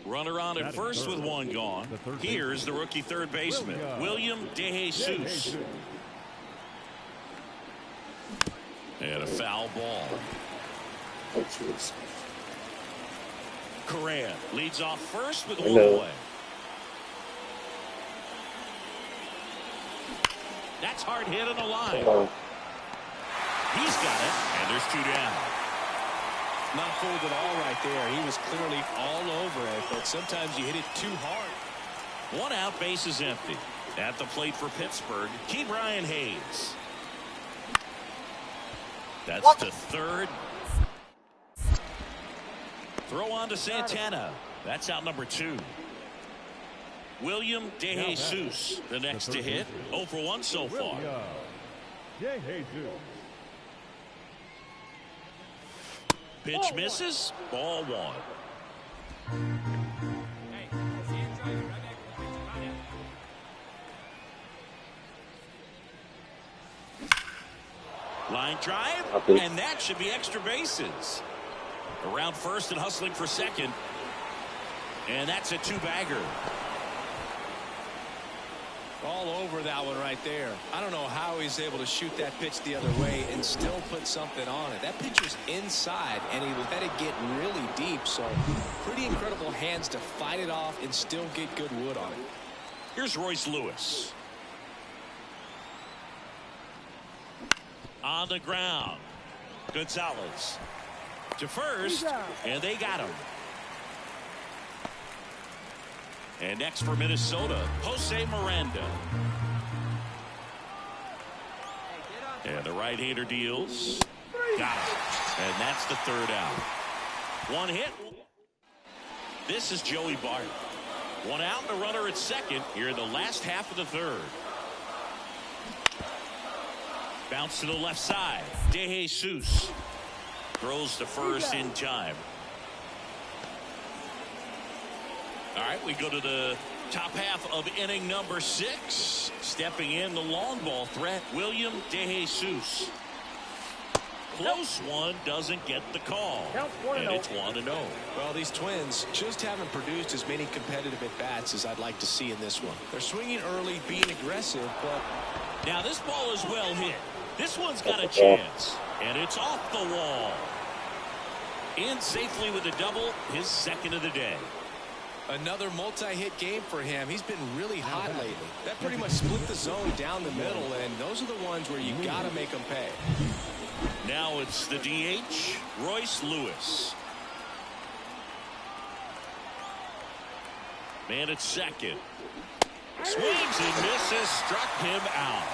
Runner on at first with one gone. Here's the rookie third baseman, William DeJesus. And a foul ball. Correa leads off first with one away. That's hard hit on the line. He's got it, and there's two down. Not fooled at all right there. He was clearly all over it, but sometimes you hit it too hard. One out, base is empty. At the plate for Pittsburgh, Ke'Bryan Hayes. That's to third. Throw on to Santana. That's out number 2. William DeJesus, the next to hit. 0 for 1 so far. Pitch misses. Ball 1. Line drive, and that should be extra bases. Around first and hustling for second. And that's a 2-bagger. All over that one right there. I don't know how he's able to shoot that pitch the other way and still put something on it. That pitch was inside, and he let it get really deep. So pretty incredible hands to fight it off and still get good wood on it. Here's Royce Lewis. On the ground. Gonzalez to first, and they got him. And next for Minnesota, Jose Miranda. And the right-hander deals. Got it. And that's the third out. One hit. This is Joey Bart. One out and a runner at second here in the last half of the third. Bounce to the left side. DeJesus throws to first in time. All right, we go to the top half of inning number 6. Stepping in, the long ball threat, William DeJesus. Close one, doesn't get the call. And it's 1-0. Well, these Twins just haven't produced as many competitive at-bats as I'd like to see in this one. They're swinging early, being aggressive, but... Now this ball is well hit. This one's got a chance. And it's off the wall. In safely with a double, his second of the day. Another multi-hit game for him. He's been really hot lately. That pretty much split the zone down the middle, and those are the ones where you got to make them pay. Now it's the DH, Royce Lewis. Man at second. Swings and misses, struck him out.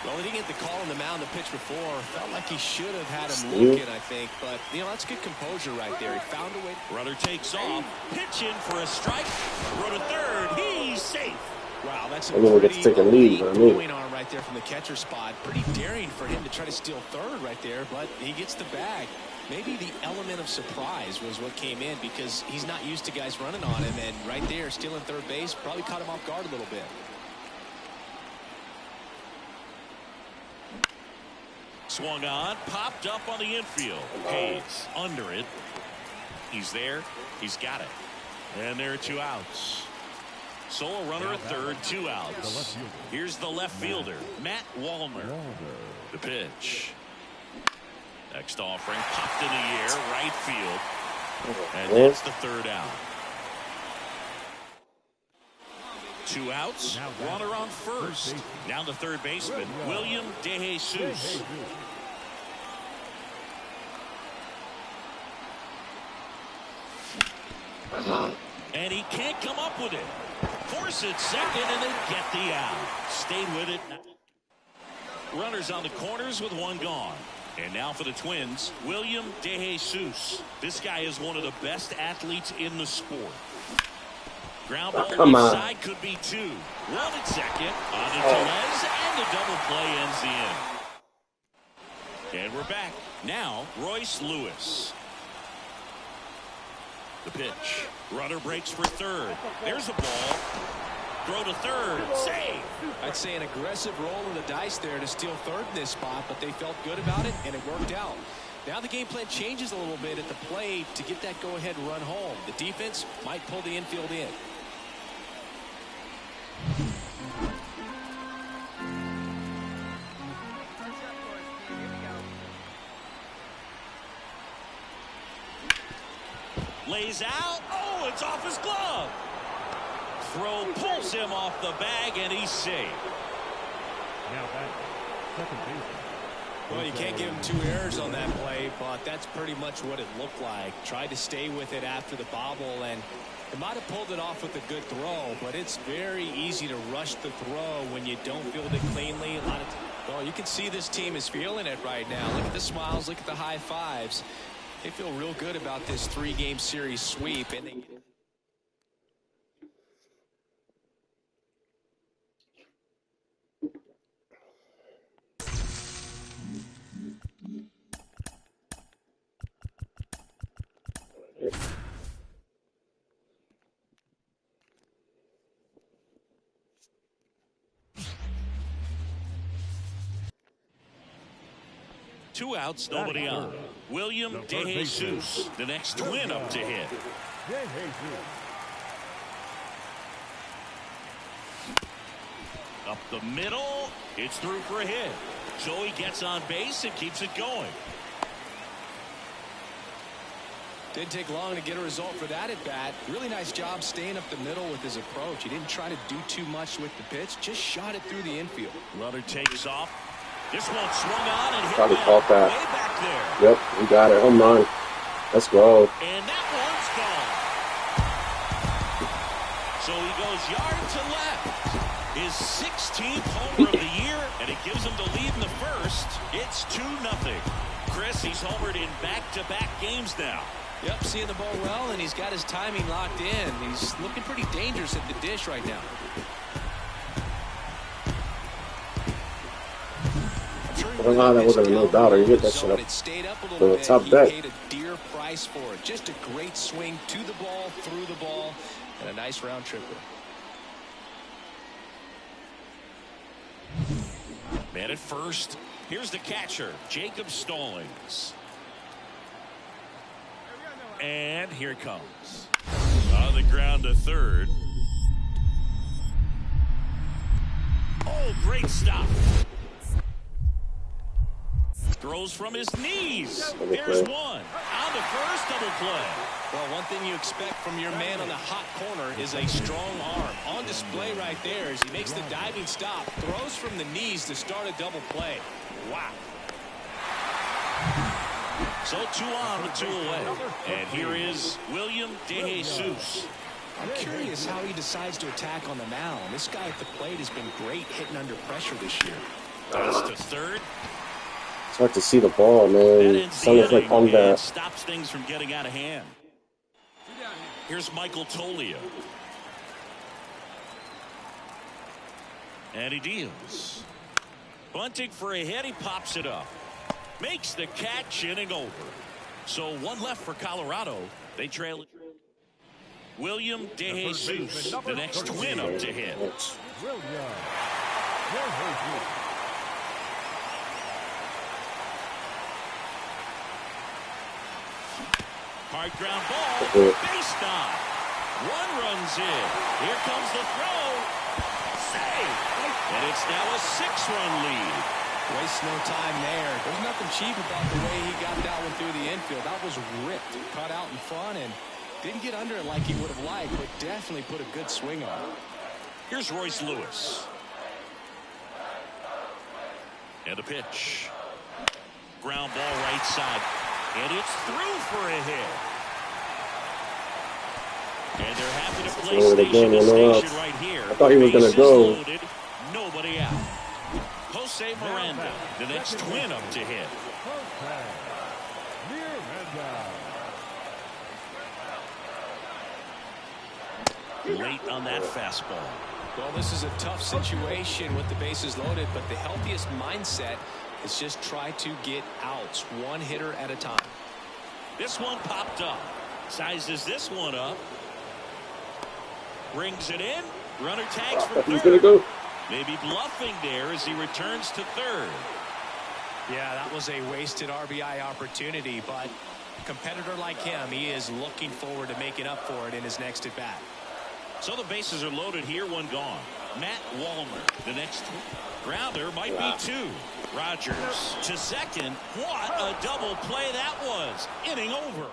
Well, he didn't get the call on the mound the pitch before. Felt like he should have had him looking, I think. But, you know, that's good composure right there. He found a way. Runner takes off. Pitch in for a strike. Throw to third. He's safe. Wow, that's a pretty elite throwing arm right there from the catcher spot. Pretty daring for him to try to steal third right there, but he gets the bag. Maybe the element of surprise was what came in because he's not used to guys running on him. And right there, stealing third base probably caught him off guard a little bit. Swung on, popped up on the infield. Hayes under it. He's there. He's got it. And there are 2 outs. Solo runner at third, 2 outs. Here's the left fielder, Matt Wallner. The pitch. Next offering, popped in the air, right field. And that's the third out. 2 outs, runner on first. Now the third baseman, William DeJesus. And he can't come up with it. Force it second and then get the out. Stayed with it. Runners on the corners with 1 gone. And now for the Twins, William DeJesus. This guy is one of the best athletes in the sport. Ground ball inside could be 2. 1 at second. On to Tellez, and the double play ends the inning. And we're back. Now, Royce Lewis. The pitch. Runner breaks for third. There's a ball. Throw to third. Save. I'd say an aggressive roll of the dice there to steal third in this spot, but they felt good about it, and it worked out. Now the game plan changes a little bit at the plate to get that go-ahead run home. The defense might pull the infield in. Lays out. Oh, it's off his glove. Throw pulls him off the bag, and he's safe. Now back, second baseman. Well, you can't give him 2 errors on that play, but that's pretty much what it looked like. Tried to stay with it after the bobble, and it might have pulled it off with a good throw, but it's very easy to rush the throw when you don't field it cleanly. Well, you can see this team is feeling it right now. Look at the smiles, look at the high fives. They feel real good about this 3-game series sweep, and they 2 outs, nobody on. William DeJesus, the next twin up to hit. Up the middle, it's through for a hit. Joey gets on base and keeps it going. didn't take long to get a result for that at bat. Really nice job staying up the middle with his approach. He didn't try to do too much with the pitch, just shot it through the infield. Runner takes off. This one swung on and hit Probably caught that. way back there. Yep, we got it. Home run. Let's go. And that one's gone. So he goes yard to left. His 16th homer of the year, and it gives him the lead in the first. It's 2-0. Chris, he's homered in back-to-back games now. Yep, seeing the ball well, and he's got his timing locked in. He's looking pretty dangerous at the dish right now. I don't know how that wasn't a no doubter. You get that shit up. It stayed up a little bit. Top he deck. paid a dear price for it. Just a great swing to the ball, through the ball, and a nice round tripper. Man at first. Here's the catcher, Jacob Stallings. And here it comes. On the ground to third. Oh, great stop. Throws from his knees. Here's one. On the first, double play. Well, one thing you expect from your man on the hot corner is a strong arm. On display right there as he makes the diving stop. Throws from the knees to start a double play. Wow. So 2 on with 2 away. And here is William DeJesus. I'm curious how he decides to attack on the mound. This guy at the plate has been great hitting under pressure this year. Does to third. It's hard to see the ball, man. That Sounds like on that. Stops things from getting out of hand. Here's Michael Tolia. And he deals. Bunting for a hit. He pops it up. Makes the catch, inning over. So 1 left for Colorado. They trail it. William DeJesus, the next twin up to hit. Hard ground ball. Base knock. 1 runs in. Here comes the throw. Save. And it's now a 6-run lead. Waste no time there. There's nothing cheap about the way he got that one through the infield. That was ripped. Cut out in front and didn't get under it like he would have liked, but definitely put a good swing on it. Here's Royce Lewis. And a pitch. Ground ball right side. And it's through for a hit. And they're happy to play station to station right here. I thought he was going to go. Loaded, nobody out. Jose Miranda, the next twin up to hit. Late on that fastball. Well, this is a tough situation with the bases loaded, but the healthiest mindset is just try to get outs, 1 hitter at a time. This one popped up. Sizes this one up. Brings it in. Runner tags for He's third. going to go. Maybe bluffing there as he returns to third. Yeah, that was a wasted RBI opportunity, but a competitor like him, he is looking forward to making up for it in his next at-bat. So the bases are loaded here, one gone. Matt Wallner, the next grounder might be two. Rogers to second. What a double play that was. Inning over.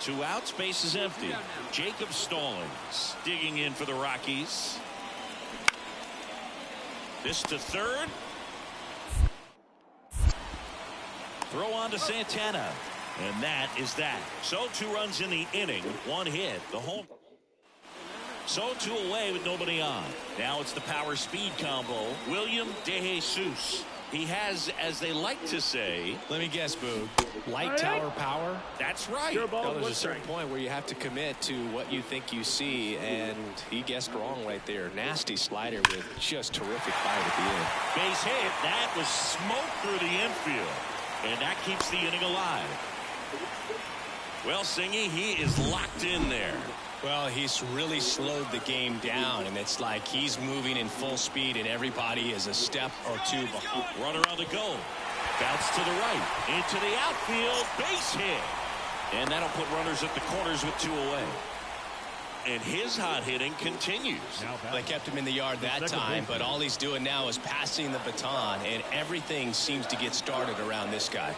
2 outs, base is empty. Jacob Stallings digging in for the Rockies. This to third. Throw on to Santana. And that is that. So 2 runs in the inning, 1 hit. The home. So 2 away with nobody on. Now it's the power speed combo. William DeJesus. He has, as they like to say. Let me guess, Boog. Light tower power? That's right. Now, there's a certain point where you have to commit to what you think you see, and he guessed wrong right there. Nasty slider with just terrific bite at the end. Base hit. That was smoke through the infield. And that keeps the inning alive. Well, Singy, he is locked in there. Well, he's really slowed the game down, and it's like he's moving in full speed, and everybody is a step or 2 behind. Runner on the go. Bounce to the right. Into the outfield. Base hit. And that'll put runners at the corners with 2 away. And his hot hitting continues. They kept him in the yard that time, but all he's doing now is passing the baton, and everything seems to get started around this guy.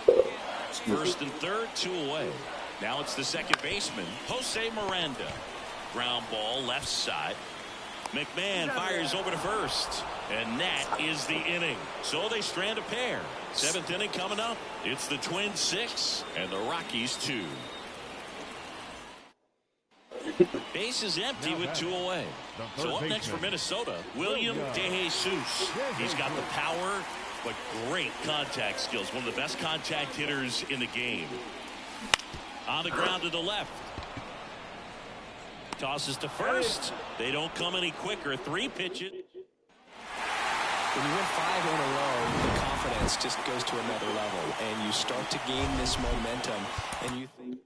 First and third, 2 away. Now it's the second baseman, Jose Miranda. Ground ball left side. McMahon fires over to first. And that is the inning. So they strand a pair. 7th inning coming up. It's the Twins 6 and the Rockies 2. Base is empty with 2 away. So up next for Minnesota, William DeJesus. He's got the power, but great contact skills. One of the best contact hitters in the game. On the ground to the left. Tosses to first. They don't come any quicker. 3 pitches. When you win 5 in a row, the confidence just goes to another level, and you start to gain this momentum, and you think.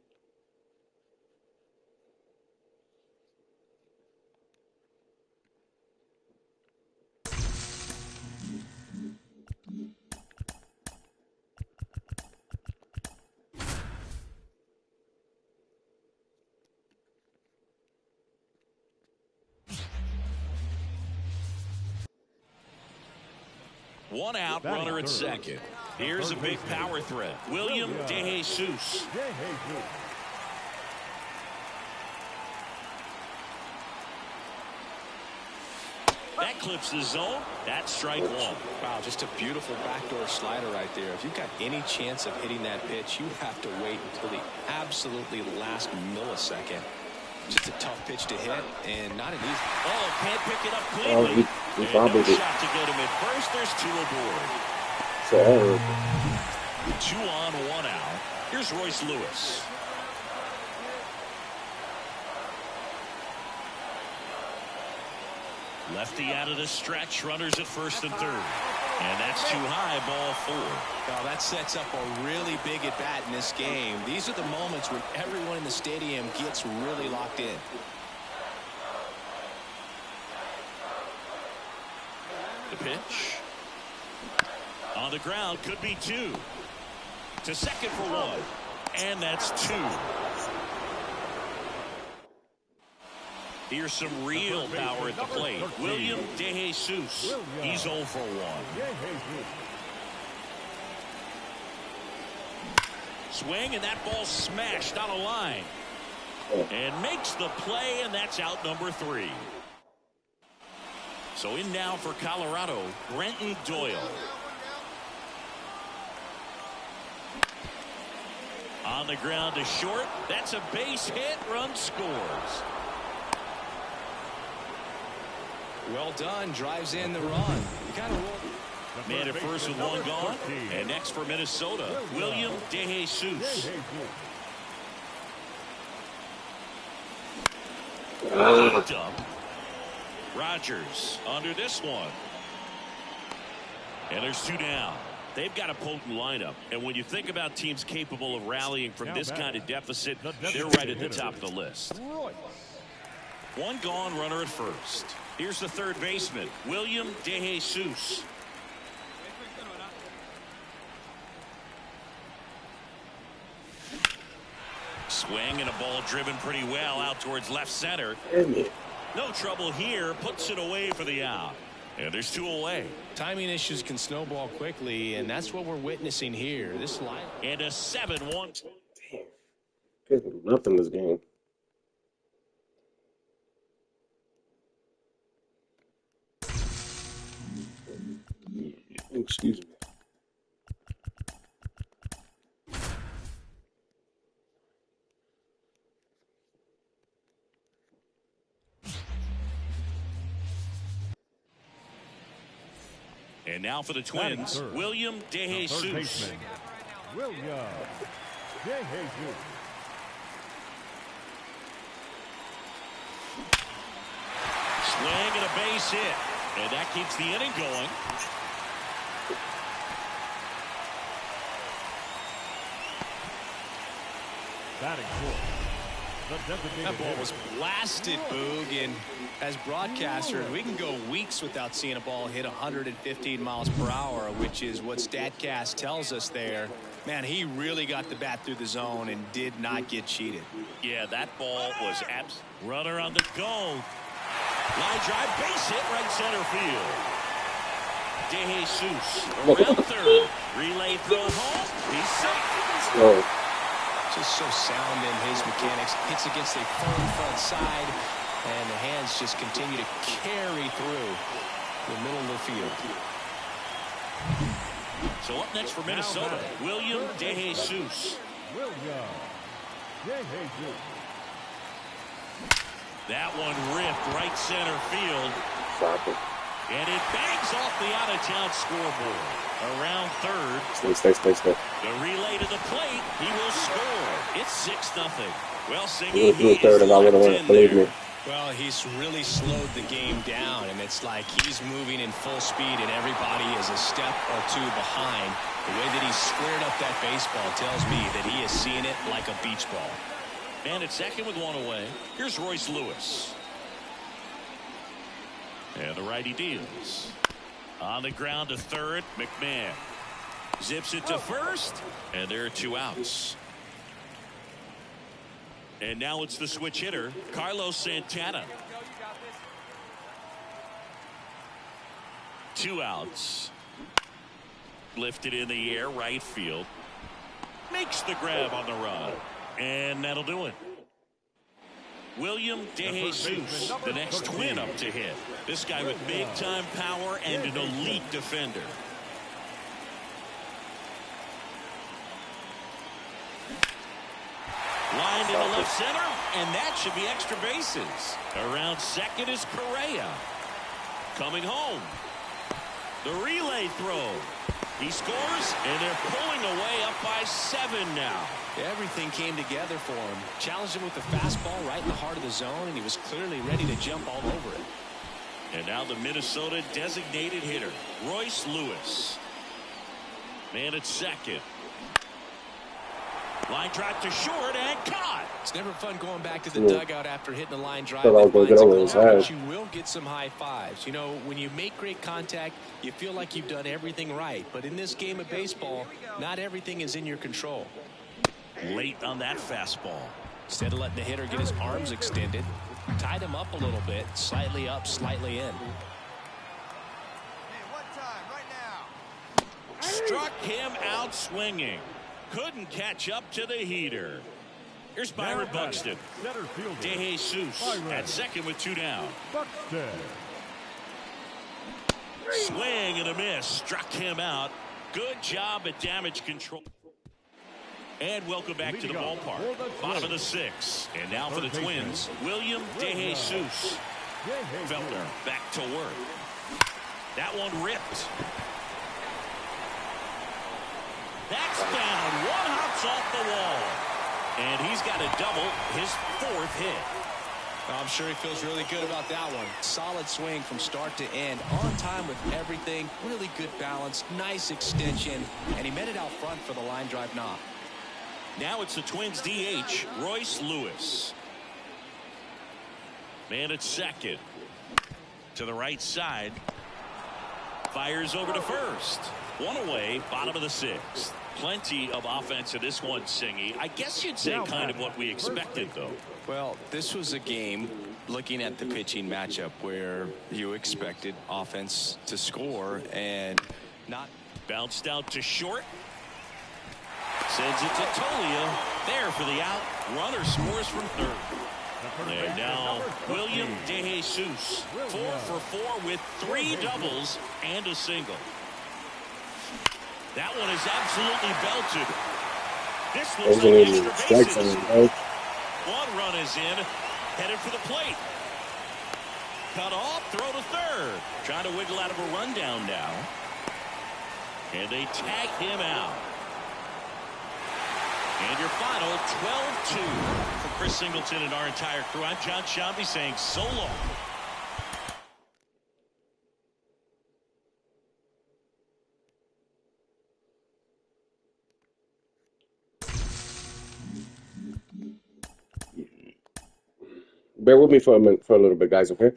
One out, runner at second. Here's a big power threat. William DeJesus. That clips the zone. That's strike 1. Wow, just a beautiful backdoor slider right there. If you've got any chance of hitting that pitch, you have to wait until the absolutely last millisecond. Just a tough pitch to hit, and not an easy. Oh, can't pick it up cleanly. He probably did. Shot to go to mid first. There's 2 aboard. So, 2 on, 1 out. Here's Royce Lewis. Lefty out of the stretch. Runners at first and third. And that's too high. Ball 4. Now that sets up a really big at bat in this game. These are the moments when everyone in the stadium gets really locked in. The pitch. On the ground, could be 2. To second for 1. And that's 2. Here's some real power at the plate. William DeJesus. He's 0 for 1. Swing, and that ball smashed on a line. And makes the play, and that's out number 3. So in now for Colorado, Brenton Doyle. On the ground to short. That's a base hit. Run scores. Well done. Drives in the run. You kind of man at first with 1 gone. And next for Minnesota, William DeJesus. Picked up. Rogers under this one. And there's 2 down. They've got a potent lineup. And when you think about teams capable of rallying from this kind of deficit, they're right at the top of the list. 1 gone, runner at first. Here's the third baseman, William DeJesus. Swing and a ball driven pretty well out towards left center. Damn it. No trouble here. Puts it away for the out. And there's 2 away. Timing issues can snowball quickly, and that's what we're witnessing here. This line And a 7-1. Damn. Can't do nothing this game. Excuse me. And now for the Twins, William DeJesus. William DeJesus. Swing and a base hit. And that keeps the inning going. Batting fourth. That ball was blasted, Boog, and as broadcasters, we can go weeks without seeing a ball hit 115 miles per hour, which is what StatCast tells us there. Man, he really got the bat through the zone and did not get cheated. Yeah, that ball was runner on the go. Line drive, base hit, right center field. DeJesus around third. Relay throw home. He's safe. Oh. Just so sound in his mechanics. Hits against a firm front side, and the hands just continue to carry through the middle of the field. So up next for Minnesota, William DeJesus. William DeJesus. That one ripped right center field. Stop it. And it bangs off the out-of-town scoreboard. Around third. Stay. The relay to the plate. He will score. It's 6-0. Well, He Singy, would do a third if I would have won, believe me. Well, he's really slowed the game down, and it's like he's moving in full speed, and everybody is a step or two behind. The way that he squared up that baseball tells me that he is seeing it like a beach ball. And at second with 1 away. Here's Royce Lewis. And the righty deals. On the ground to third, McMahon. Zips it to first, and there are 2 outs. And now it's the switch hitter, Carlos Santana. 2 outs. Lifted in the air, right field. Makes the grab on the run. And that'll do it. William DeJesus, the next Twin up to hit. This guy with big-time power and an elite defender. Line to the left center, and that should be extra bases. Around second is Correa. Coming home. The relay throw. He scores, and they're pulling away up by 7 now. Everything came together for him. Challenged him with the fastball right in the heart of the zone, and he was clearly ready to jump all over it. And now the Minnesota designated hitter, Royce Lewis. Man at second. Line drive to short and caught. It's never fun going back to the dugout after hitting a line drive. Thought I was gonna get over his head. But you will get some high fives. You know, when you make great contact, you feel like you've done everything right. But in this game of baseball, not everything is in your control. Late on that fastball. Instead of letting the hitter get his arms extended, tied him up a little bit, slightly up, slightly in. Struck him out swinging. Couldn't catch up to the heater. Here's Byron Buxton. DeJesus at second with 2 down. Buxton. Swing and a miss. Struck him out. Good job at damage control. And welcome back to the ballpark. Bottom of the 6th. And now for the Twins, William DeJesus. Feltner back to work. That one ripped. That's down. 1 hops off the wall. And he's got a double, his 4th hit. I'm sure he feels really good about that one. Solid swing from start to end. On time with everything. Really good balance. Nice extension. And he met it out front for the line drive knock. Now it's the Twins DH, Royce Lewis. Man at second. To the right side. Fires over to first. 1 away, bottom of the 6th. Plenty of offense in this one, Singy. I guess you'd say kind of what we expected, though. Well, this was a game, looking at the pitching matchup, where you expected offense to score and not. Bounced out to short. Sends it to Tolia. There for the out. Runner scores from third. And now William De Jesus. 4 for 4 with 3 doubles and a single. That one is absolutely belted. This looks like extra bases. One run is in. Headed for the plate. Cut off. Throw to third. Trying to wiggle out of a rundown now. And they tag him out. And your final 12-2 for Chris Singleton and our entire crew. I'm John Shambi saying so long. Bear with me for a minute, for a little bit, guys, okay?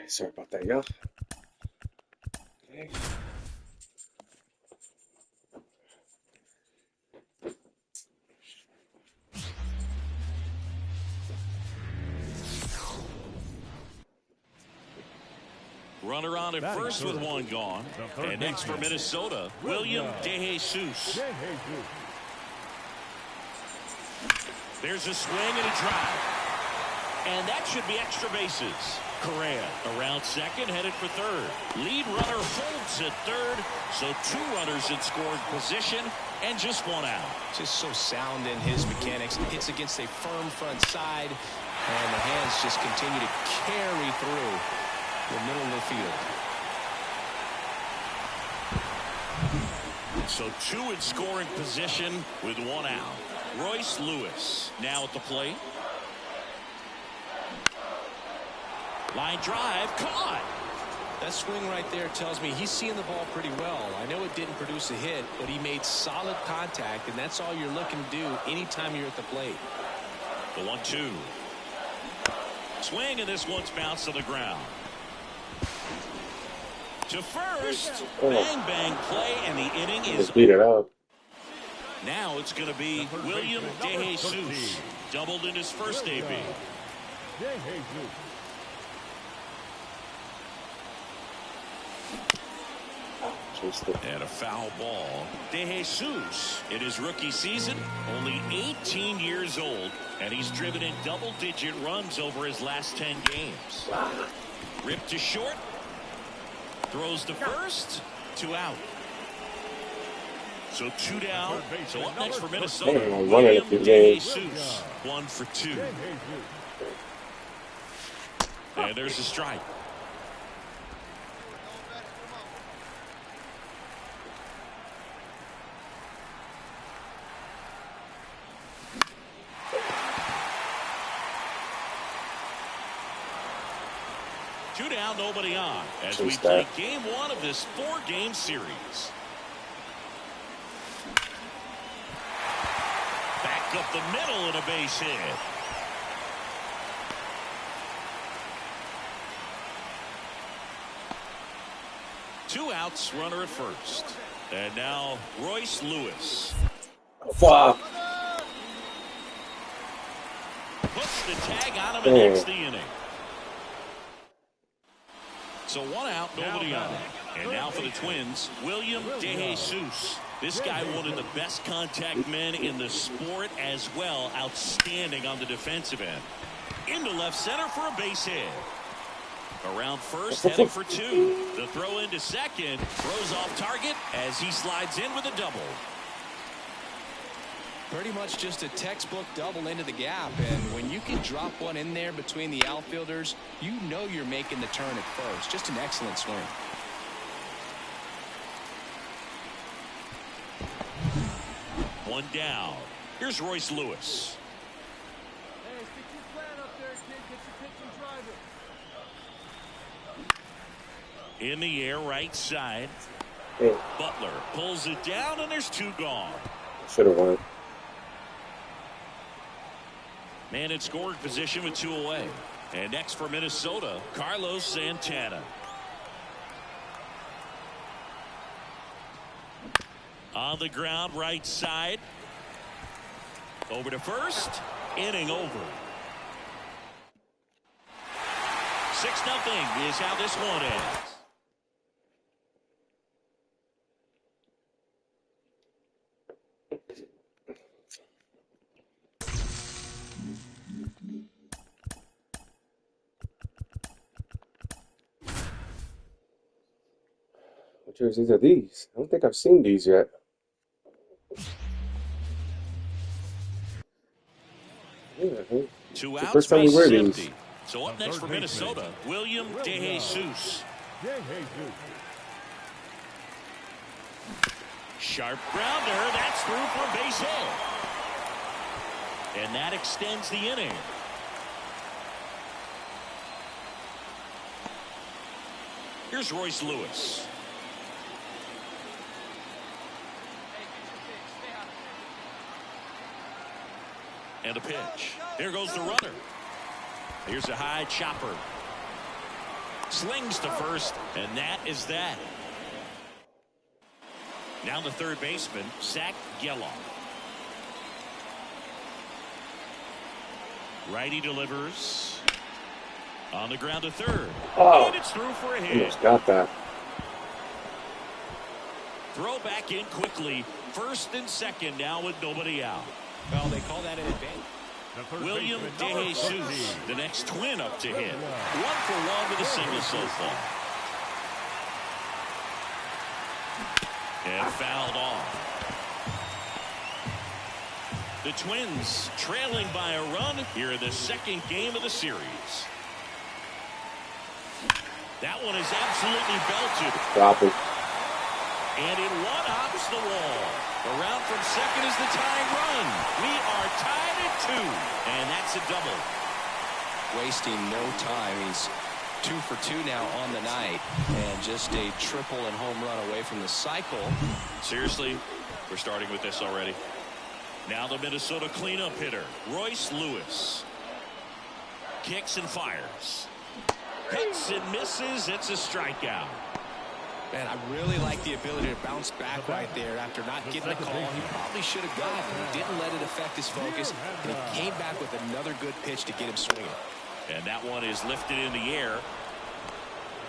Sorry about that, y'all. Okay. Runner on at Batting first with third. one gone. The third And next for baseman. Minnesota, William DeJesus. DeJesus. There's a swing and a drive. And that should be extra bases. Correa around second, headed for third. Lead runner holds at third. So 2 runners in scoring position and just 1 out. Just so sound in his mechanics. Hits against a firm front side. And the hands just continue to carry through the middle of the field. So 2 in scoring position with 1 out. Royce Lewis now at the plate. Line drive caught. That swing right there tells me he's seeing the ball pretty well. I know it didn't produce a hit, but he made solid contact, and that's all you're looking to do anytime you're at the plate. The 1-2. Swing, and this one's bounced to the ground. To first. Bang, bang play, and the inning is Just beat it up. now it's going to be William DeJesus. Doubled in his first AB. DeJesus. And a foul ball. DeJesus, in his rookie season, only 18 years old, and he's driven in double-digit runs over his last 10 games. Ripped to short. Throws to first. 2 out. So 2 down. So up next for Minnesota, Man, William running a game. DeJesus. 1 for 2. And there's a strike. Two down, nobody on, as we play game 1 of this 4-game series. Back up the middle and a base hit. Two outs, runner at first. And now Royce Lewis. Wow. Puts the tag on him and ends the inning. So 1 out, nobody on. And now for the Twins, William DeJesus. This guy, one of the best contact men in the sport as well. Outstanding on the defensive end. Into left center for a base hit. Around first, heading for 2. The throw into second. Throws off target as he slides in with a double. Pretty much just a textbook double into the gap, and when you can drop one in there between the outfielders, you know you're making the turn at first. Just an excellent swing. One down. Here's Royce Lewis. Hey, stick your plan up there, kid. Get your pitch and drive it. In the air, right side. Yeah. Butler pulls it down, and there's 2 gone. Should have won. Man in scoring position with 2 away. And next for Minnesota, Carlos Santana. On the ground, right side. Over to first. Inning over. 6-0 is how this one ends. What jerseys are these? I don't think I've seen these yet. Yeah, Two it's the outs, first time we base wear empty. these. So up next for Minnesota, William DeJesus. DeJesus. Sharp grounder, that's through for a base hit. And that extends the inning. Here's Royce Lewis. And a pitch. Here goes the runner. Here's a high chopper. Slings to first, and that is that. Now the third baseman, Zach Geloff. Righty delivers. On the ground to third. Oh, and it's through for a hit. almost got that. Throw back in quickly. First and second now with nobody out. Well, they call that an advantage. William DeJesus, the next Twin up to hit. 1 for 1 with a single so far. And fouled off. The Twins trailing by a run here in the second game of the series. That one is absolutely belted. Drop it. And in one hops the wall. Around from second is the tying run. We are tied at 2. And that's a double. Wasting no time. He's 2 for 2 now on the night. And just a triple and home run away from the cycle. Seriously, we're starting with this already. Now the Minnesota cleanup hitter, Royce Lewis. Kicks and fires. Cuts and misses. It's a strikeout. Man, I really like the ability to bounce back right there after not getting the call he probably should have gotten. He didn't let it affect his focus, and he came back with another good pitch to get him swinging. And that one is lifted in the air.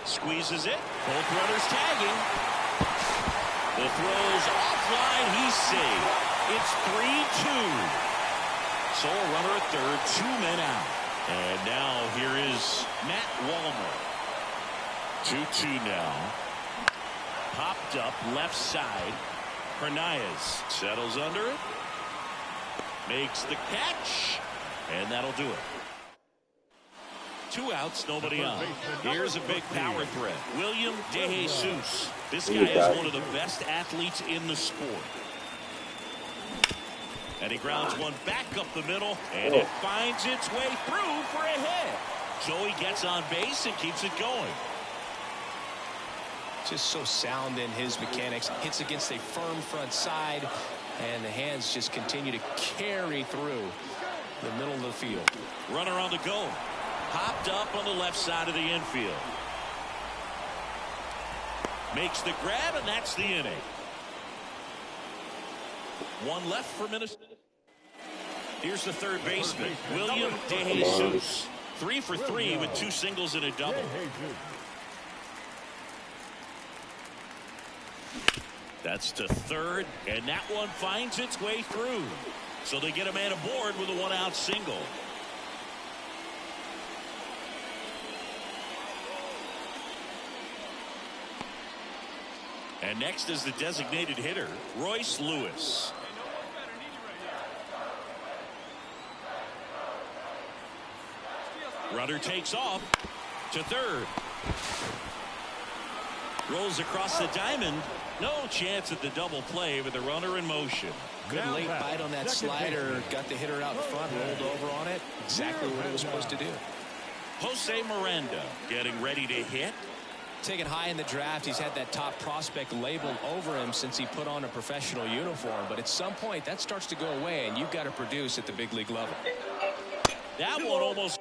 Squeezes it. Both runners tagging. The throw's offline. He's safe. It's 3-2. So a runner at third, 2 men out. And now here is Matt Wallner. 2-2 now. Popped up left side. Hernandez settles under it. Makes the catch. And that'll do it. 2 outs, nobody on. Here's a big power threat. William DeJesus. This guy is one of the best athletes in the sport. And he grounds one back up the middle. And it finds its way through for a hit. So he gets on base and keeps it going. Just so sound in his mechanics. Hits against a firm front side, and the hands just continue to carry through the middle of the field. Runner on the go. Popped up on the left side of the infield. Makes the grab, and that's the inning. 1 left for Minnesota. Here's the third baseman, William DeJesus. 3 for 3 with 2 singles and a double. That's to third, and that one finds its way through. So they get a man aboard with a 1-out single. And next is the designated hitter, Royce Lewis. Runner takes off to third. Rolls across the diamond. No chance at the double play with the runner in motion. Good late bite on that slider. Got the hitter out in front, rolled over on it. Exactly what it was supposed to do. Jose Miranda getting ready to hit. Taken high in the draft, he's had that top prospect labeled over him since he put on a professional uniform. But at some point, that starts to go away, and you've got to produce at the big league level. That one almost.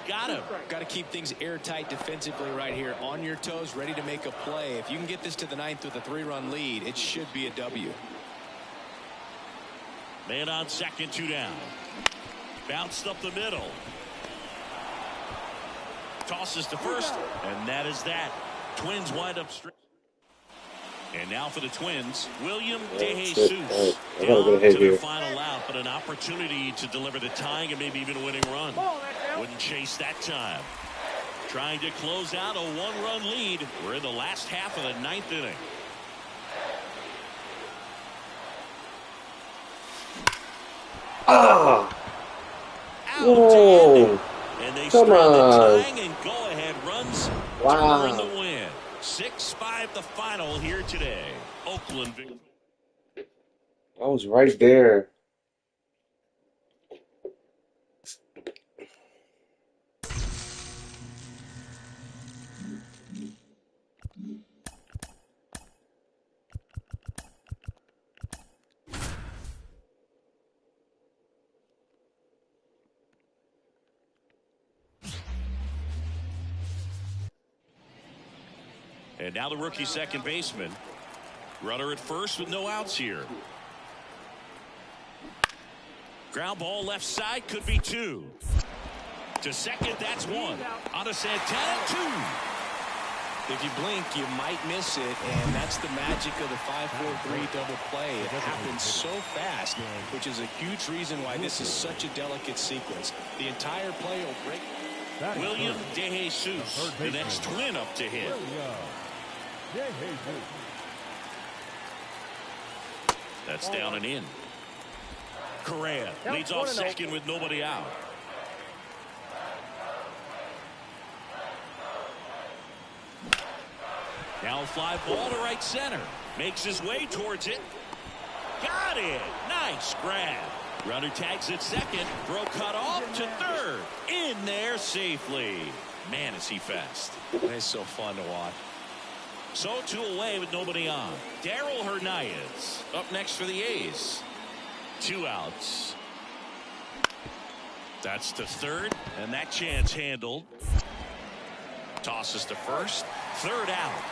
Got him. Got to keep things airtight defensively right here. On your toes, ready to make a play. If you can get this to the ninth with a 3-run lead, it should be a W. Man on second, 2 down. Bounced up the middle. Tosses to first, and that is that. Twins wind up straight. And now for the Twins, William DeJesus. Down to the final out, but an opportunity to deliver the tying and maybe even a winning run. Wouldn't chase that time. Trying to close out a 1-run lead. We're in the last half of the 9th inning. Whoa. And they Come start on. the tying and go-ahead runs Wow. to earn the win. 6-5 the final here today. Oakland. I was right there. And now the rookie second baseman. Runner at first with no outs here. Ground ball left side, could be 2. To second, that's 1. On to Santana, 2. If you blink, you might miss it, and that's the magic of the 5-4-3 double play. It happens so fast, which is a huge reason why this is such a delicate sequence. The entire play will break. William DeJesus, the next twin up to hit. That's down and in. Correa leads off second with nobody out. Now a fly ball to right center. Makes his way towards it. Got it. Nice grab. Runner tags at second. Throw cut off to third. In there safely. Man, is he fast. It's so fun to watch. So 2 away with nobody on. Darryl Hernandez up next for the A's. 2 outs. That's to third, and that chance handled. Tosses to first. Third out.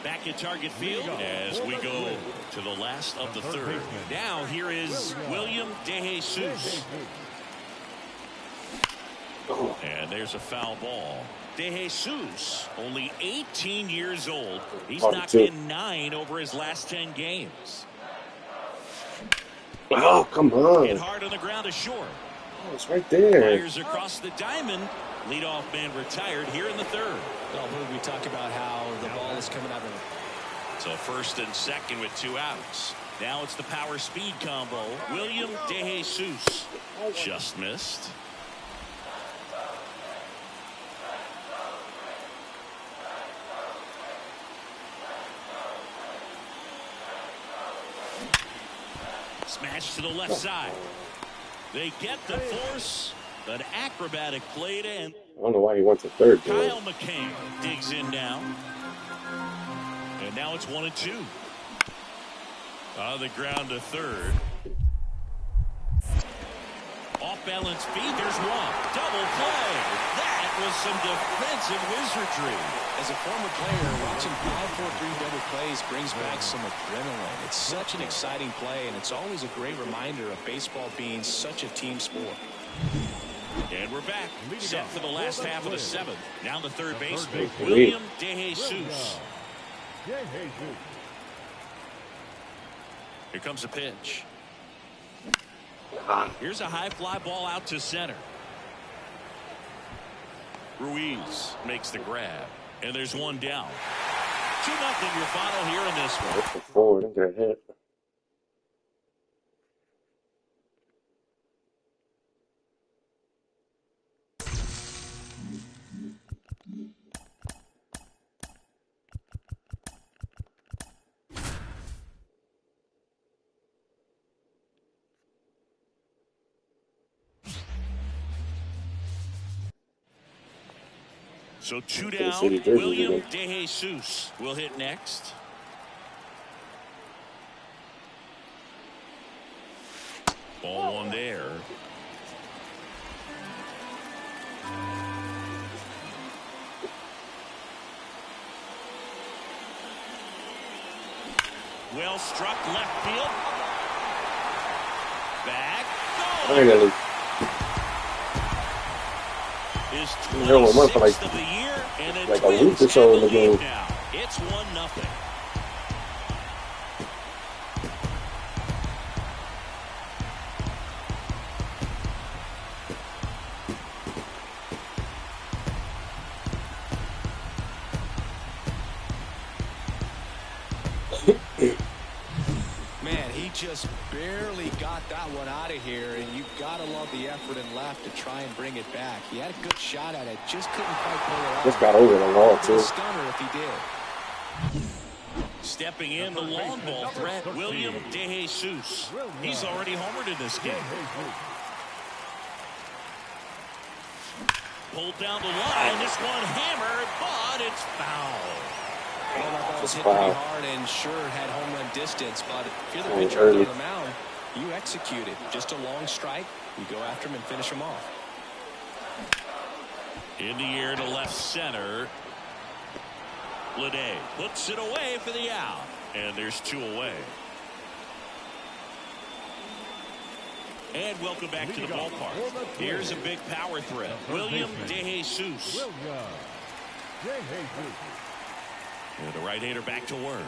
Back at target field as we go to the last of the third. Now here is William DeJesus. And there's a foul ball. DeJesus, only 18 years old. He's knocked in 9 over his last 10 games. Oh, come on. Hit hard on the ground to short. Oh, it's right there. Fires across the diamond. Leadoff man retired here in the third. Well, we talk about how the ball is coming out of it. So first and second with 2 outs. Now it's the power speed combo. William DeJesus just missed. Smash to the left side. They get the force. An acrobatic play to end. I don't know why he went to third. Kyle McCain digs in now. And now it's 1 and 2. On the ground to third. Off balance feed. There's 1. Double play. That was some defensive wizardry. As a former player, watching 5-4-3 double plays brings back some adrenaline. It's such an exciting play, and it's always a great reminder of baseball being such a team sport. And we're back, set for the last half of the 7th. Now the third baseman, William DeJesus. Here comes a pitch. Here's a high fly ball out to center. Ruiz makes the grab. And there's 1 down. 2-0 your final here in this one. That's the 4. Don't get a hit. So 2 down. William DeJesus will hit next. Ball 1 there. Well struck left field. Back. Finally. His There were one for 26th of the year, and like a week or so in the game. Now it's 1-0. Man, he just barely got that one out of here, and you've got to love the effort and left to try and bring it back. He had a good shot at it, just couldn't quite pull it off. Just got over the wall, too. Stunner if he did. Stepping in the long ball threat, William DeJesus. He's already homered in this game. Pulled down the line. This one hammered, but it's foul. Well, that ball was hit Wow. pretty hard and sure had home run distance, but if you're the Oh, pitcher early. on the mound, you execute it. Just a long strike. You go after him and finish him off. In the air to left center. Lede puts it away for the out. And there's 2 away. And welcome back to the ballpark. Here's a big power threat. William DeJesus. And the right-hander back to work.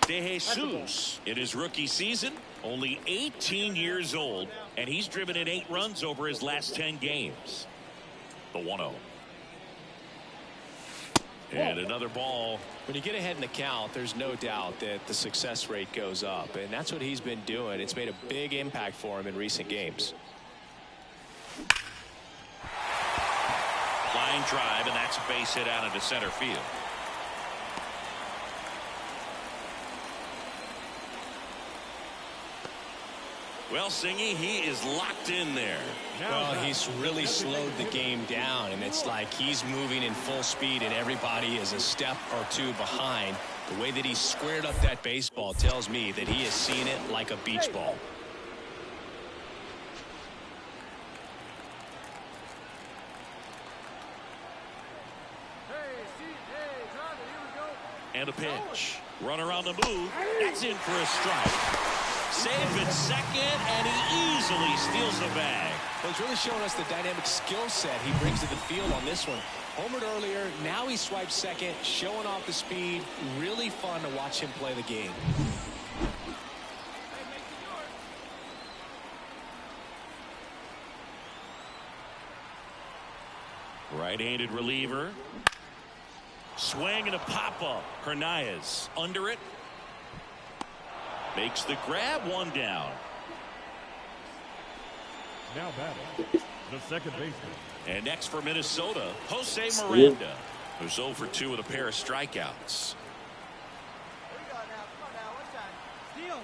DeJesus in his rookie season, only 18 years old, and he's driven in 8 runs over his last 10 games. The 1-0. And another ball. When you get ahead in the count, there's no doubt that the success rate goes up, and that's what he's been doing. It's made a big impact for him in recent games. Line drive, and that's a base hit out into center field. Well, Singy, he is locked in there. Well, he's really slowed the game down, and it's like he's moving in full speed, and everybody is a step or 2 behind. The way that he squared up that baseball tells me that he has seen it like a beach ball. And a pitch. Runner on the move. That's in for a strike. Safe at second, and he easily steals the bag. Well, he's really showing us the dynamic skill set he brings to the field on this one. Homered earlier, now he swipes second, showing off the speed. Really fun to watch him play the game. Right-handed reliever. Swing and a pop-up. Hernandez under it. Makes the grab, 1 down. Now batting, the second baseman. And next for Minnesota, Jose Miranda, who's 0 for 2 with a pair of strikeouts.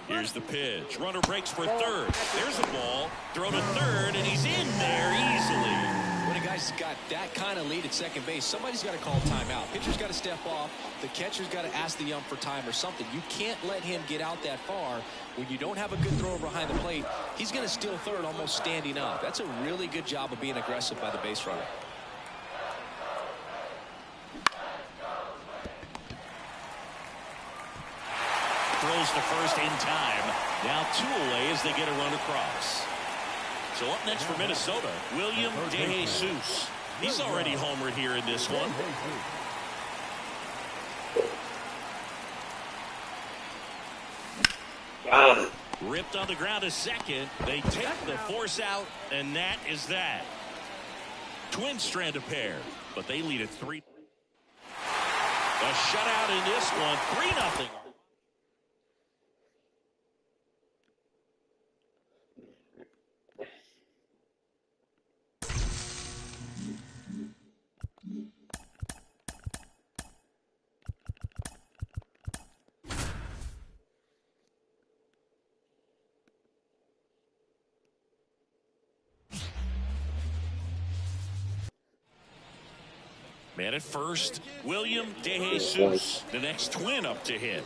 Here's the pitch. Runner breaks for third. There's a ball. Throw to third, and he's in there easily. When a guy's got that kind of lead at second base, somebody's got to call timeout. Pitcher's got to step off. The catcher's got to ask the ump for time or something. You can't let him get out that far. When you don't have a good thrower behind the plate, he's going to steal third almost standing up. That's a really good job of being aggressive by the base runner. Throws to first in time. Now 2 away as they get a run across. So up next for Minnesota, William DeJesus. He's already homered here in this one. Ripped on the ground to second. They take the force out, and that is that. Twins strand a pair, but they lead at 3. A shutout in this one, 3-0. Man at first, William DeJesus, the next Twin up to hit.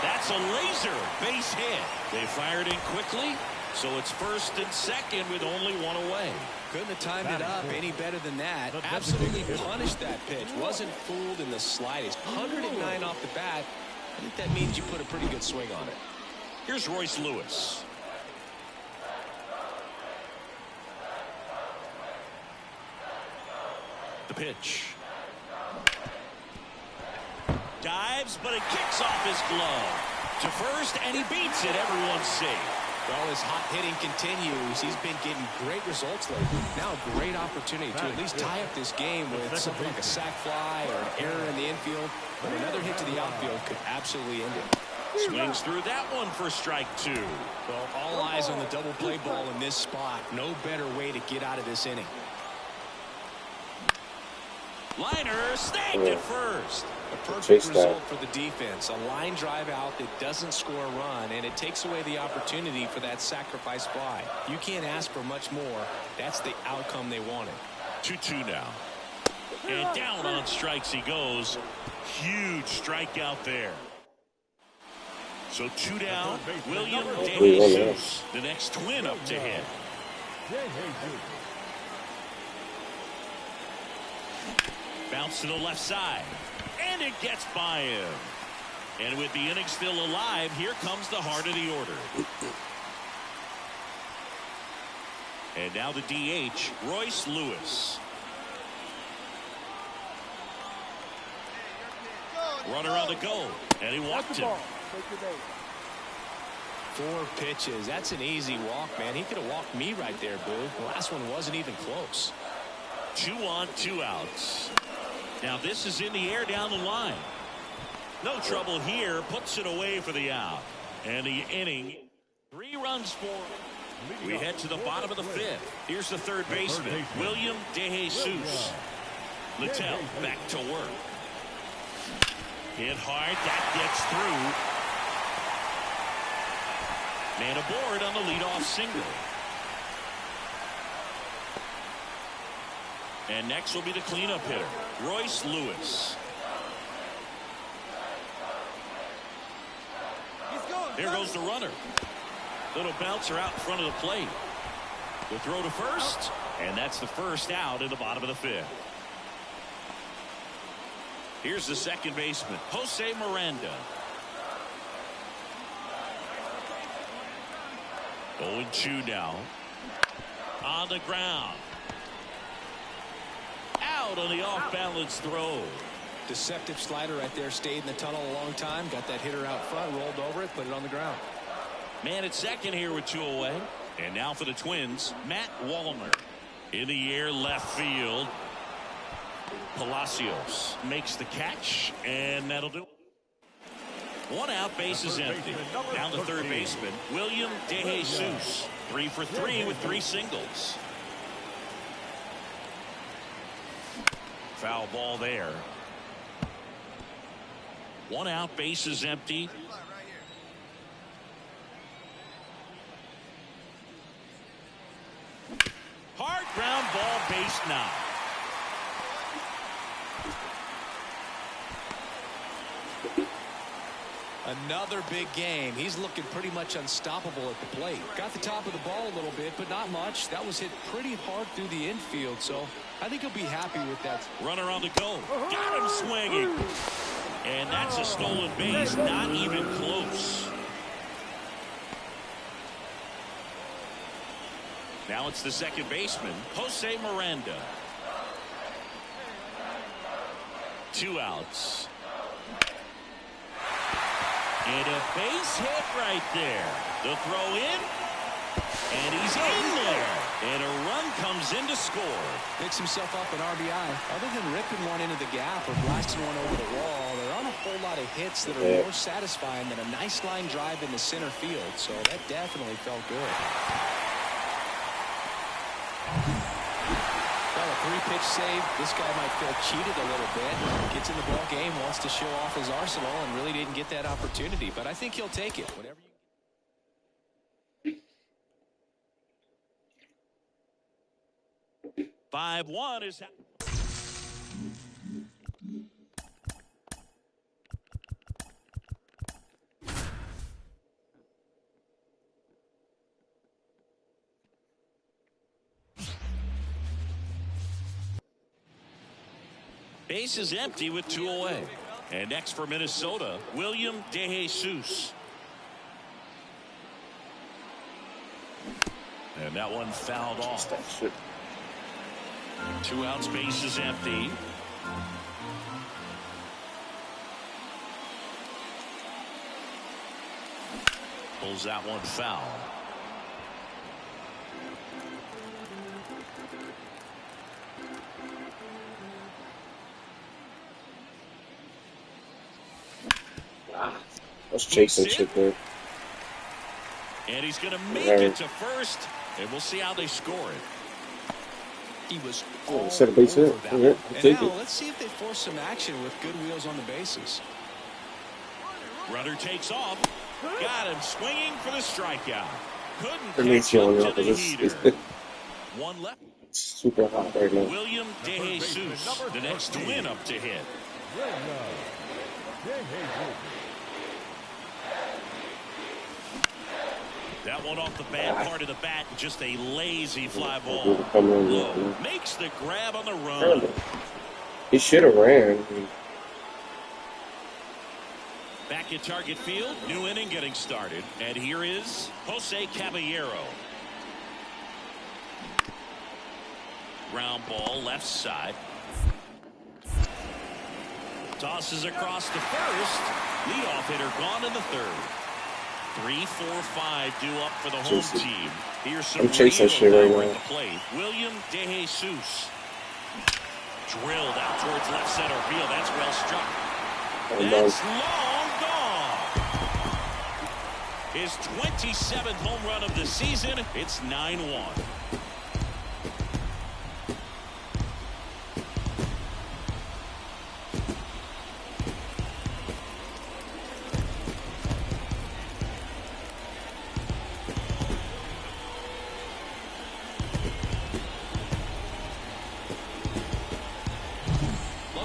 That's a laser base hit. They fired in quickly, so it's first and second with only 1 away. Couldn't have timed it up any better than that. Absolutely punished that pitch. Wasn't fooled in the slightest. 109 off the bat. I think that means you put a pretty good swing on it. Here's Royce Lewis. The pitch. Dives, but it kicks off his glove. To first, and he beats it. Everyone's safe. Well, his hot hitting continues. He's been getting great results lately. Now a great opportunity to at least tie up this game with something like a sac fly or an error in the infield. But another hit to the outfield could absolutely end it. Swings through that one for strike 2. Well, all eyes on the double play ball in this spot. No better way to get out of this inning. Liner snagged at first. A perfect result for the defense. A line drive out that doesn't score a run, and it takes away the opportunity for that sacrifice fly. You can't ask for much more. That's the outcome they wanted. 2-2 now. And down on strikes he goes. Huge strikeout there. So 2 down. William 3-1 now. DeJesus, the next twin up to hit. Bounce to the left side. And it gets by him. And with the inning still alive, here comes the heart of the order. And now the DH, Royce Lewis. Runner on the go, and he walked him. 4 pitches. That's an easy walk, man. He could have walked me right there, Boo. The last one wasn't even close. 2 on, 2 outs. Now this is in the air down the line. No trouble here. Puts it away for the out. And the inning, 3 runs for. We head to the bottom of the 5th. Here's the third baseman, William DeJesus. Littell back to work. Hit hard. That gets through. Man aboard on the leadoff single. And next will be the cleanup hitter, Royce Lewis. Here goes the runner. Little bouncer out in front of the plate. The throw to first, and that's the first out in the bottom of the 5th. Here's the second baseman, Jose Miranda. 0-2 now. On the ground. Out on the off-balance throw. Deceptive slider right there. Stayed in the tunnel a long time. Got that hitter out front. Rolled over it. Put it on the ground. Man at second here with 2 away. And now for the Twins, Matt Wallner. In the air left field. Palacios makes the catch, and that'll do it. 1 out, bases empty. Down the third baseman, William DeJesus. 3 for 3 with 3 singles. Foul ball there. 1 out, bases empty. Hard ground ball, base knock. Another big game. He's looking pretty much unstoppable at the plate. Got the top of the ball a little bit, but not much. That was hit pretty hard through the infield, so I think he'll be happy with that. Runner on the go. Got him swinging. And that's a stolen base. Not even close. Now it's the second baseman, Jose Miranda. 2 outs. And a base hit right there. The throw in. And he's in there. And a run comes in to score. Picks himself up an RBI. Other than ripping one into the gap or blasting one over the wall, there aren't a whole lot of hits that are more satisfying than a nice line drive into center field. So that definitely felt good. Well, a 3-pitch save. This guy might feel cheated a little bit. Gets in the ball game, wants to show off his arsenal, and really didn't get that opportunity. But I think he'll take it. Whatever you 5-1 is. Base is empty with 2 away. And next for Minnesota, William DeJesus. And that one fouled off. 2 outs, base is empty. Pulls that one foul. I was chasing shit there. And he's going to make it to first. And we'll see how they score it. He was set a base hit. And now let's see if they force some action with good wheels on the bases. Runner takes off. Got him swinging for the strikeout. Couldn't Catch him to the heater. 1 left. It's super hot right now. William DeJesus, the next twin up to hit. That one off the bad part of the bat. Just a lazy fly ball. Low makes the grab on the run. He should have ran. Back at target field. New inning getting started. And here is Jose Caballero. Ground ball left side. Tosses across to first. Leadoff hitter gone in the third. 3, 4, 5 due up for the home team. Here's some chasing shit right now. at the plate. William DeJesus. Drilled out towards left center field. That's well struck. That's long gone. His 27th home run of the season. It's 9-1.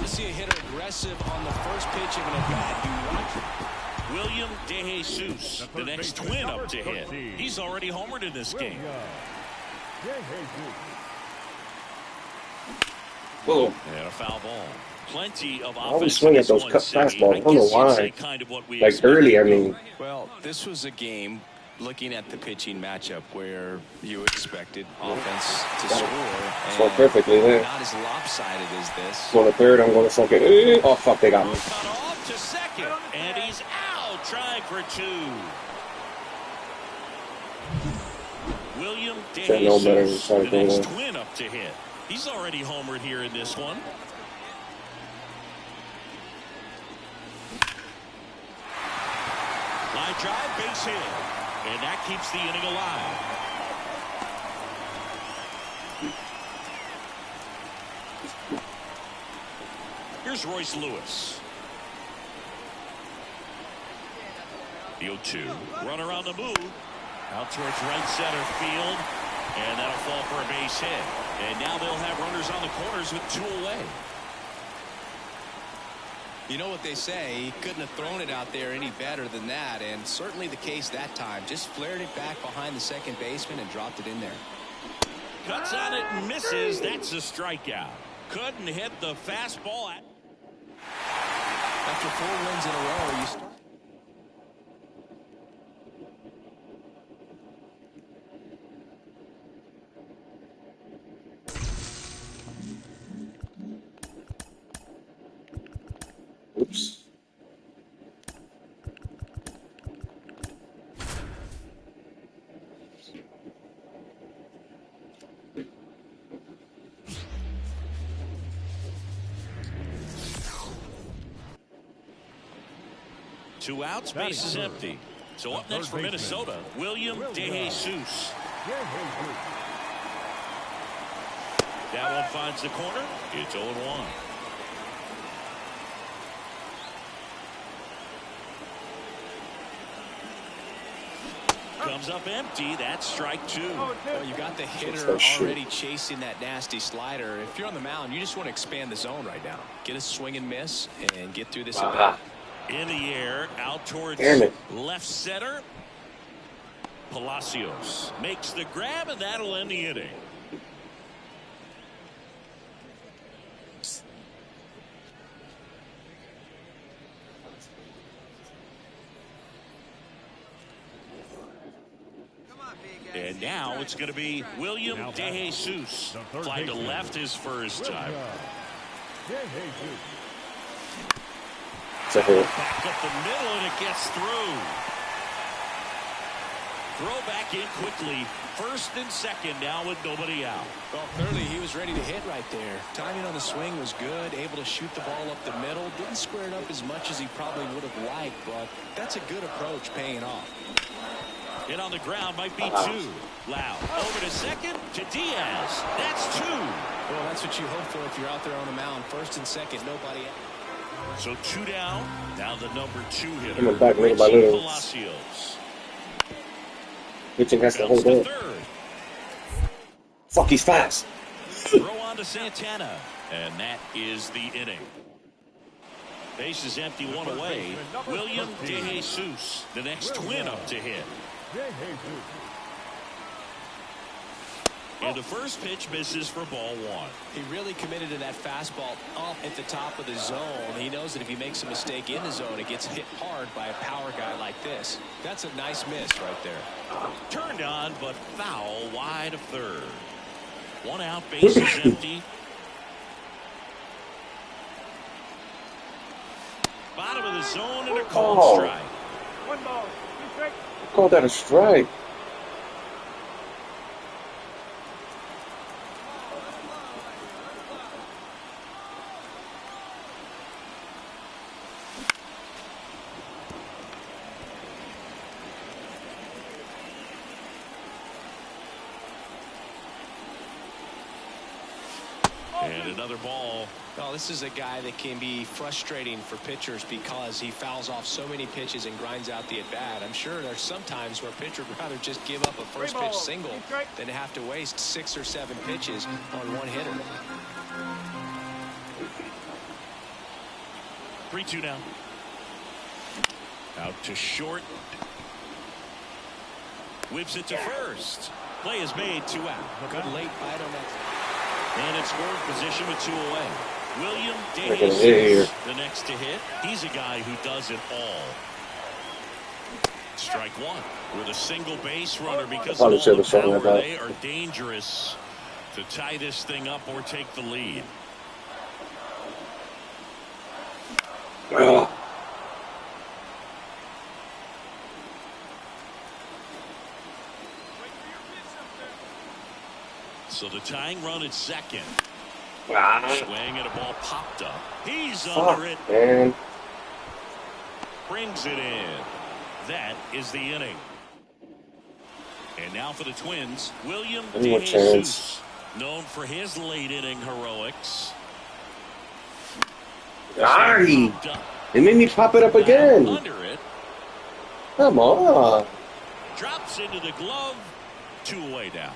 See a hitter aggressive on the first pitch of an at-bat. William DeJesus, the next twin up to hit. He's already homered in this game. Whoa. And a foul ball. Plenty of I always offense. swing at those cut fastballs. I don't know why. Kind of what we like early, I mean. Well, this was a game, looking at the pitching matchup, where you expected offense to score. Scored perfectly there. Not as lopsided as this. Going to third, I'm going to second. Oh, fuck, they got me. Cut off to second, and he's out, trying for 2. William DeJesus, the next twin up to hit. He's already homered here in this one. Line drive, base hit. And that keeps the inning alive. Here's Royce Lewis. The 0-2. Runner on the move. Out towards right center field. And that'll fall for a base hit. And now they'll have runners on the corners with 2 away. You know what they say, he couldn't have thrown it out there any better than that, and certainly the case that time. Just flared it back behind the second baseman and dropped it in there. Cuts on it and misses. That's a strikeout. Couldn't hit the fastball. After 4 wins in a row, you start. Oops. Two outs, base is empty. So up next for Minnesota, William DeJesus. That one finds the corner. It's 0-1. Comes up empty. That's strike 2. Well, you got the hitter already chasing that nasty slider. If you're on the mound, you just want to expand the zone right now. Get a swing and miss and get through this. In the air, out towards left center. Palacios makes the grab, and that'll end the inning. And now it's going to be William DeJesus. Fly to left his first time. Back up the middle, and it gets through. Throw back in quickly. First and second now with nobody out. Well, clearly he was ready to hit right there. Timing on the swing was good. Able to shoot the ball up the middle. Didn't square it up as much as he probably would have liked, but that's a good approach, paying off. Hit on the ground might be 2. Loud over to second to Diaz. That's 2. Well, that's what you hope for if you're out there on the mound. First and second, nobody out. So 2 down. Now the number 2 hitter, in the back, little by little. Palacios. Pitching has to hold on. Fuck, he's fast. Throw on to Santana, and that is the inning. Base is empty, 1 away. William DeJesus, the next twin up to hit. And the first pitch misses for ball one. He really committed to that fastball up at the top of the zone. He knows that if he makes a mistake in the zone, it gets hit hard by a power guy like this. That's a nice miss right there. Turned on, but foul wide of third. One out, base is empty. Bottom of the zone and a called strike. 1 ball, 2 strikes. I called that a strike. And another ball. Well, this is a guy that can be frustrating for pitchers because he fouls off so many pitches and grinds out the at-bat. I'm sure there's some times where a pitcher would rather just give up a first pitch single than to have to waste 6 or 7 pitches on one hitter. 3-2 now. Out to short. Whips it to first. Play is made, 2 out. Good late bite on that. And in scoring position with 2 away. William They're gonna Davis hit here. the next to hit. He's a guy who does it all. Strike one with a single base runner because Probably of should all the have shown power. that back. They are dangerous to tie this thing up or take the lead. Ugh. So the tying run at second. Ah, Swing and a ball popped up. He's fuck, under it. man. Brings it in. That is the inning. And now for the Twins, William One more chance. DeJesus, known for his late inning heroics. Aye. Popped up. It made me pop it up again. Under it. Come on. Drops into the glove. 2 away down.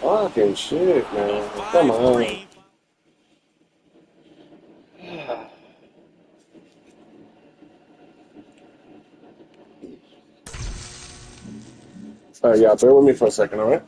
Fucking shit, A man. Come on. 5-3. All right, yeah, bear with me for a second, all right?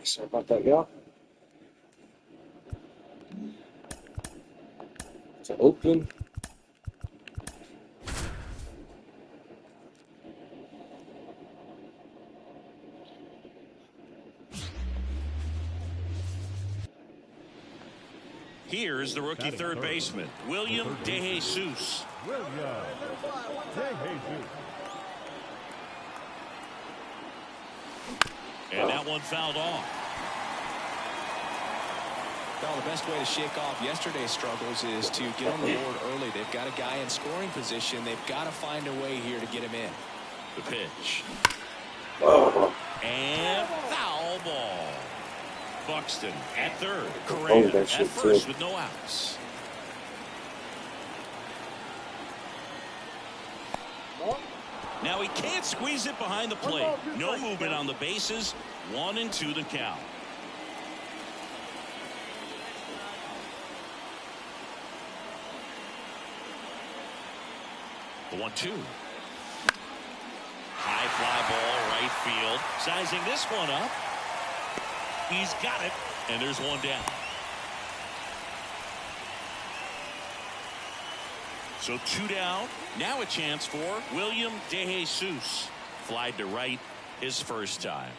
Sorry about that, y'all. It's open. Here's the rookie third baseman, William DeJesus. And that one fouled off. Well, the best way to shake off yesterday's struggles is to get on the board early. They've got a guy in scoring position. They've got to find a way here to get him in. The pitch. Oh, And foul ball. Buxton at third. Oh, Correa that at shit first too. with no outs. Now he can't squeeze it behind the plate. No movement on the bases. 1-2 the count. The 1-2. High fly ball, right field. Sizing this one up. He's got it, and there's one down. So 2 down. Now a chance for William DeJesus. Flied to right his first time.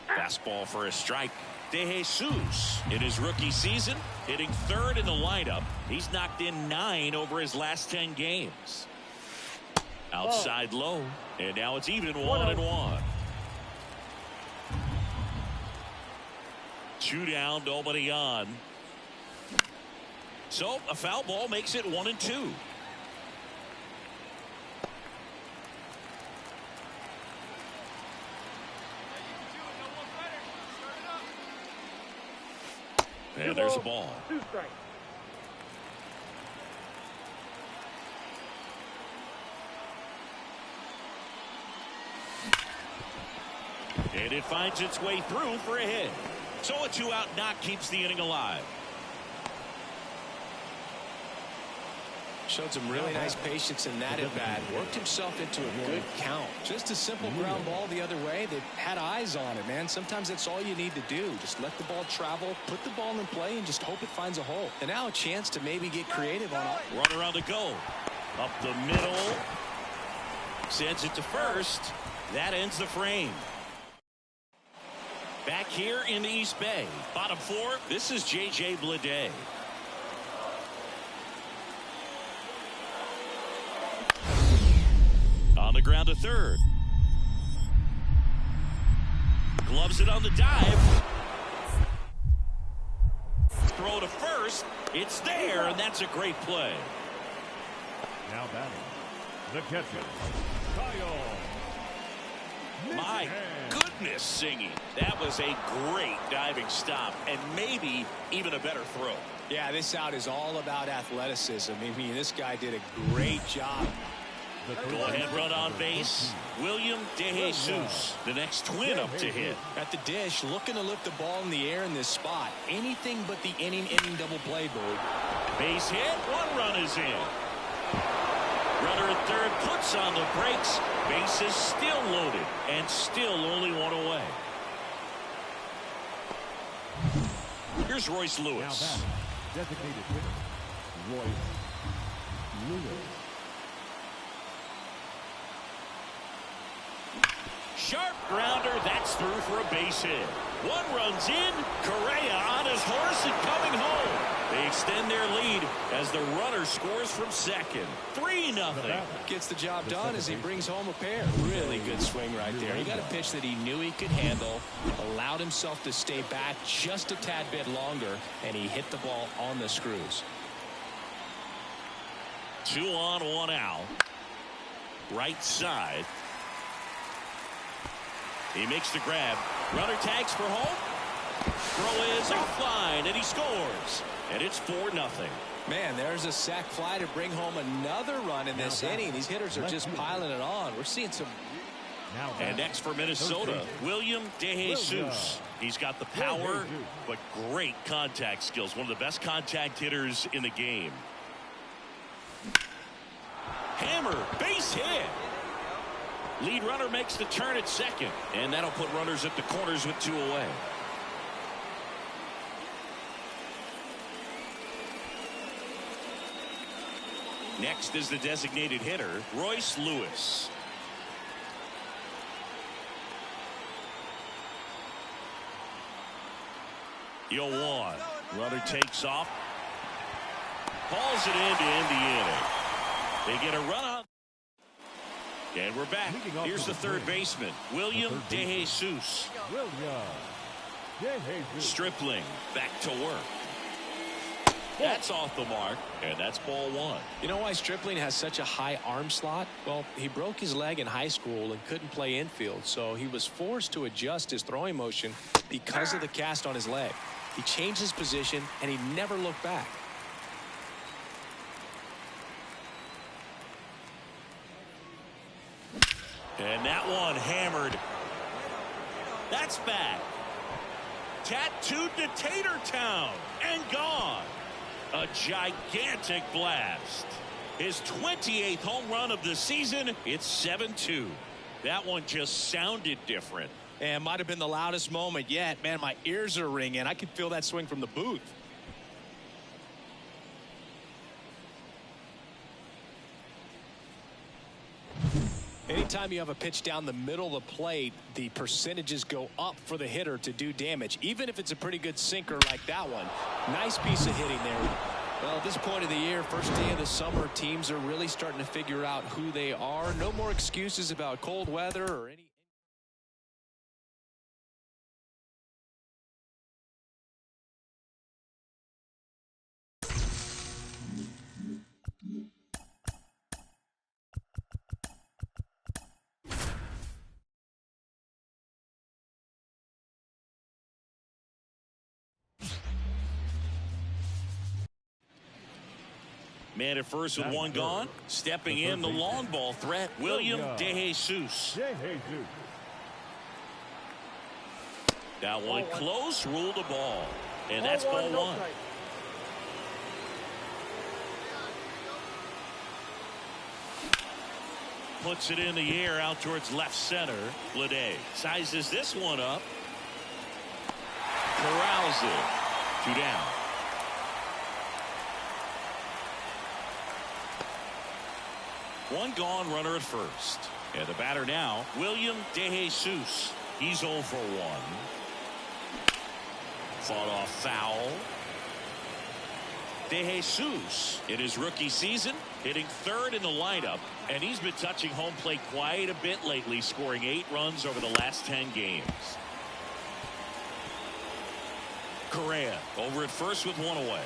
Fastball for a strike. DeJesus in his rookie season hitting third in the lineup. He's knocked in 9 over his last 10 games. Outside low, and now it's even 1-1. 2 down, nobody on. So a foul ball makes it 1-2. And there's a ball. 2 strikes. And it finds its way through for a hit. So a 2-out knock keeps the inning alive. Showed some really nice patience in that at bat. Worked himself into a good count. Just a simple ground ball the other way. They had eyes on it, man. Sometimes that's all you need to do. Just let the ball travel, put the ball in play, and just hope it finds a hole. And now a chance to maybe get creative on it. Run around to go. Up the middle. Sends it to first. That ends the frame. Back here in the East Bay. Bottom 4. This is J.J. Bleday. On the ground to third. Gloves it on the dive. Throw to first. It's there, and that's a great play. Now batting, the catcher, Kyle. My goodness, singing. That was a great diving stop, and maybe even a better throw. Yeah, this out is all about athleticism. I mean, this guy did a great job. Go ahead run on base. William DeJesus, the next twin up to hit. At the dish, looking to lift the ball in the air in this spot. Anything but the inning double play, Billy. Base hit. 1 run is in. Runner at third puts on the brakes. Base is still loaded and still only 1 away. Here's Royce Now Lewis. batting, designated hitter, Royce Lewis. Sharp grounder. That's through for a base hit. 1 runs in. Correa on his horse and coming home. They extend their lead as the runner scores from second. 3-0. Gets the job done as he brings home a pair. Really good swing right there. He got a pitch that he knew he could handle, allowed himself to stay back just a tad bit longer, and he hit the ball on the screws. 2 on, 1 out. Right side. He makes the grab. Runner tags for home. Throw is offline, and he scores. And it's 4-0. Man, there's a sac fly to bring home another run in this inning. These hitters are just piling it on. We're seeing some. And next for Minnesota, William DeJesus. He's got the power, but great contact skills. One of the best contact hitters in the game. Hammer, base hit. Lead runner makes the turn at second, and that'll put runners at the corners with 2 away. Next is the designated hitter, Royce Lewis. The 0-1. Runner takes off. Hauls it in to end the inning. They get a run out. And we're back. Here's the third baseman, William DeJesus. Stripling back to work. That's off the mark, and that's ball 1. You know why Stripling has such a high arm slot? Well, he broke his leg in high school and couldn't play infield, so he was forced to adjust his throwing motion because of the cast on his leg. He changed his position, and he never looked back. And that one hammered. That's back. Tattooed to Tatertown and gone. A gigantic blast. His 28th home run of the season. It's 7-2. That one just sounded different. And might have been the loudest moment yet. Man, my ears are ringing. I could feel that swing from the booth. Anytime you have a pitch down the middle of the plate, the percentages go up for the hitter to do damage, even if it's a pretty good sinker like that one. Nice piece of hitting there. Well, at this point of the year, first day of the summer, teams are really starting to figure out who they are. No more excuses about cold weather or any. Man at first with 1 gone. Stepping in the long ball threat, William DeJesus. That one close, ruled the ball. And that's ball 1. Puts it in the air out towards left center. Bleday sizes this one up. Corrals it. 2 down. One gone, runner at first. And the batter now, William DeJesus. He's 0 for 1. Fought off foul. DeJesus, in his rookie season, hitting 3rd in the lineup, and he's been touching home plate quite a bit lately, scoring 8 runs over the last 10 games. Correa over at first with 1 away.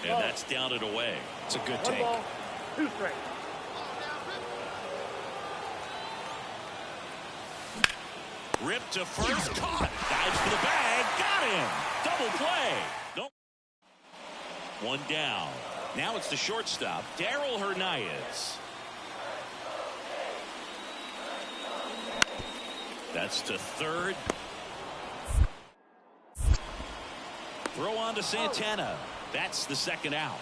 And that's down and away. It's a good take. 1 ball, 2 strikes. Ripped to first, caught. Dives for the bag, got him. Double play. Nope. 1 down. Now it's the shortstop, Darryl Hernandez. That's to 3rd. Throw on to Santana. That's the 2nd out.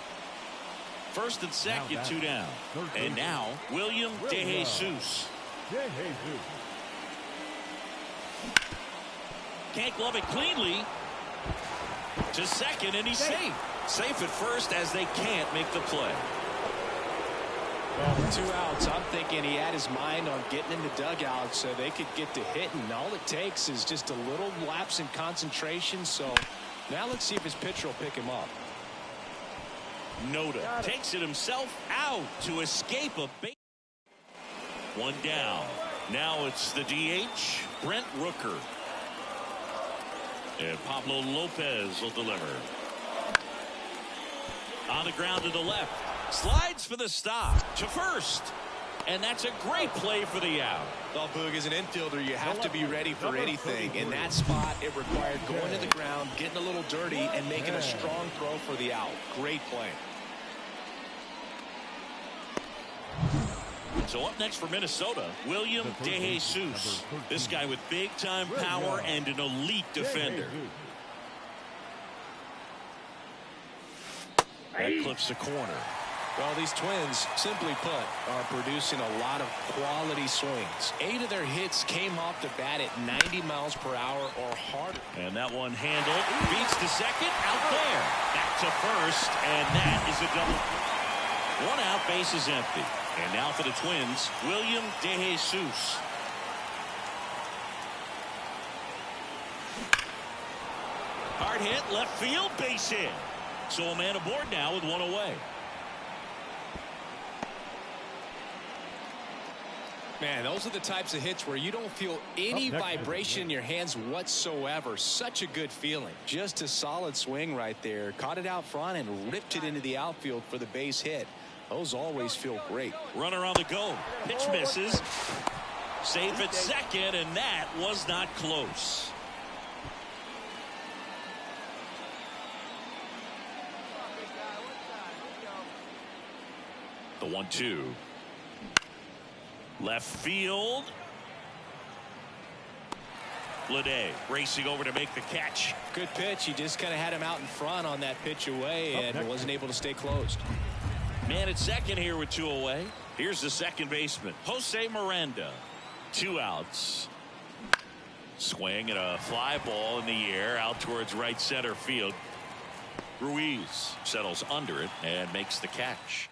1st and 2nd, 2 down. And now, William DeJesus. Can't glove it cleanly. To 2nd, and he's safe. Safe at first as they can't make the play. Well, with 2 outs, I'm thinking he had his mind on getting in the dugout so they could get to hitting. All it takes is just a little lapse in concentration. So now let's see if his pitcher will pick him up. Noda takes it himself out to escape a base. 1 down. Now it's the DH, Brent Rooker. And Pablo Lopez will deliver. On the ground to the left. Slides for the stop to first. And that's a great play for the out. Well, Boog, as an infielder, you have to be ready for anything. In that spot, it required going to the ground, getting a little dirty, and making a strong throw for the out. Great play. So up next for Minnesota, William DeJesus. This guy with big-time power and an elite defender. That clips the corner. Well, these Twins, simply put, are producing a lot of quality swings. 8 of their hits came off the bat at 90 miles per hour or harder. And that one handled. Beats to second. Out there. Back to first. And that is a double. 1 out. Base is empty. And now for the Twins, William DeJesus. Hard hit. Left field. Base hit. So a man aboard now with 1 away. Man, those are the types of hits where you don't feel any vibration in your hands whatsoever. Such a good feeling. Just a solid swing right there. Caught it out front and ripped it into the outfield for the base hit. Those always feel great. Runner on the go. Pitch misses. Safe at second, and that was not close. The 1-2. Left field. Lede racing over to make the catch. Good pitch. He just kind of had him out in front on that pitch away and wasn't able to stay closed. Man at second here with 2 away. Here's the second baseman, Jose Miranda. 2 outs. Swing and a fly ball in the air out towards right center field. Ruiz settles under it and makes the catch.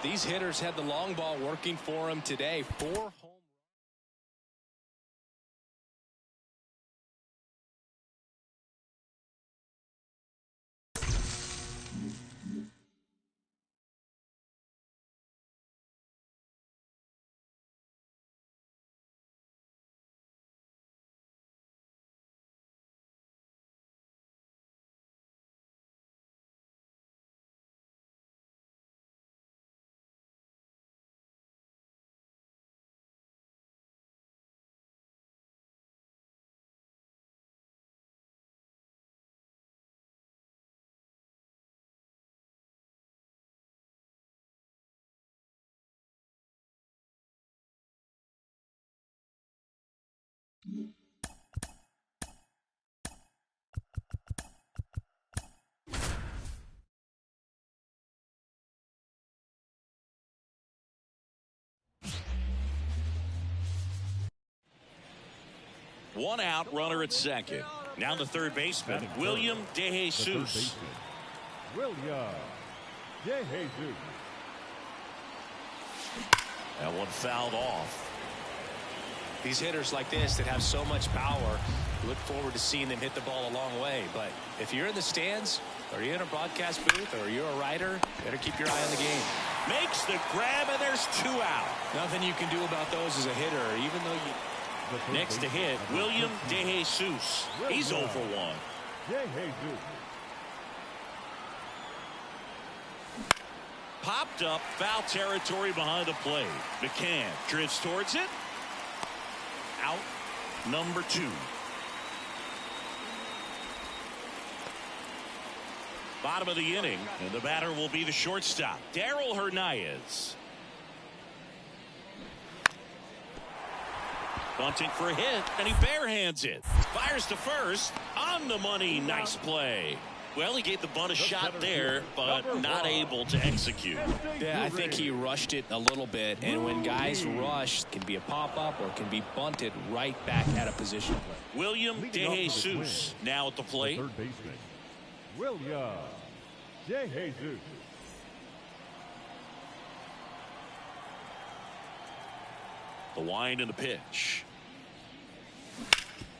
These hitters had the long ball working for them today. 4 home. One out, runner at second. Now the third baseman, William DeJesus. William DeJesus. That one fouled off. These hitters like this that have so much power, look forward to seeing them hit the ball a long way. But if you're in the stands, or you're in a broadcast booth, or you're a writer, better keep your eye on the game. Makes the grab, and there's 2 out. Nothing you can do about those as a hitter, even though you... Next to hit, William DeJesus. He's 0 for 1. DeJesus. Popped up, foul territory behind the plate. McCann drifts towards it. Out, number 2. Bottom of the inning, and the batter will be the shortstop, Darryl Hernandez. Bunting for a hit, and he barehands it. Fires to first. On the money. Nice play. Well, he gave the bunt a shot there, but not able to execute. Yeah, I think he rushed it a little bit, and when guys rush, it can be a pop-up or it can be bunted right back at a position. William DeJesus now at the plate. Third baseman, William DeJesus. The wind and the pitch.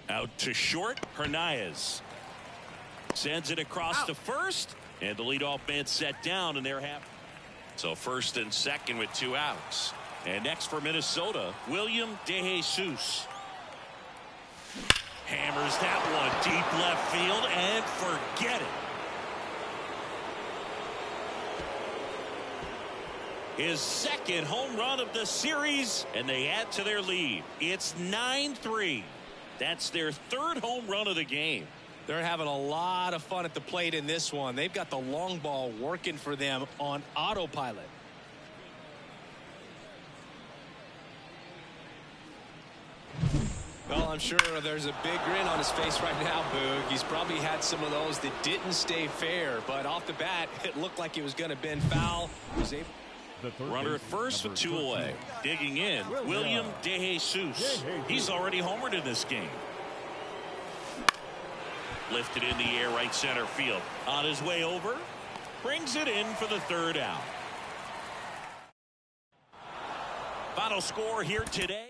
Out to short. Hernandez sends it across to first, and the leadoff man set down, and they're happy. So first and second with 2 outs. And next for Minnesota, William DeJesus. Hammers that one deep left field, and forget it. His second home run of the series, and they add to their lead. It's 9-3. That's their 3rd home run of the game. They're having a lot of fun at the plate in this one. They've got the long ball working for them on autopilot. Well, I'm sure there's a big grin on his face right now, Boog. He's probably had some of those that didn't stay fair, but off the bat, it looked like it was going to bend foul. Runner at first with 2 away. Digging in, William DeJesus. He's already homered in this game. Lifted in the air, right center field. On his way over, brings it in for the 3rd out. Final score here today.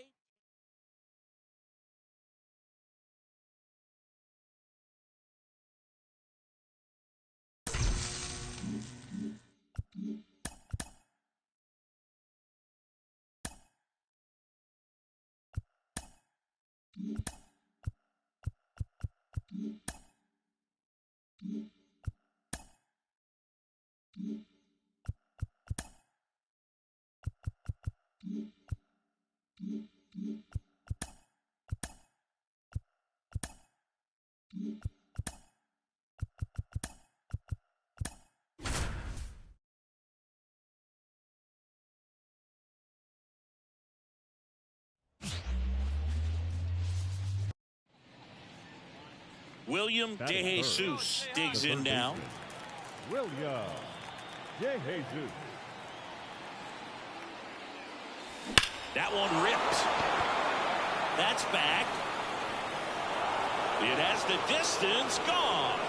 William DeJesus digs in now. William DeJesus. That one ripped. That's back. It has the distance gone.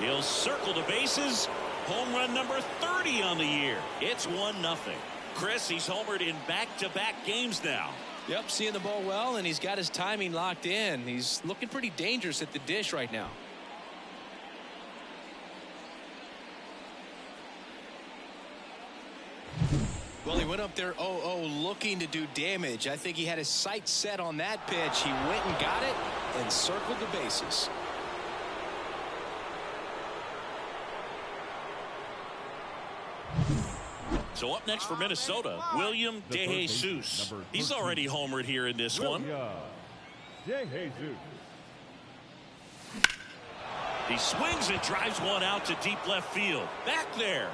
He'll circle the bases. Home run number 30 on the year. It's 1-0. Chris, he's homered in back-to-back games now. Yep, seeing the ball well, and he's got his timing locked in. He's looking pretty dangerous at the dish right now. Well, he went up there 0-0 looking to do damage. I think he had his sights set on that pitch. He went and got it and circled the bases. So up next for Minnesota, William DeJesus. He's already homered here in this one. DeJesus. He swings and drives one out to deep left field. Back there.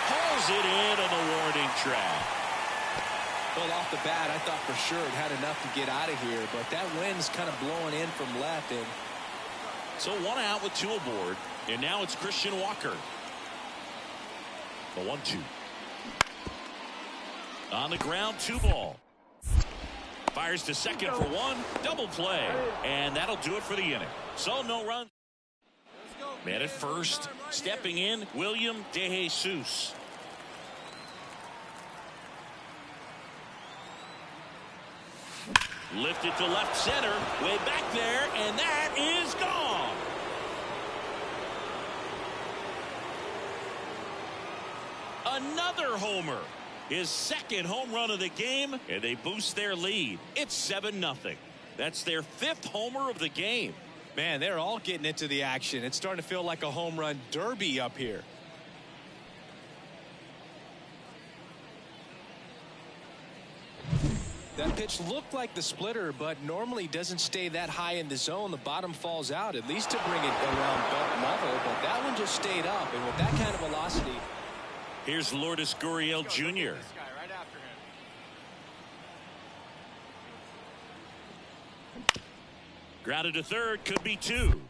Hauls it in on the warning track. Well, off the bat, I thought for sure it had enough to get out of here, but that wind's kind of blowing in from left. And so 1 out with 2 aboard, and now it's Christian Walker. The 1-2. On the ground, 2 ball. Fires to second for 1. Double play. And that'll do it for the inning. So no run. Man at first. Stepping in, William DeJesus. Lifted to left center. Way back there. And that is gone. Another homer. His 2nd home run of the game, and they boost their lead. It's 7-0. That's their 5th homer of the game. Man, they're all getting into the action. It's starting to feel like a home run derby up here. That pitch looked like the splitter, but normally doesn't stay that high in the zone. The bottom falls out, at least to bring it around belt level, but that one just stayed up, and with that kind of velocity. Here's Lourdes Gurriel Jr. Grounded to third, could be 2.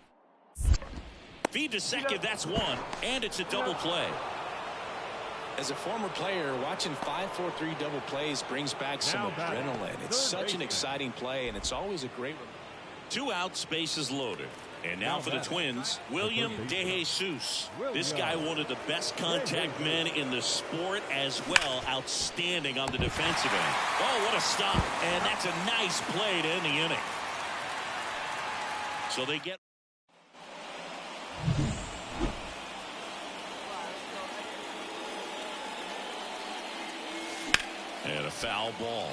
Feed to second, that's 1, and it's a double play. As a former player, watching 5-4-3 double plays brings back some adrenaline. It's such an exciting play, and it's always a great one. 2 outs, bases loaded. And now for the Twins, William DeJesus. This guy, one of the best contact men in the sport as well. Outstanding on the defensive end. Oh, what a stop. And that's a nice play to end the inning. So they get. And a foul ball.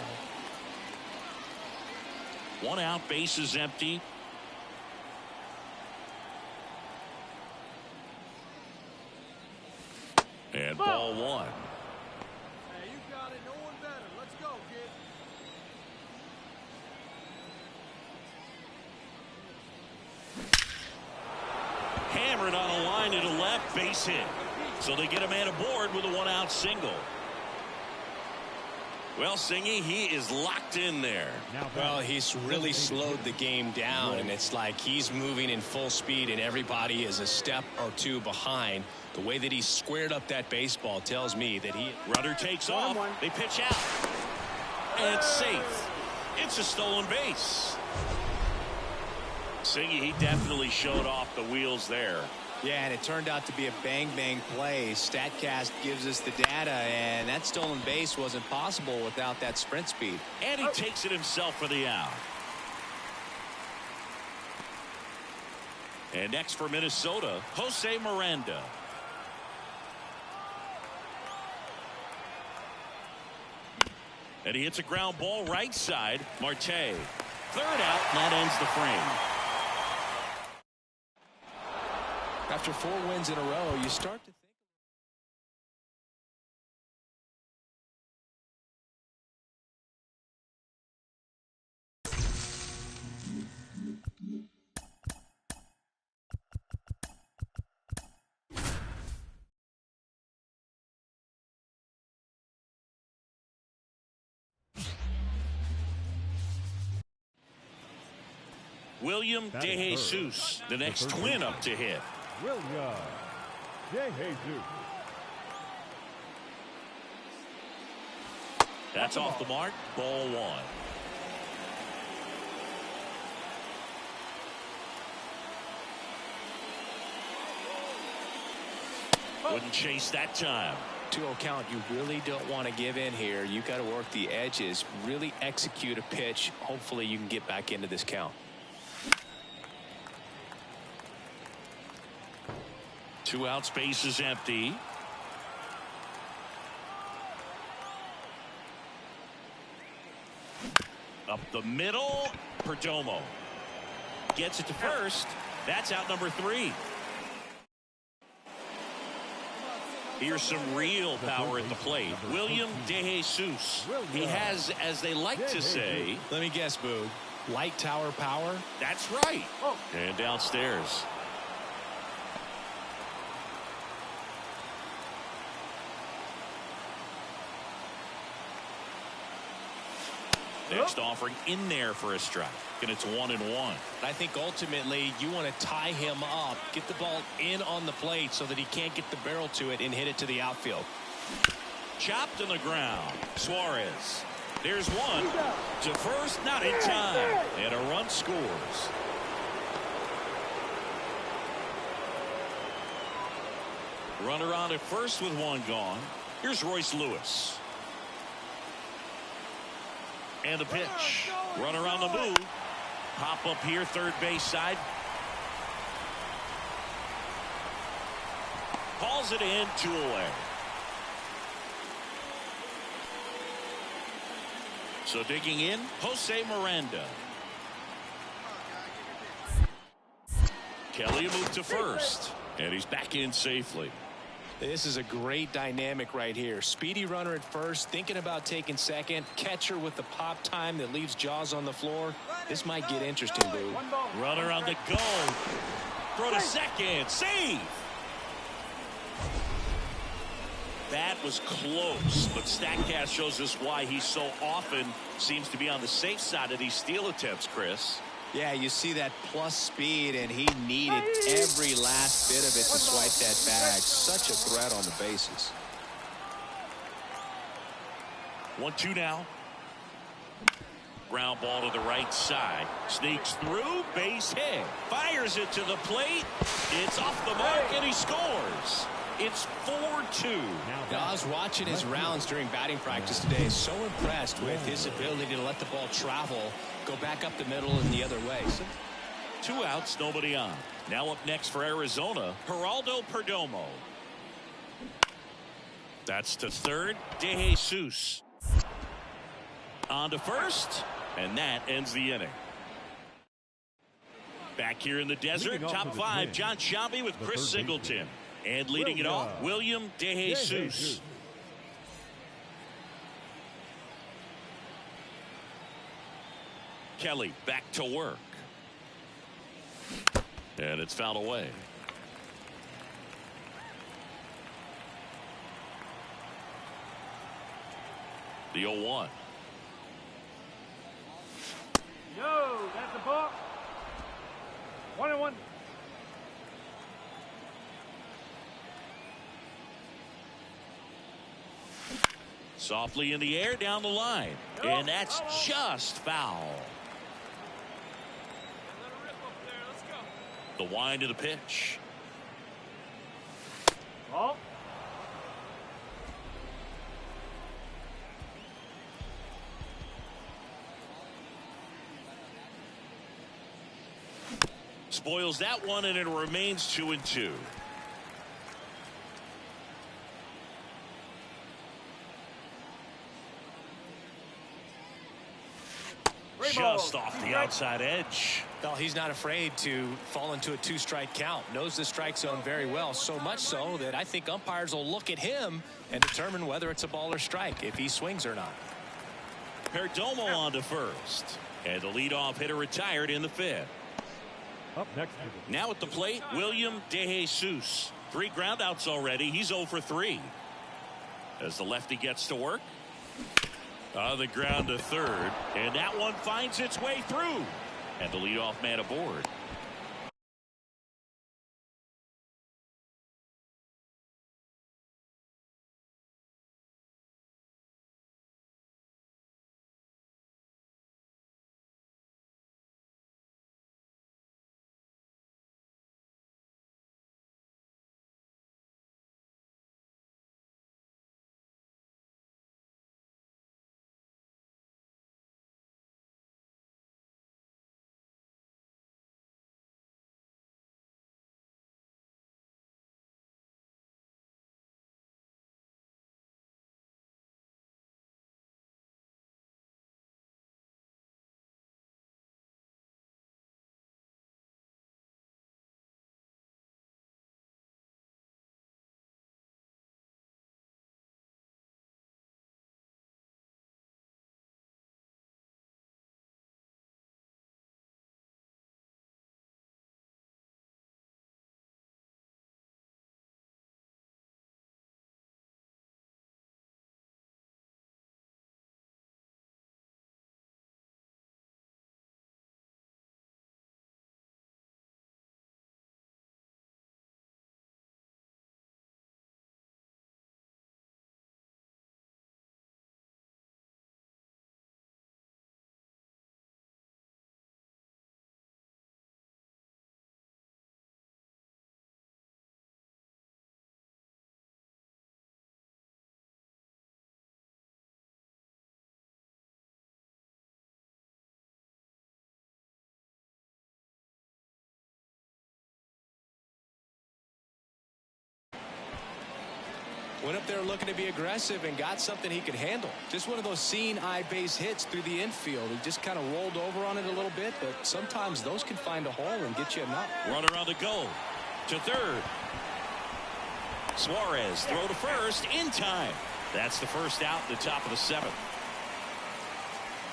1 out, bases empty. And ball 1. Hey, you got it. No one better. Let's go, kid. Hammered on a line to the left, base hit. So they get a man aboard with a 1-out single. Well, Singy, he is locked in there. Well, he's really slowed the game down, and it's like he's moving in full speed, and everybody is a step or two behind. The way that he squared up that baseball tells me that he... Runner takes off. They pitch out. And safe. It's a stolen base. Singy, he definitely showed off the wheels there. Yeah, and it turned out to be a bang-bang play. StatCast gives us the data, and that stolen base wasn't possible without that sprint speed. And he takes it himself for the out. And next for Minnesota, Jose Miranda. And he hits a ground ball right side. Marte. Third out, that ends the frame. After 4 wins in a row, you start to think. William DeJesus, the next twin up to hit. William DeJesus. That's off the mark. Ball 1. Wouldn't chase that time. 2-0 count. You really don't want to give in here. You got to work the edges, really execute a pitch. Hopefully you can get back into this count. 2 out, space is empty. Up the middle, Perdomo gets it to first. That's out number 3. Here's some real power at the plate. William DeJesus. He has, as they like to say, let me guess, Boog, light tower power. That's right. And downstairs. Next offering in there for a strike, and it's 1-1. I think ultimately you want to tie him up, get the ball in on the plate so that he can't get the barrel to it and hit it to the outfield. Chopped on the ground. Suarez. There's one to first, not in time, and a run scores. Runner on at first with 1 gone. Here's Royce Lewis. And the pitch. Runner on the move. Pop up here, third base side. Calls it in, 2 away. So digging in, Jose Miranda. Kelly moved to first, and he's back in safely. This is a great dynamic right here. Speedy runner at first, thinking about taking second. Catcher with the pop time that leaves Jaws on the floor. This might get interesting, Boo. Runner on the go. Throw to second. Save. That was close, but StatCast shows us why he so often seems to be on the safe side of these steal attempts, Chris. Yeah, you see that plus speed, and he needed every last bit of it to swipe that bag. Such a threat on the bases. 1-2 now. Ground ball to the right side. Sneaks through, base hit. Fires it to the plate. It's off the mark, and he scores. It's 4-2. Now, I was watching his rounds during batting practice today. So impressed with his ability to let the ball travel, go back up the middle and the other way. 2 outs, nobody on. Now up next for Arizona, Geraldo Perdomo. That's to third, DeJesus. On to first, and that ends the inning. Back here in the desert, top 5, John Shelby with Chris Singleton. And leading it off, William DeJesus. Kelly back to work. And it's fouled away. The 0-1. Yo, that's a ball. 1-1. Softly in the air down the line. And that's just foul. The wind of the pitch. Ball. Spoils that one, and it remains 2-2. Just off the outside edge. Well, he's not afraid to fall into a 2-strike count. Knows the strike zone very well, so much so that I think umpires will look at him and determine whether it's a ball or strike, if he swings or not. Perdomo on to first. And the leadoff hitter retired in the 5th. Up next. Now at the plate, William De Jesus. 3 groundouts already. He's 0 for 3. As the lefty gets to work. On the ground to third. And that one finds its way through. And the leadoff man aboard. Went up there looking to be aggressive and got something he could handle. Just one of those seeing eye base hits through the infield. He just kind of rolled over on it a little bit, but sometimes those can find a hole and get you a nut. Runner on the go to third. Suarez throw to first in time. That's the first out at the top of the 7th.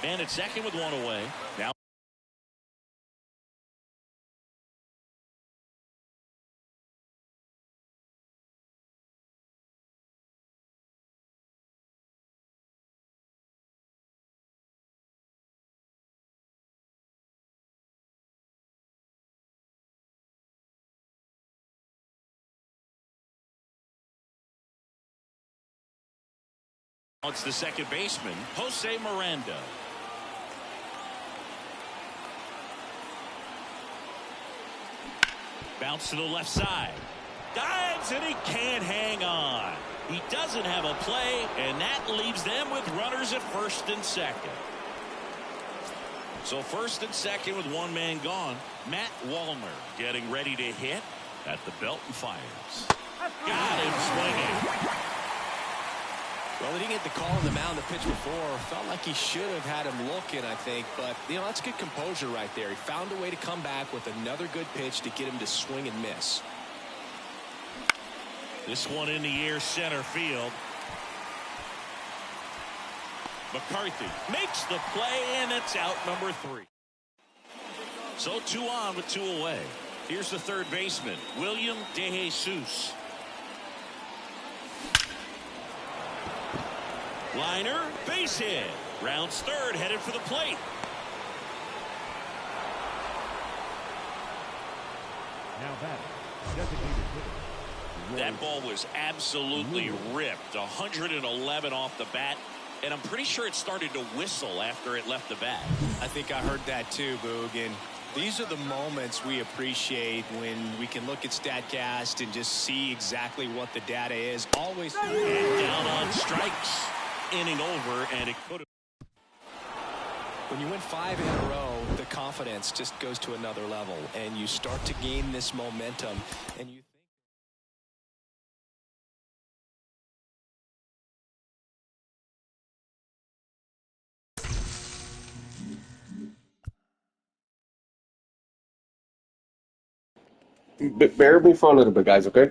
And at second with 1 away. Now it's the second baseman, Jose Miranda. Bounce to the left side. Dives, and he can't hang on. He doesn't have a play, and that leaves them with runners at first and second. So first and second with 1 man gone. Matt Wallner getting ready to hit at the belt and fires. Got him swinging. Well, he didn't get the call on the mound the pitch before. Felt like he should have had him looking, I think. But, you know, that's good composure right there. He found a way to come back with another good pitch to get him to swing and miss. This one in the air center field. McCarthy makes the play, and it's out number 3. So 2 on with 2 away. Here's the third baseman, William De Jesus. Liner, base hit. Rounds third, headed for the plate. Now batting, designated hitter. That ball was absolutely ripped. 111 off the bat. And I'm pretty sure it started to whistle after it left the bat. I think I heard that too, Boog. And these are the moments we appreciate when we can look at StatCast and just see exactly what the data is. Always. And down on strikes. Inning over, and it could have. When you win 5 in a row, the confidence just goes to another level, and you start to gain this momentum, and you Bear with me for a little bit, guys, okay?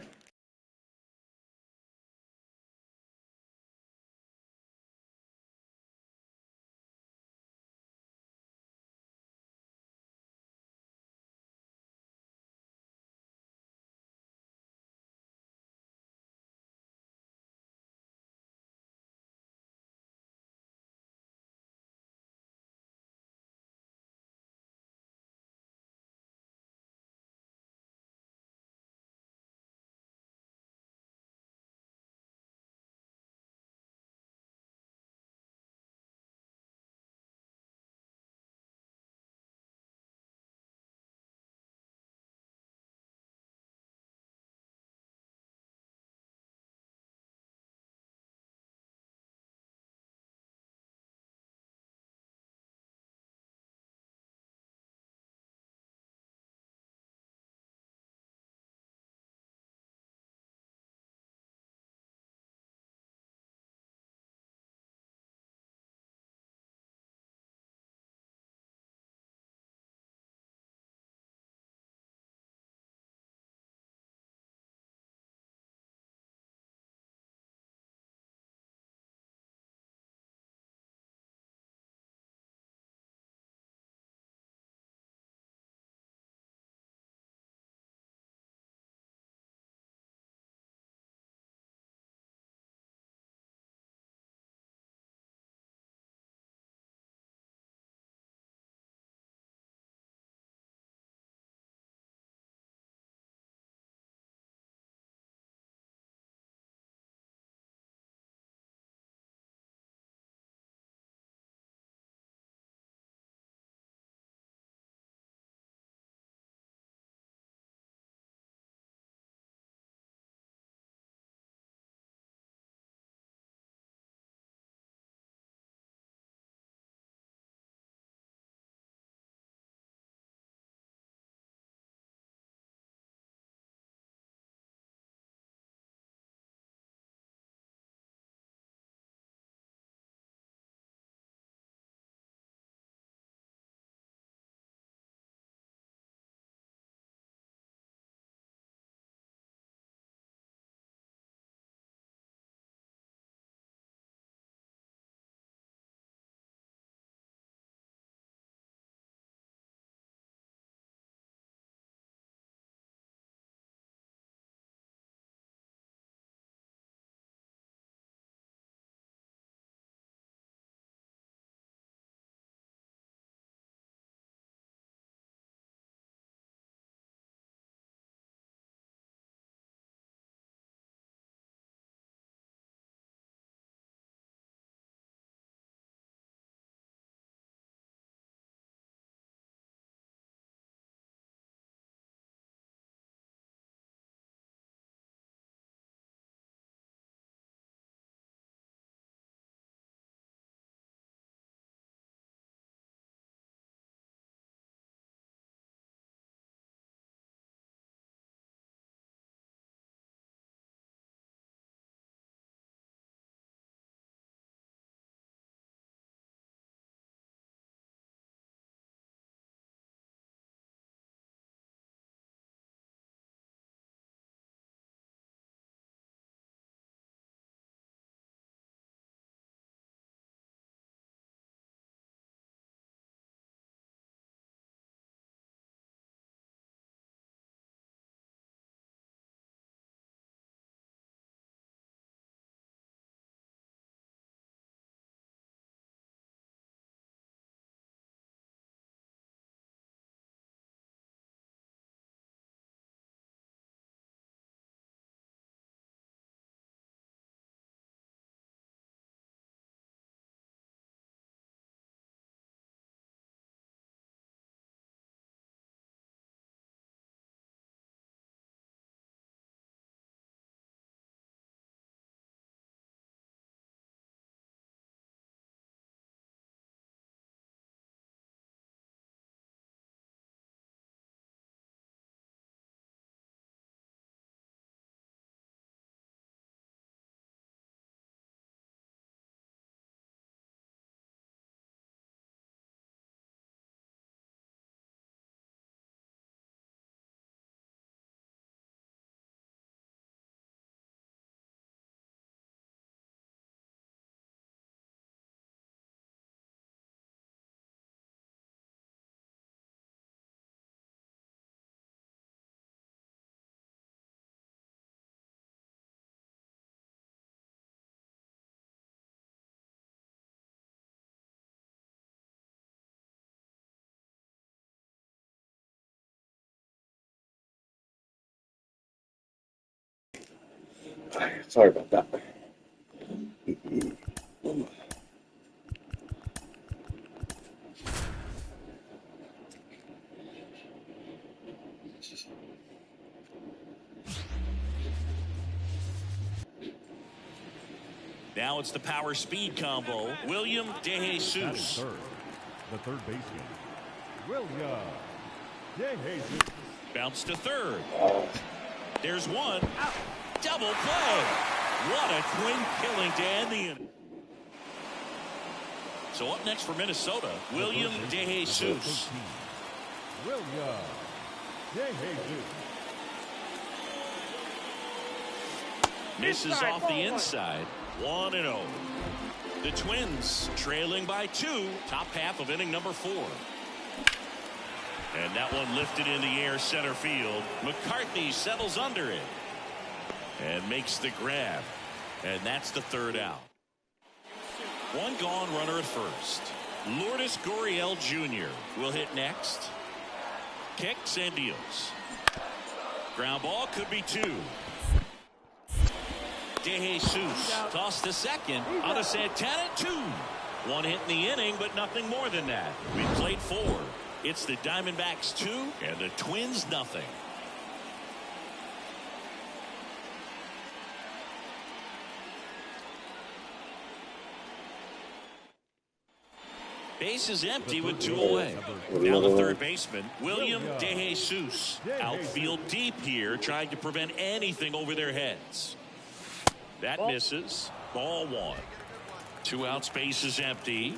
Sorry about that. Now it's the power speed combo. William DeJesus. Batting third, the third baseman, William DeJesus. Bounce to third. There's one. Out. Double play. What a twin killing to end the inning. So up next for Minnesota, William DeJesus. William DeJesus. Misses off the inside. 1-0. The Twins trailing by 2. Top half of inning number 4. And that one lifted in the air center field. McCarthy settles under it and makes the grab. And that's the third out. One gone, runner at first. Lourdes Gurriel Jr. will hit next. Kicks and deals. Ground ball, could be 2. DeJesus tossed to second. On to Santana, 2. One hit in the inning, but nothing more than that. We played 4. It's the Diamondbacks 2 and the Twins nothing. Base is empty with 2 away. Now the third baseman, William DeJesus. Outfield deep here, trying to prevent anything over their heads. That misses. Ball 1. 2 outs, base is empty.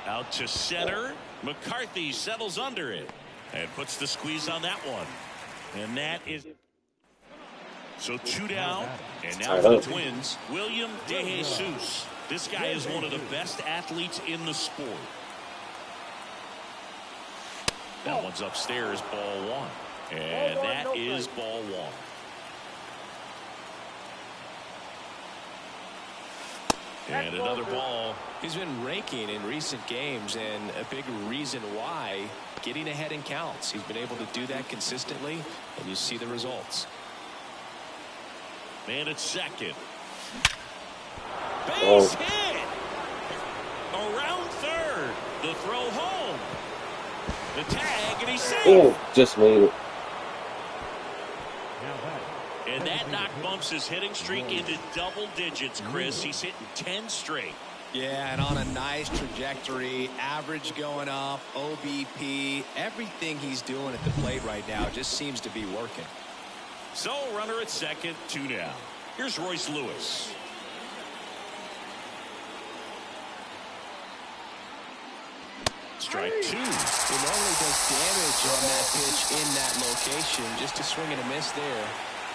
Out to center. McCarthy settles under it and puts the squeeze on that one. And that is... So 2 down, and now for the Twins, William DeJesus. This guy is one of the best athletes in the sport. That one's upstairs, ball 1. And that is ball 1. And another ball. He's been raking in recent games, and a big reason why, getting ahead in counts. He's been able to do that consistently, and you see the results. Man at second. Base hit. Around third. The throw home. The tag, and he's safe. Oh, just made it. And that knock bumps his hitting streak into double digits, Chris. He's hitting 10 straight. Yeah, and on a nice trajectory, average going up, OBP, everything he's doing at the plate right now just seems to be working. So, runner at second, 2 down. Here's Royce Lewis. Strike 2. He normally does damage on that pitch in that location. Just a swing and a miss there.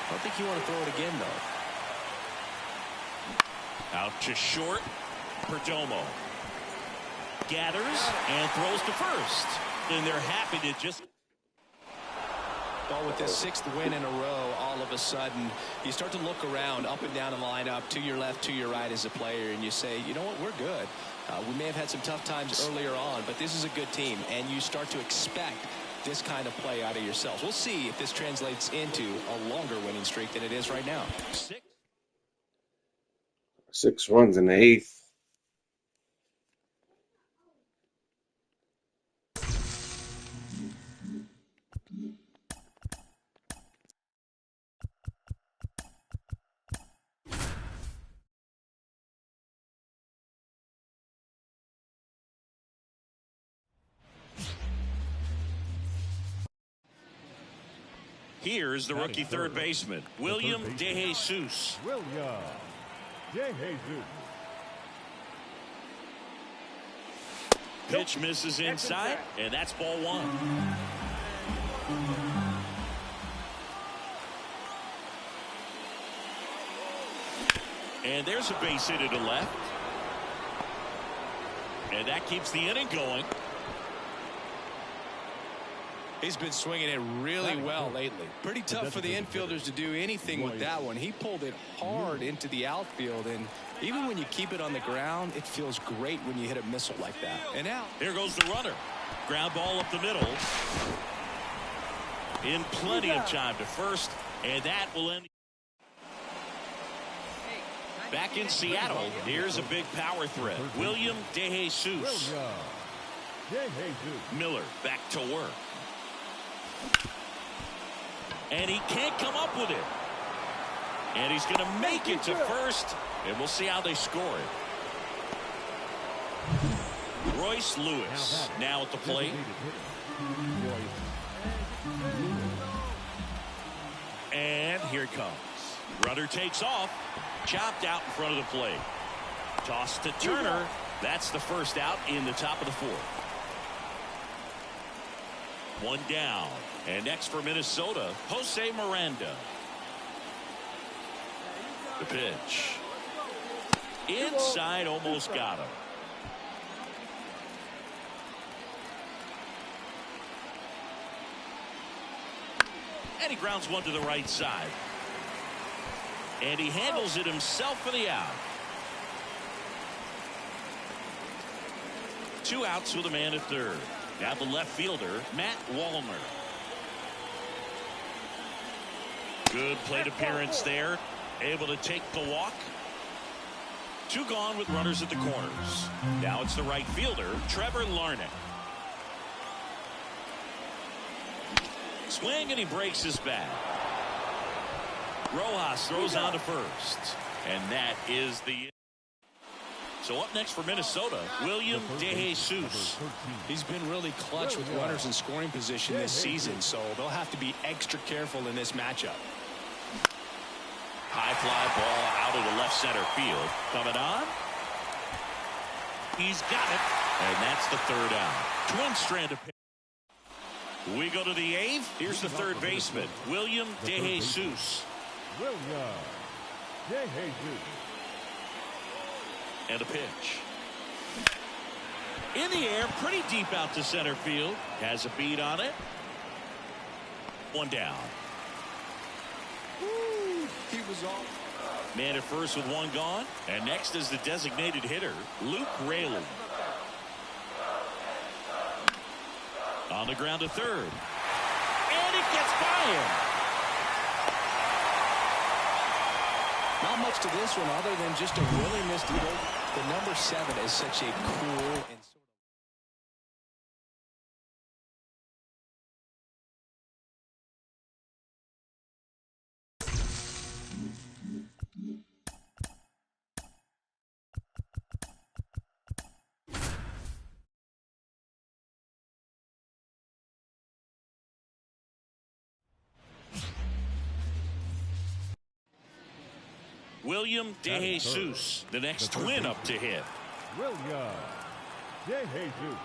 I don't think you want to throw it again, though. Out to short. Perdomo gathers and throws to first. And they're happy to just... Well, with this 6th win in a row, all of a sudden, you start to look around up and down the lineup, to your left, to your right as a player, and you say, you know what, we're good. We may have had some tough times earlier on, but this is a good team, and you start to expect this kind of play out of yourselves. We'll see if this translates into a longer winning streak than it is right now. 6 runs in the 8th. Here's the rookie third baseman, William DeJesus. William DeJesus. Pitch misses inside, and that's ball 1. And there's a base hit to the left. And that keeps the inning going. He's been swinging it really well lately. Pretty tough for the infielders to do anything with that one. He pulled it hard into the outfield, and even when you keep it on the ground, it feels great when you hit a missile like that. And now here goes the runner. Ground ball up the middle. In plenty of time to first, and that will end. Back in Seattle, here's a big power threat. William DeJesus. Miller back to work. And he can't come up with it. And he's going to make it to first, and we'll see how they score it. Royce Lewis now at the plate. And here it comes. Runner takes off. Chopped out in front of the plate. Toss to Turner. That's the first out in the top of the fourth. One down. And next for Minnesota, Jose Miranda. The pitch. Inside, almost got him. And he grounds one to the right side. And he handles it himself for the out. 2 outs with a man at third. Now the left fielder, Matt Wallner. Good plate appearance there. Able to take the walk. 2 gone with runners at the corners. Now it's the right fielder, Trevor Larnach. Swing, and he breaks his bat. Rojas throws on to first. And that is the... So up next for Minnesota, William DeJesus. He's been really clutch with runners in scoring position this season, so they'll have to be extra careful in this matchup. High fly ball out of the left center field. Coming on. He's got it. And that's the third out. Twin strand of pitch. We go to the 8th. Here's the third baseman, William DeJesus. And a pitch. In the air, pretty deep out to center field. Has a beat on it. One down. He was off. Man at first with 1 gone. And next is the designated hitter, Luke Raley. On the ground to third. And it gets by him. Not much to this one other than just a willingness to go. The number 7 is such a cool and sort of... William DeJesus, the next twin up to hit. William DeJesus.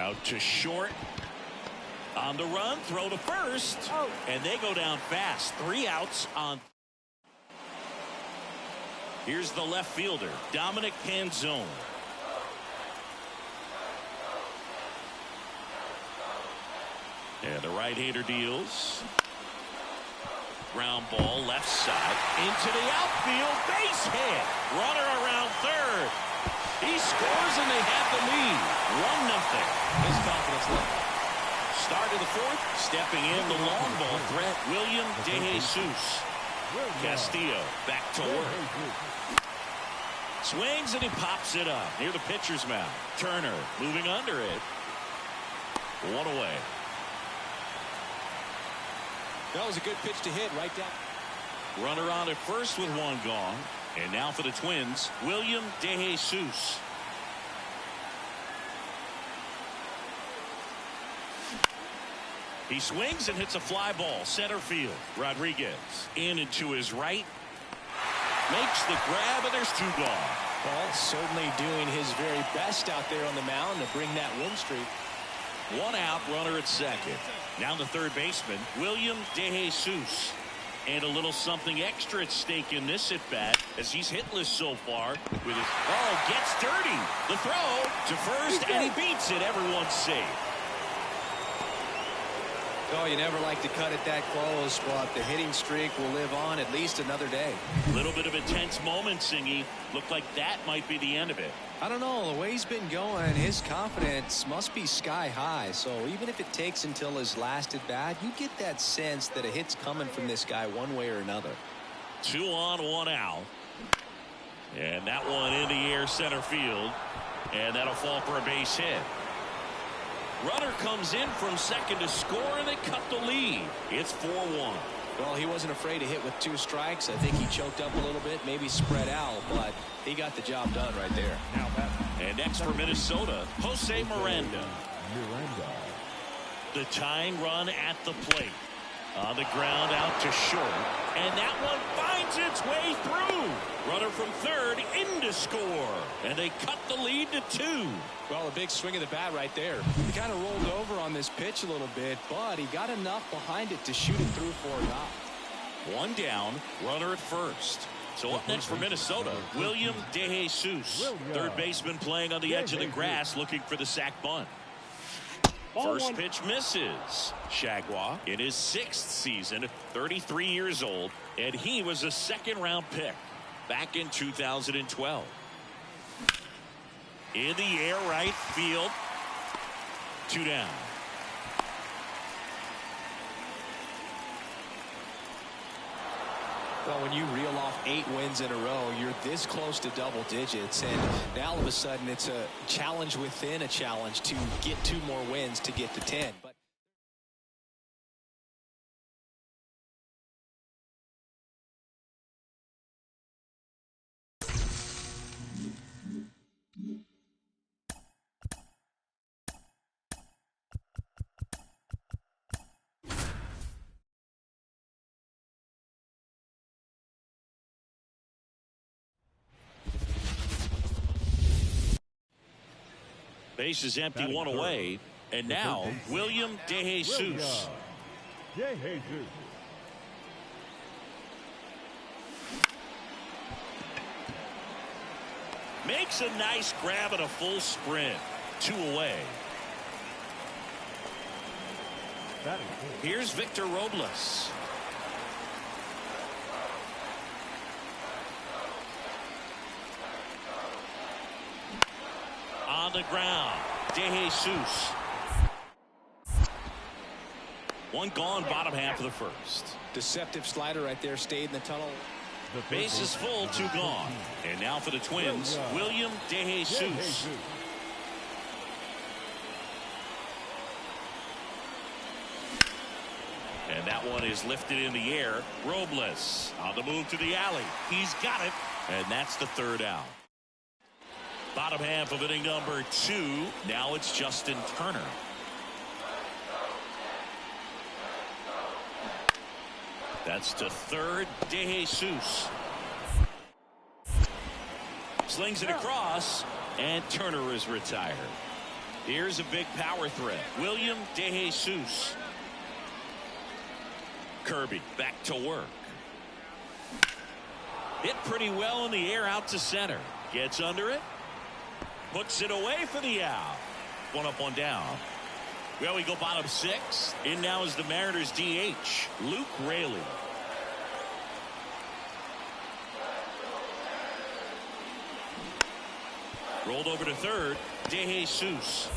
Out to short. On the run, throw to first. And they go down fast. 3 outs on. Here's the left fielder, Dominic Panzone. And the right-hander deals. Ground ball left side into the outfield, base hit. Runner around third. He scores and they have the lead. 1-0. His confidence level. Start of the fourth. Stepping in the long ball threat, William DeJesus. Castillo back to work. Swings and he pops it up near the pitcher's mound. Turner moving under it. 1 away. That was a good pitch to hit right down. Runner on at first with 1 gone. And now for the Twins, William DeJesus. He swings and hits a fly ball center field. Rodriguez in and to his right. Makes the grab, and there's 2 gone. Well, certainly doing his very best out there on the mound to bring that win streak. 1 out, runner at second. Now the third baseman, William DeJesus. And a little something extra at stake in this at-bat as he's hitless so far. With his, gets dirty. The throw to first, and he beats it. Everyone's safe. Oh, you never like to cut it that close, but the hitting streak will live on at least another day. Little bit of a tense moment, Singy. Looked like that might be the end of it. I don't know. The way he's been going, his confidence must be sky high. So even if it takes until his last at bat, you get that sense that a hit's coming from this guy one way or another. 2 on, 1 out. And that one in the air center field. And that'll fall for a base hit. Runner comes in from second to score, and they cut the lead. It's 4-1. Well, he wasn't afraid to hit with 2 strikes. I think he choked up a little bit, maybe spread out, but he got the job done right there. And next for Minnesota, Jose Miranda. The tying run at the plate. On the ground out to short. And that one finds its way through. Runner from third in to score. And they cut the lead to 2. Well, a big swing of the bat right there. He kind of rolled over on this pitch a little bit, but he got enough behind it to shoot it through for a knock. 1 down, runner at first. So up next for Minnesota, William DeJesus. Third baseman playing on the edge of the grass looking for the sac bunt. First pitch misses. Shagwa in his 6th season, 33 years old, and he was a 2nd-round pick back in 2012. In the air right field. 2 down. Well, when you reel off 8 wins in a row, you're this close to double digits, and now all of a sudden it's a challenge within a challenge to get 2 more wins to get to 10. But base is empty, 1 away. And now, William DeJesus. Makes a nice grab at a full sprint. 2 away. Here's Victor Robles. On the ground, DeJesus. 1 gone, bottom half of the first. deceptive slider right there, stayed in the tunnel. Base is full, 2 gone. And now for the Twins, William DeJesus. And that one is lifted in the air. Robles on the move to the alley. He's got it. And that's the 3rd out. Bottom half of inning number 2. Now it's Justin Turner. That's to third, DeJesus. Slings it across, and Turner is retired. Here's a big power threat. William DeJesus. Kirby back to work. Hit pretty well in the air out to center. Gets under it. Puts it away for the out. 1 up, 1 down. Well, we go bottom 6. In now is the Mariners DH, Luke Raley. Rolled over to third, DeJesus.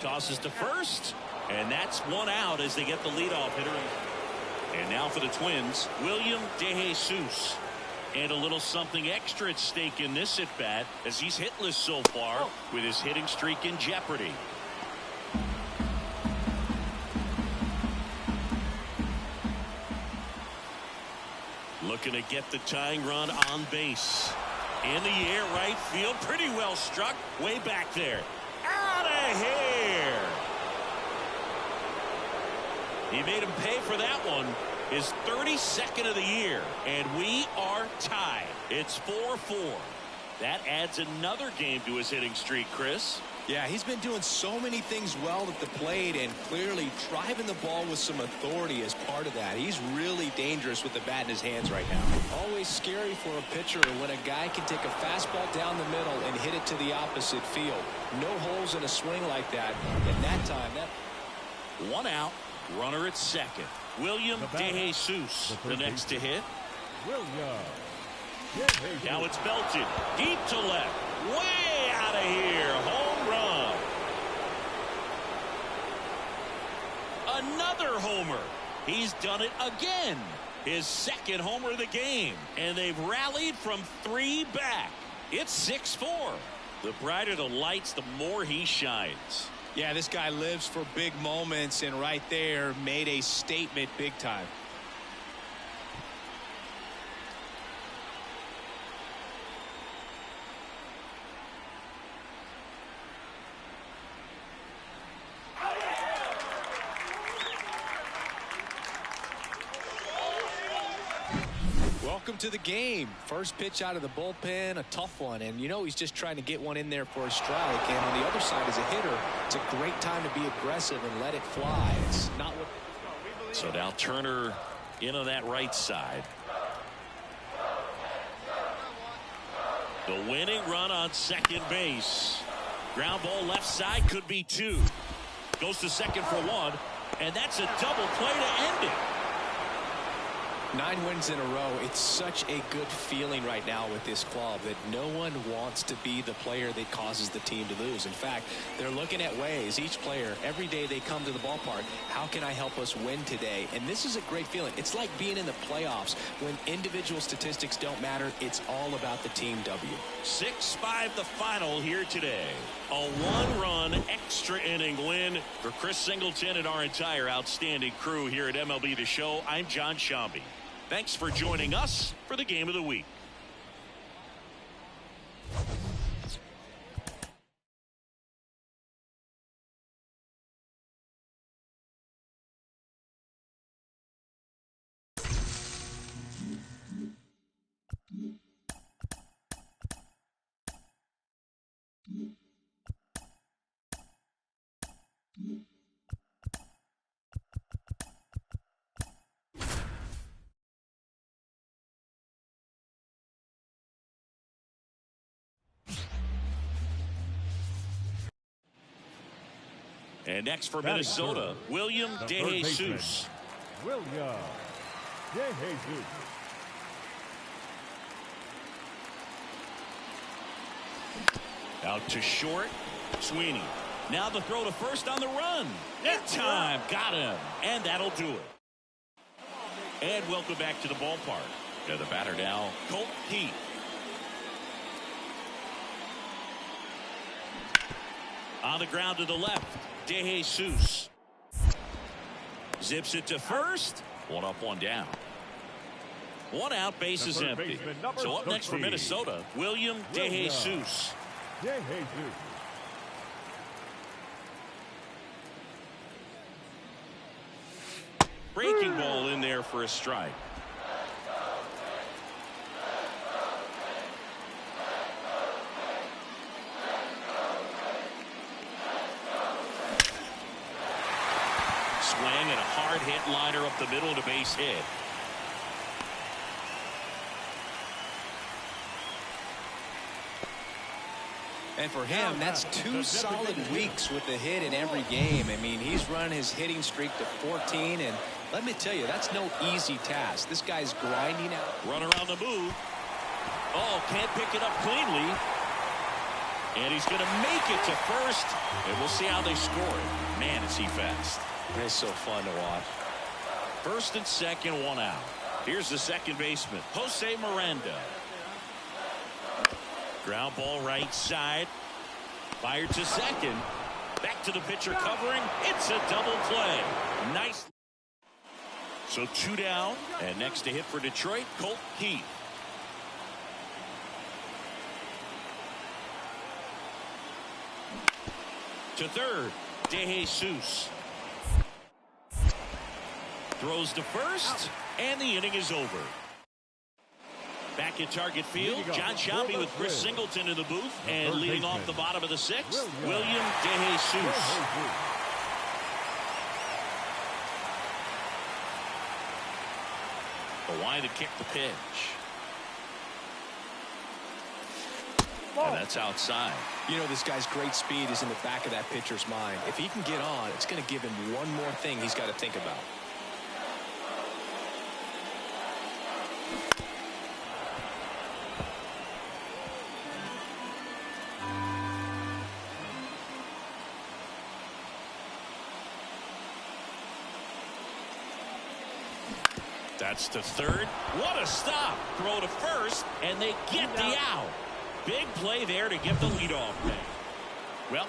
Tosses to first, and that's 1 out as they get the leadoff hitter. And now for the Twins, William DeJesus. And a little something extra at stake in this at-bat as he's hitless so far with his hitting streak in jeopardy. Looking to get the tying run on base. In the air, right field, pretty well struck, way back there. Out of here. He made him pay for that one. His 32nd of the year, and we are tied. It's 4-4. That adds another game to his hitting streak, Chris. Yeah, he's been doing so many things well at the plate and clearly driving the ball with some authority as part of that. He's really dangerous with the bat in his hands right now. Always scary for a pitcher when a guy can take a fastball down the middle and hit it to the opposite field. No holes in a swing like that. And that time, 1 out, runner at second. William DeJesus, the next to hit. Now it's belted deep to left. Way out of here. Home run. Another homer. He's done it again. His second homer of the game. And they've rallied from 3 back. It's 6-4. The brighter the lights, the more he shines. Yeah, this guy lives for big moments, and right there made a statement big time. Welcome to the game. First pitch out of the bullpen, a tough one, and you know he's just trying to get one in there for a strike. And on the other side, as a hitter, it's a great time to be aggressive and let it fly. It's not what. So now Turner in on that right side. The winning run on second base. Ground ball left side, could be 2. Goes to second for 1, and that's a double play to end it. 9 wins in a row. It's such a good feeling right now with this club that no one wants to be the player that causes the team to lose. In fact, they're looking at ways, each player, every day they come to the ballpark, how can I help us win today? And this is a great feeling. It's like being in the playoffs when individual statistics don't matter. It's all about the team W. 6-5 the final here today. A 1-run extra inning win for Chris Singleton and our entire outstanding crew here at MLB The Show. I'm John Shambi. Thanks for joining us for the Game of the Week. And next for Minnesota, William DeJesus. William DeJesus. Out to short, Sweeney. Now the throw to first on the run. In time, got him. And that'll do it. And welcome back to the ballpark. To the batter now, Colt Heath. On the ground to the left, DeJesus. Zips it to first. 1 up, 1 down. 1 out, base is empty. So up next for Minnesota, William DeJesus. Breaking ball in there for a strike. Swing and a hard hit liner up the middle and a base hit. And for him, that's 2 solid weeks with a hit in every game. I mean, he's run his hitting streak to 14, and let me tell you, that's no easy task. This guy's grinding out. Runner on the move. Oh, can't pick it up cleanly. And he's going to make it to first, and we'll see how they score it. Man, is he fast. It's so fun to watch. First and second, 1 out. Here's the second baseman, Jose Miranda. Ground ball right side. Fired to second. Back to the pitcher covering. It's a double play. Nice. So 2 down. And next to hit for Detroit, Colt Heath. To third, DeJesus. Throws to first. And the inning is over. Back at Target Field, John Shambi with Chris Singleton in the booth, and leading off the bottom of the 6th, William DeJesus. Hawaii to kick the pitch. And that's outside. You know, this guy's great speed is in the back of that pitcher's mind. If he can get on, it's going to give him one more thing he's got to think about. That's to third. What a stop. Throw to first, and they get the out. Big play there to get the leadoff man. Well,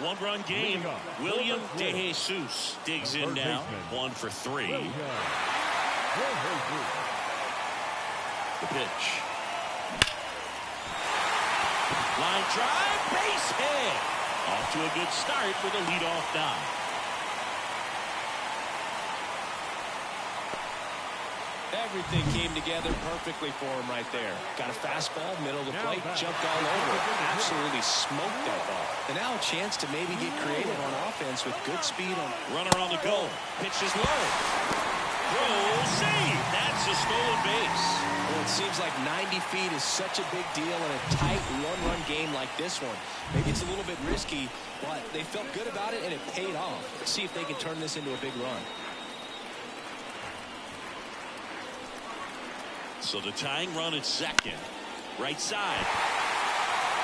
one-run game. William DeJesus digs in now. 1 for 3. The pitch. Line drive, base hit. Off to a good start with a leadoff dive. Everything came together perfectly for him right there. Got a fastball, middle of the plate, jumped all over it. Absolutely smoked that ball. And now a chance to maybe get creative on offense with good speed on. Runner on the go. Pitch is low. Throw, save. That's a stolen base. Well, it seems like 90 feet is such a big deal in a tight one-run game like this one. Maybe it's a little bit risky, but they felt good about it, and it paid off. Let's see if they can turn this into a big run. So the tying run at second. Right side.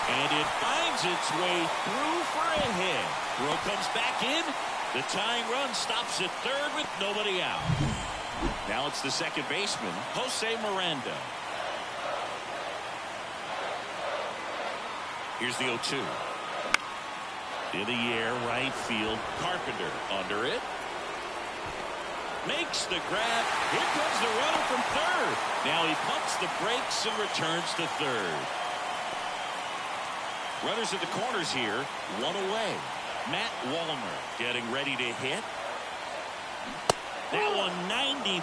And it finds its way through for a hit. Throw comes back in. The tying run stops at third with nobody out. Now it's the second baseman, Jose Miranda. Here's the 0-2. In the air, right field. Carpenter under it. Makes the grab. Here comes the runner from third. Now he pumps the brakes and returns to third. Runners at the corners here. One away. Matt Wallner getting ready to hit. That one 95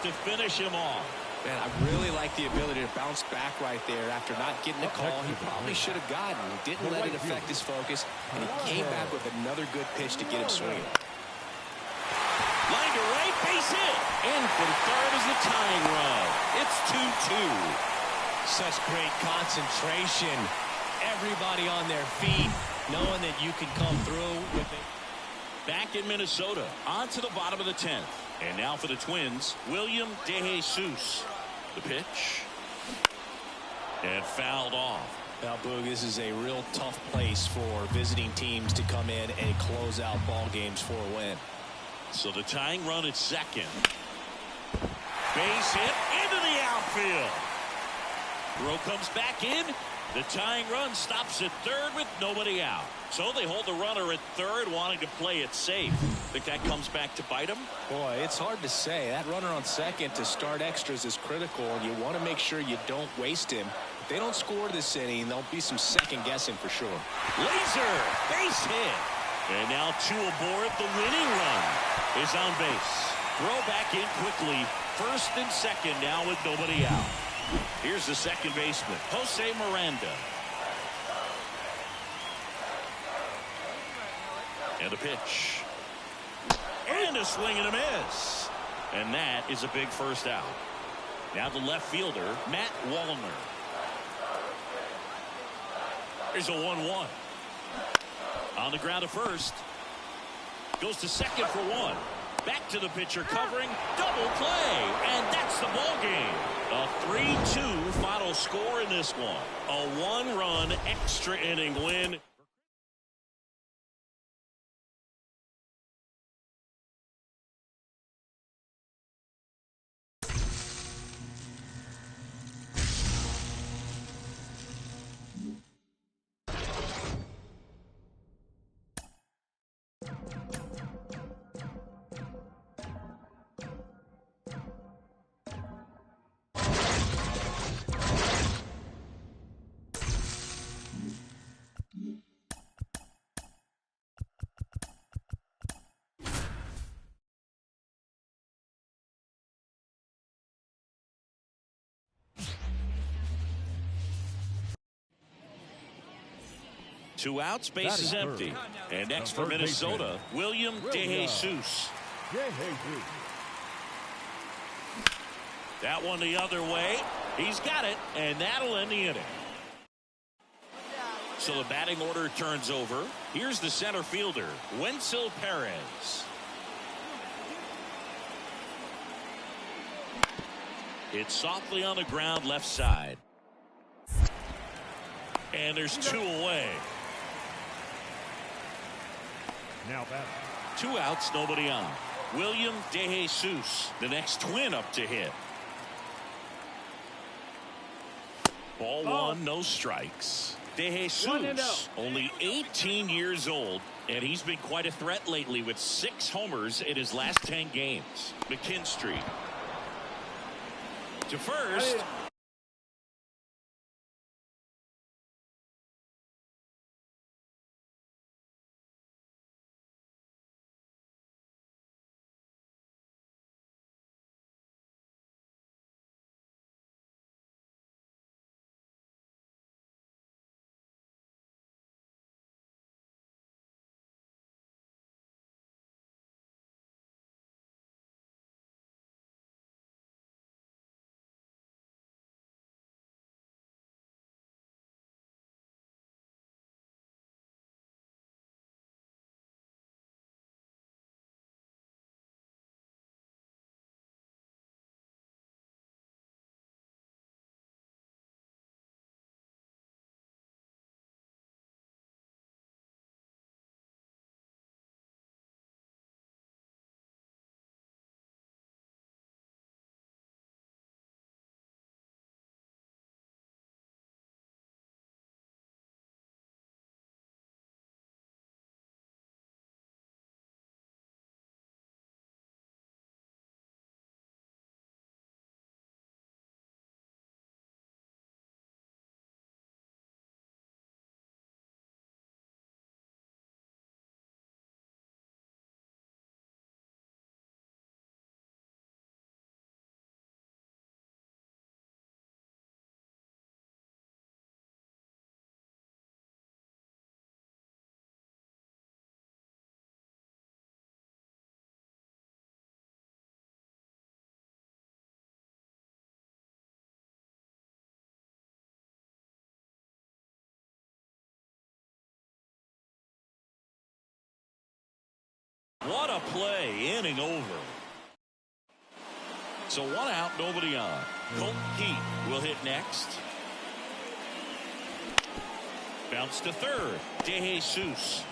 to finish him off. Man, I really like the ability to bounce back right there after not getting a call he probably should have gotten. He didn't let it affect his focus, and he came back with another good pitch to get him swinging. Line to right, base hit. And from third is the tying run. It's 2-2. Such great concentration. Everybody on their feet, knowing that you can come through with it. Back in Minnesota, on to the bottom of the 10th. And now for the Twins, William DeJesus. The pitch. And fouled off. Now, Boog, this is a real tough place for visiting teams to come in and close out ball games for a win. So the tying run at second. Base hit into the outfield. Throw comes back in. The tying run stops at third with nobody out. So they hold the runner at third, wanting to play it safe. Think that comes back to bite them? Boy, it's hard to say. That runner on second to start extras is critical, and you want to make sure you don't waste him. If they don't score this inning, there'll be some second guessing for sure. Laser, base hit. And now 2 aboard. The winning run is on base. Throw back in quickly. First and second now with nobody out. Here's the second baseman, Jose Miranda. And a pitch. And a swing and a miss. And that is a big first out. Now the left fielder, Matt Wallner. Here's a 1-1. On the ground to first. Goes to second for 1. Back to the pitcher covering. Double play. And that's the ball game. A 3-2 final score in this one. A 1-run extra inning win. Two outs, base is empty. And next for Minnesota, William DeJesus. That one the other way. He's got it, and that'll end the inning. So the batting order turns over. Here's the center fielder, Wenzel Perez. It's softly on the ground left side. And there's 2 away. Now back. 2 outs, nobody on. William DeJesus, the next Twin up to hit. Ball one, no strikes. DeJesus, only 18 years old, and he's been quite a threat lately with 6 homers in his last 10 games. McKinstry to first. What a play, inning over. So 1 out, nobody on. Colt Heat will hit next. Bounce to third. DeJesus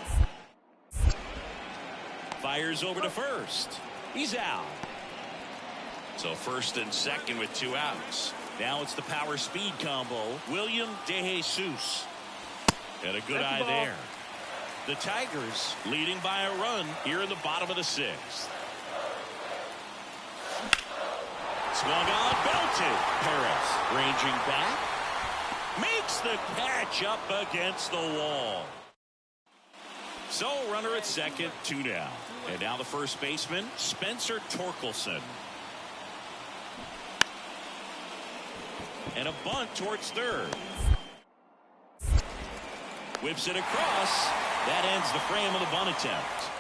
fires over to first. He's out. So first and second with 2 outs. Now it's the power speed combo. William DeJesus. And a good eye there. The Tigers leading by a run here in the bottom of the 6th. Swung on, belted. Perez ranging back. Makes the catch up against the wall. So runner at second, 2 down. And now the first baseman, Spencer Torkelson. And a bunt towards third. Whips it across. That ends the frame of the bunt attempt.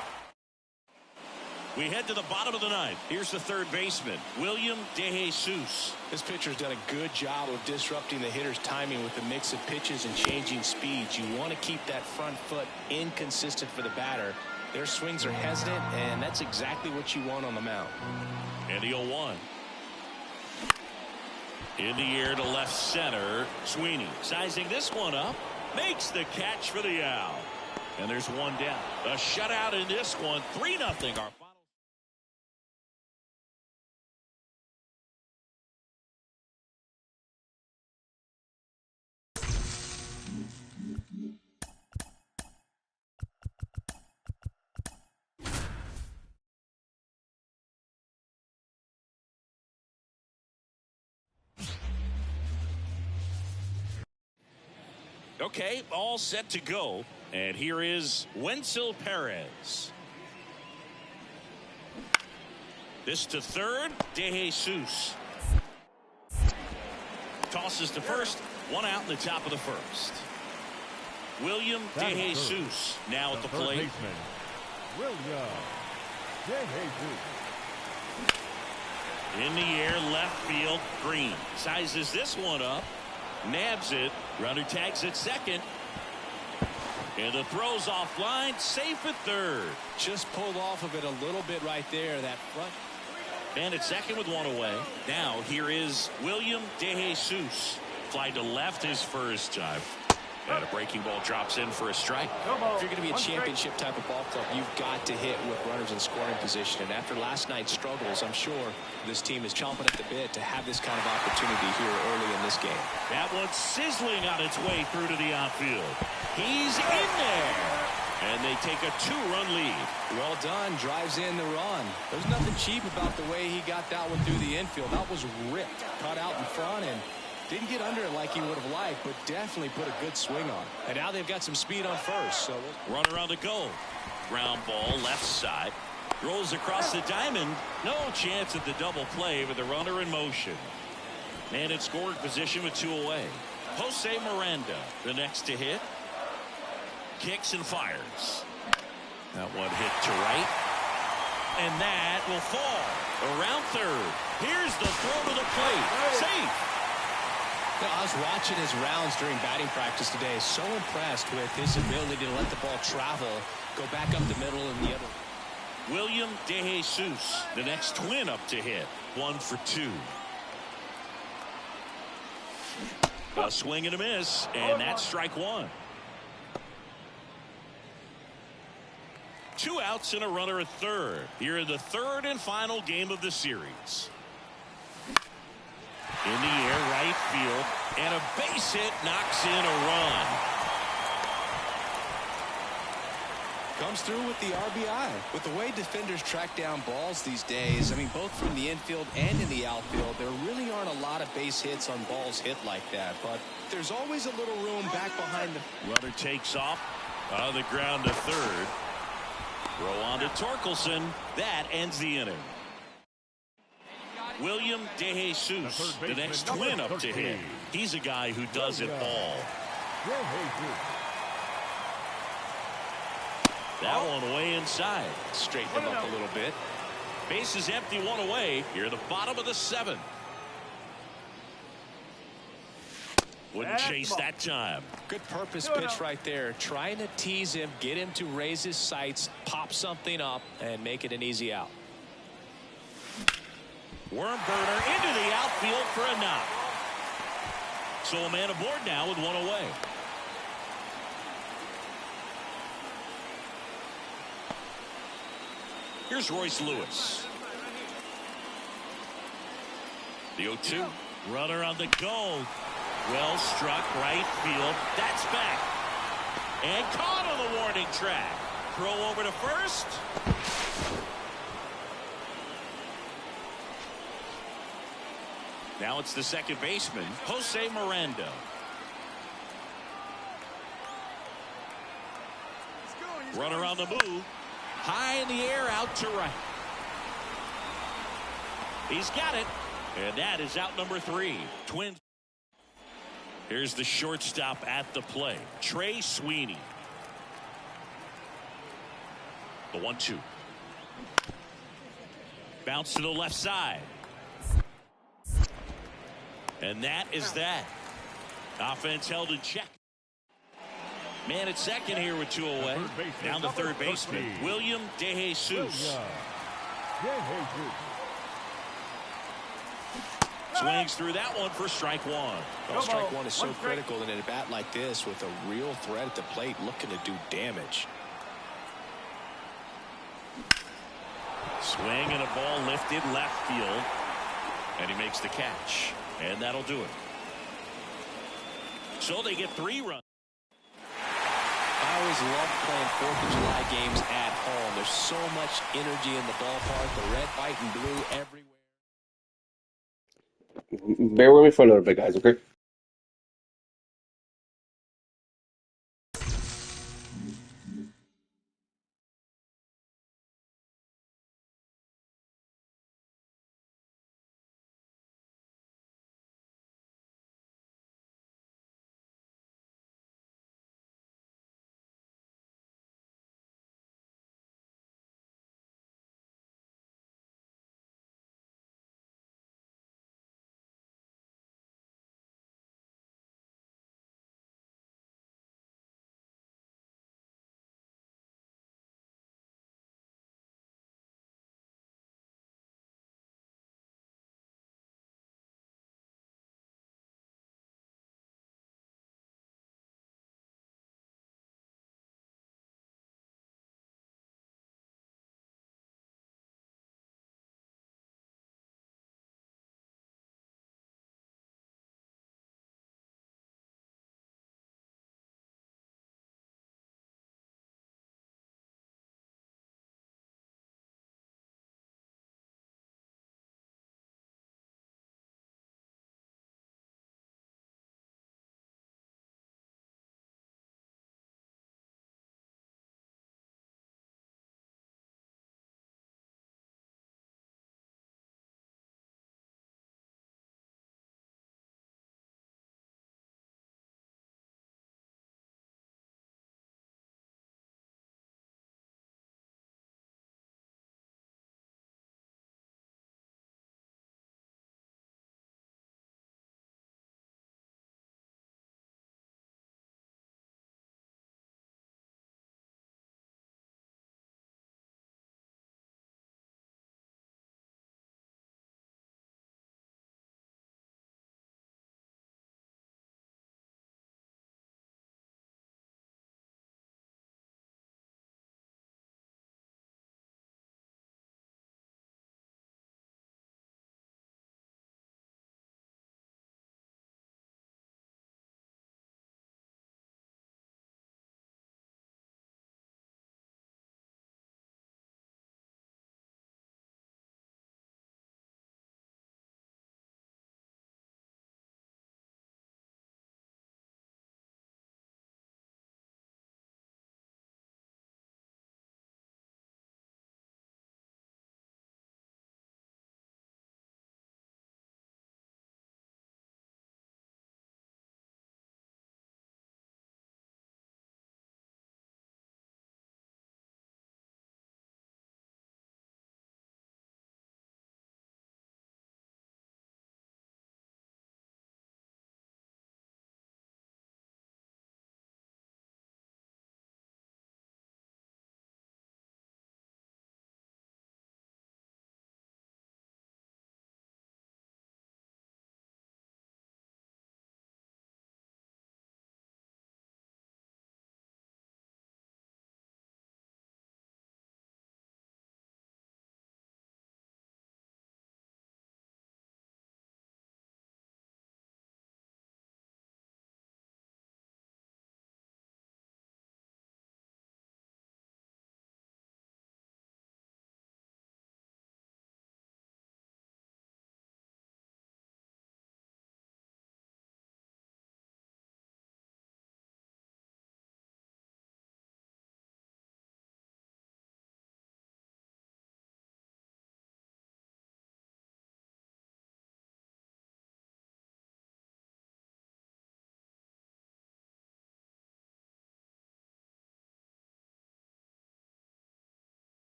We head to the bottom of the 9th. Here's the third baseman, William DeJesus. This pitcher's done a good job of disrupting the hitter's timing with the mix of pitches and changing speeds. You want to keep that front foot inconsistent for the batter. Their swings are hesitant, and that's exactly what you want on the mound. And the 0-1. In the air to left center. Sweeney sizing this one up. Makes the catch for the out. And there's 1 down. A shutout in this one. 3-0 our final. Okay, all set to go. And here is Wenzel Perez. This to third. DeJesus tosses to first. 1 out in the top of the first. William DeJesus now at the plate. Baseman, William DeJesus. In the air, left field. Green sizes this one up. Nabs it. Runner tags at second. And the throw's offline. Safe at third. Just pulled off of it a little bit right there. That front. And at second with 1 away. Now here is William DeJesus. Fly to left his first time. And a breaking ball drops in for a strike. If you're going to be a championship type of ball club, you've got to hit with runners in scoring position. And after last night's struggles, I'm sure this team is chomping at the bit to have this kind of opportunity here early in this game. That one's sizzling on its way through to the outfield. He's in there. And they take a 2-run lead. Well done. Drives in the run. There's nothing cheap about the way he got that one through the infield. That was ripped. Cut out in front and didn't get under it like he would have liked, but definitely put a good swing on. And now they've got some speed on first. So runner on the go. Ground ball left side. Rolls across the diamond. No chance at the double play with the runner in motion. Man in scoring position with 2 away. Jose Miranda, the next to hit. Kicks and fires. That one hit to right. And that will fall around third. Here's the throw to the plate. Safe. I was watching his rounds during batting practice today. So impressed with his ability to let the ball travel, go back up the middle and the other. William DeJesus, the next twin up to hit. 1 for 2. A swing and a miss, and that's strike 1. 2 outs and a runner at third. Here in the third and final game of the series. In the air, right field, and a base hit knocks in a run. Comes through with the RBI. With the way defenders track down balls these days, I mean, both from the infield and in the outfield, there really aren't a lot of base hits on balls hit like that. But there's always a little room back behind the runner. Takes off on the ground to third. Throw on to Torkelson. That ends the inning. William DeJesus, the next twin up to hit. He's a guy who does it all. That one way inside. Straighten him up a little bit. Base is empty, 1 away. Here at the bottom of the 7th. Wouldn't chase that time. Good purpose pitch right there. Trying to tease him, get him to raise his sights, pop something up, and make it an easy out. Worm burner into the outfield for a knock. So a man aboard now with 1 away. Here's Royce Lewis. The 0-2. Runner on the go. Well struck right field. That's back. And caught on the warning track. Throw over to first. Now it's the second baseman, Jose Miranda. Runner on the move. High in the air, out to right. He's got it. And that is out number 3. Twins. Here's the shortstop at the play, Trey Sweeney. The 1-2. Bounce to the left side. And that is that. Offense held in check. Man at second here with 2 away. Down the third baseman, William DeJesus. Swings through that one for strike 1. Well, strike 1 is so critical in a bat like this with a real threat at the plate looking to do damage. Swing and a ball lifted left field. And he makes the catch. And that'll do it. So they get 3 runs. I always love playing 4th of July games at home. There's so much energy in the ballpark. The red, white, and blue everywhere. Bear with me for a little bit, guys, okay?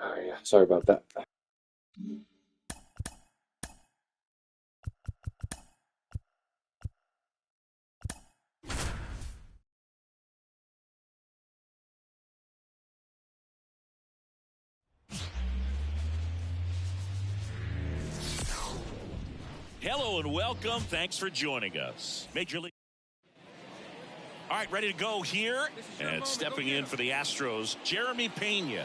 Oh, yeah. Sorry about that. Hello and welcome. Thanks for joining us. Major League. All right, ready to go here. And stepping in for the Astros, Jeremy Pena.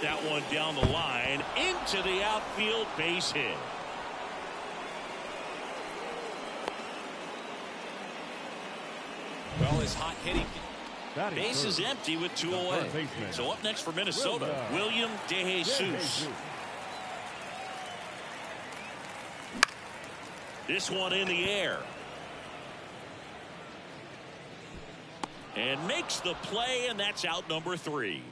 That one down the line into the outfield, base hit. Well, his hot hitting. Base is empty with 2 away. So up next for Minnesota, William De Jesus. This one in the air. And makes the play, and that's out number 3.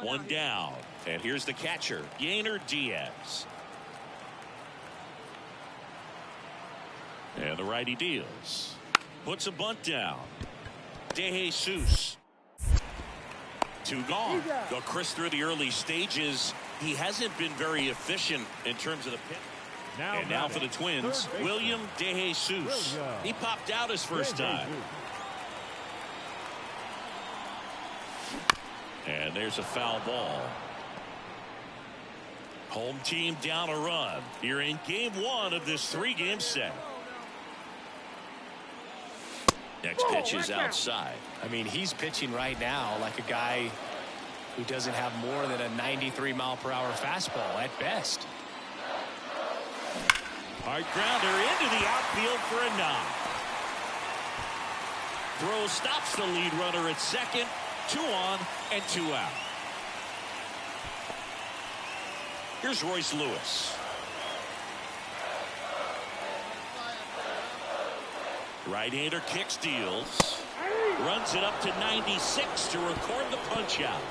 One down. And here's the catcher, Yainer Diaz. And the righty deals. Puts a bunt down. De Jesus. 2 gone. Go Chris through the early stages. He hasn't been very efficient in terms of the pitch. And now for the Twins, William De Jesus. He popped out his first time. And there's a foul ball. Home team down a run here in game 1 of this 3-game set. Next pitch is outside. I mean, he's pitching right now like a guy who doesn't have more than a 93-mile-per-hour fastball at best. Hard grounder into the outfield for a knock. Throw stops the lead runner at second. 2 on and 2 out. Here's Royce Lewis. Right-hander kicks, deals. Runs it up to 96 to record the punch out.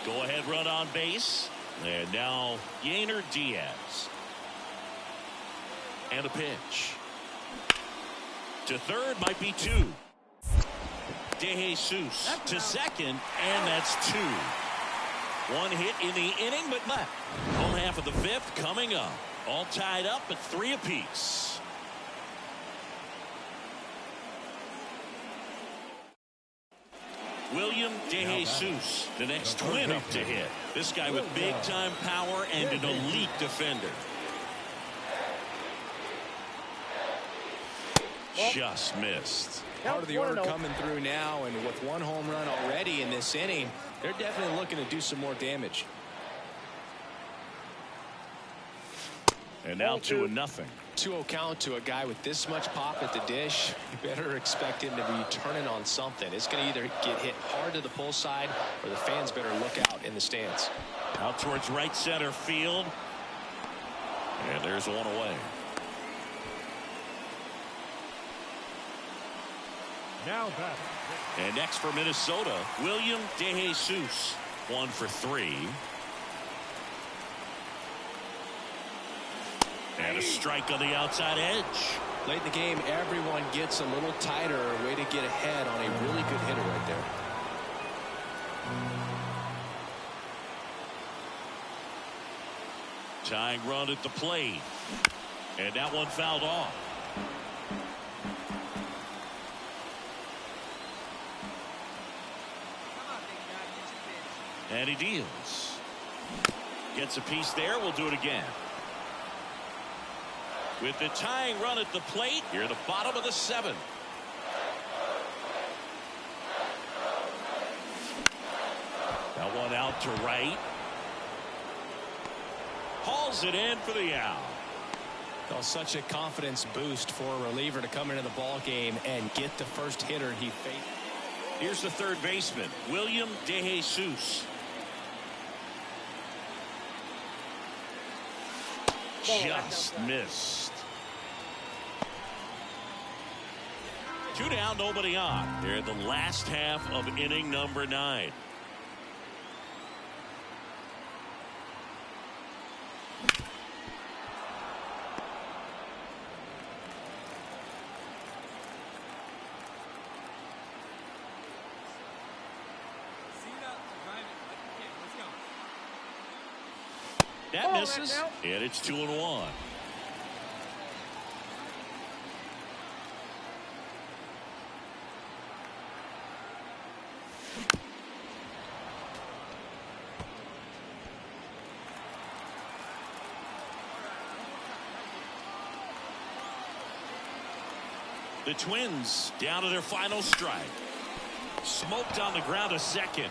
Go ahead run on base. And now Yainer Diaz. And a pitch. To third, might be 2. De Jesus to second, and that's 2. 1 hit in the inning, but left. Home half of the 5th coming up. All tied up at 3 apiece. William De Jesus, the next Twin up to hit. This guy with big-time power and an elite defender. Just missed. Part of the order coming through now, and with 1 home run already in this inning, they're definitely looking to do some more damage. And now 2-0. 2-0 count to a guy with this much pop at the dish. You better expect him to be turning on something. It's going to either get hit hard to the pull side, or the fans better look out in the stands. Out towards right center field. And there's 1 away. Now back. And next for Minnesota, William De Jesus. 1 for 3. And a strike on the outside edge. Late in the game, everyone gets a little tighter. Way to get ahead on a really good hitter right there. Tying run at the plate. And that one fouled off. And he deals. Gets a piece there. We'll do it again. With the tying run at the plate, here at the bottom of the 7th. That one out to right. Hauls it in for the out. Well, such a confidence boost for a reliever to come into the ball game and get the first hitter he faced. Here's the third baseman, William De Jesus. Just missed. 2 down, nobody on. They're the last half of inning number 9. That misses, and it's 2-1. The Twins down to their final strike. Smoked on the ground a second.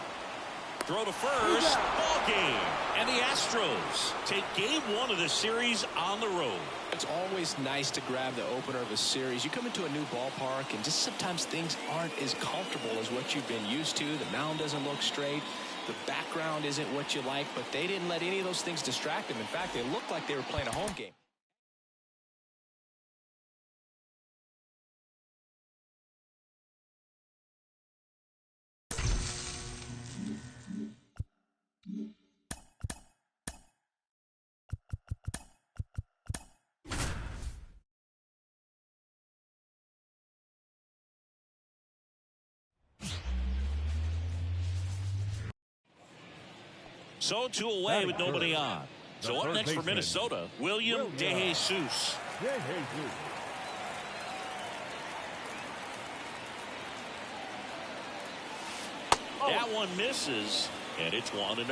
Throw to first. Ball game. And the Astros take game 1 of the series on the road. It's always nice to grab the opener of a series. You come into a new ballpark and just sometimes things aren't as comfortable as what you've been used to. The mound doesn't look straight. The background isn't what you like, but they didn't let any of those things distract them. In fact, they looked like they were playing a home game. So 2 away with nobody on. So up next for Minnesota, William DeJesus. That one misses, and it's 1-0.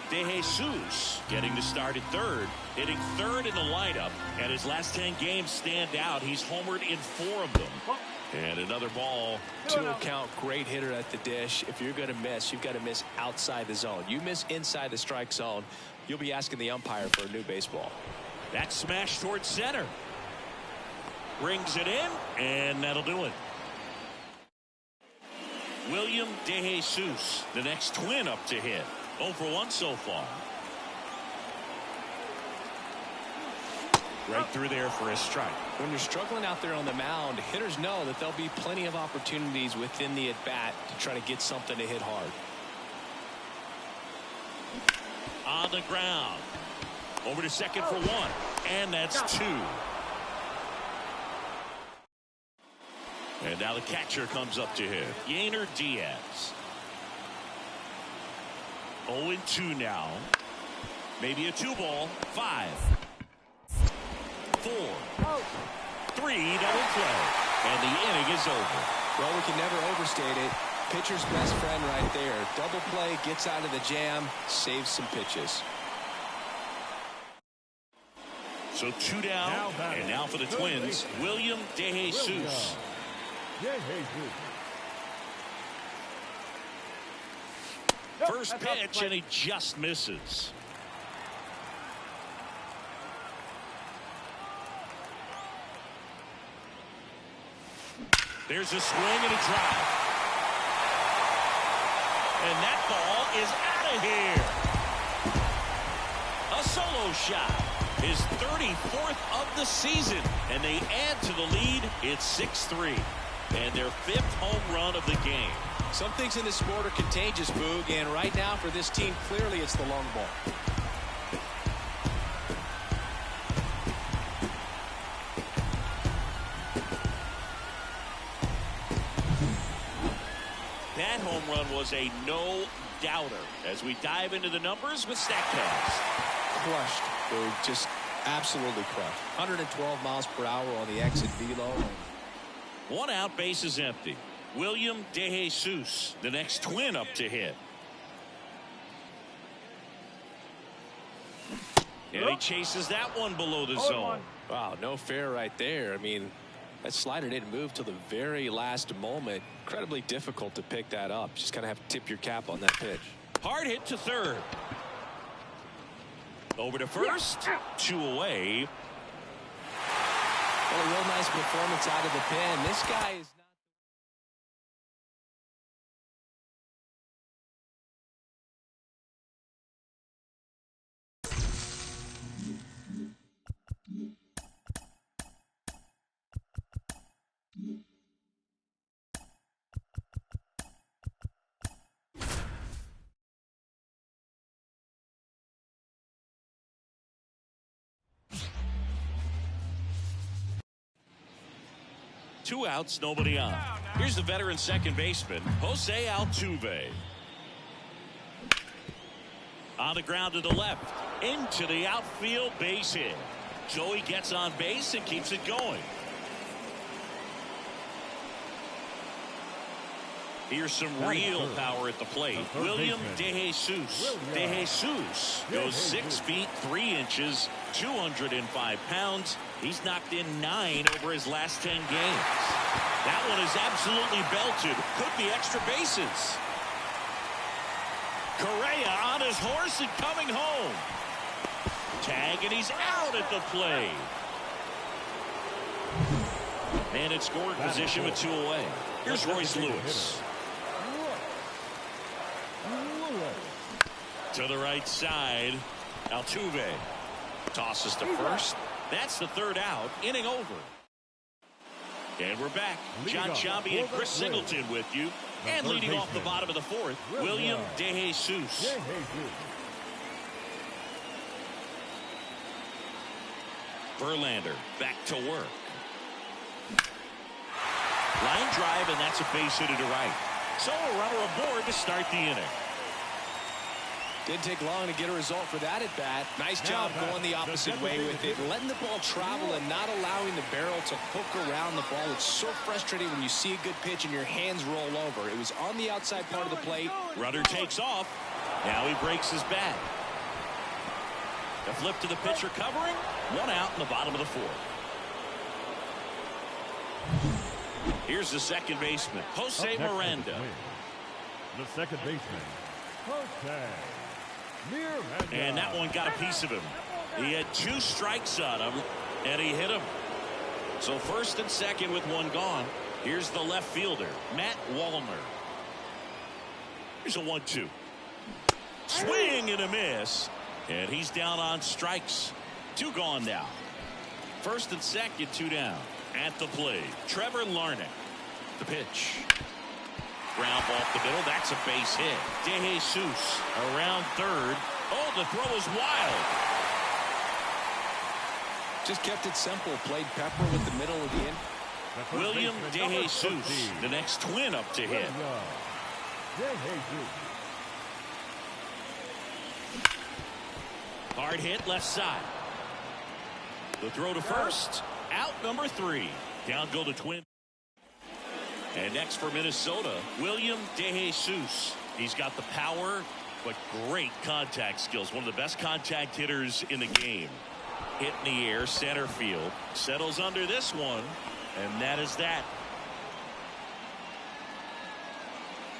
DeJesus getting to start at third, hitting third in the lineup, and his last 10 games stand out. He's homered in 4 of them. And another ball. 2-count, great hitter at the dish. If you're going to miss, you've got to miss outside the zone. You miss inside the strike zone, you'll be asking the umpire for a new baseball. That smash towards center. Brings it in, and that'll do it. William DeJesus, the next Twin up to hit. 0 for 1 so far. Right through there for a strike. When you're struggling out there on the mound, hitters know that there'll be plenty of opportunities within the at-bat to try to get something to hit hard. On the ground. Over to second for 1. And that's 2. And now the catcher comes up to hit. Yainer Diaz. 0-2 now. Maybe a 2-ball. 5. 4. 3, double play. And the inning is over. Well, we can never overstate it. Pitcher's best friend right there. Double play, gets out of the jam, saves some pitches. So 2 down, and now for the Twins, William DeJesus. First pitch, and he just misses. There's a swing and a drive. And that ball is out of here. A solo shot. His 34th of the season. And they add to the lead. It's 6-3. And their 5th home run of the game. Some things in this sport are contagious, Boog. And right now for this team, clearly it's the long ball. That home run was a no-doubter as we dive into the numbers with StatCast. Crushed. Boog. Just absolutely crushed. 112 miles per hour on the exit velo. 1 out, base is empty. William DeJesus, the next Twin up to hit. And he chases that one below the zone. Wow, no fair right there. I mean, that slider didn't move till the very last moment. Incredibly difficult to pick that up. Just kind of have to tip your cap on that pitch. Hard hit to third. Over to first. 2 away. Well, a real nice performance out of the pen. This guy is not. Two outs, nobody on. Here's the veteran second baseman, Jose Altuve. On the ground to the left. Into the outfield, base hit. Joey gets on base and keeps it going. Here's some real power at the plate. William DeJesus. DeJesus goes 6 feet 3 inches, 205 pounds. He's knocked in 9 over his last 10 games. That one is absolutely belted. Could be extra bases. Correa on his horse and coming home. Tag, and he's out at the plate. Man in scoring position with 2 away. Here's Royce Lewis. To the right side. Altuve tosses to first. That's the 3rd out. Inning over. And we're back. John Chambi and Chris Singleton with you. And leading off the bottom of the 4th, William DeJesus. Verlander back to work. Line drive, and that's a base hit to right. So a runner aboard to start the inning. Didn't take long to get a result for that at bat. Nice job going the opposite way with it, letting the ball travel and not allowing the barrel to hook around the ball. It's so frustrating when you see a good pitch and your hands roll over. It was on the outside part of the plate. Runner takes off. Now he breaks his back. The flip to the pitcher covering. 1 out in the bottom of the 4th. Here's the second baseman, Jose Miranda. The second baseman, Jose. And that one got a piece of him. He had 2 strikes on him, and he hit him. So first and second with 1 gone. Here's the left fielder, Matt Wallner. Here's a 1-2. Swing and a miss. And he's down on strikes. 2 gone now. First and second, 2 down. At the plate, Trevor Larnach. The pitch. Ground ball up the middle. That's a base hit. DeJesus around 3rd. Oh, the throw is wild. Just kept it simple. Played pepper with the middle of the inning. William DeJesus, the next twin up to hit. Hard hit left side. The throw to first. Out number 3. Down go the twin. And next for Minnesota, William DeJesus. He's got the power, but great contact skills. One of the best contact hitters in the game. Hit in the air, center field. Settles under this one, and that is that.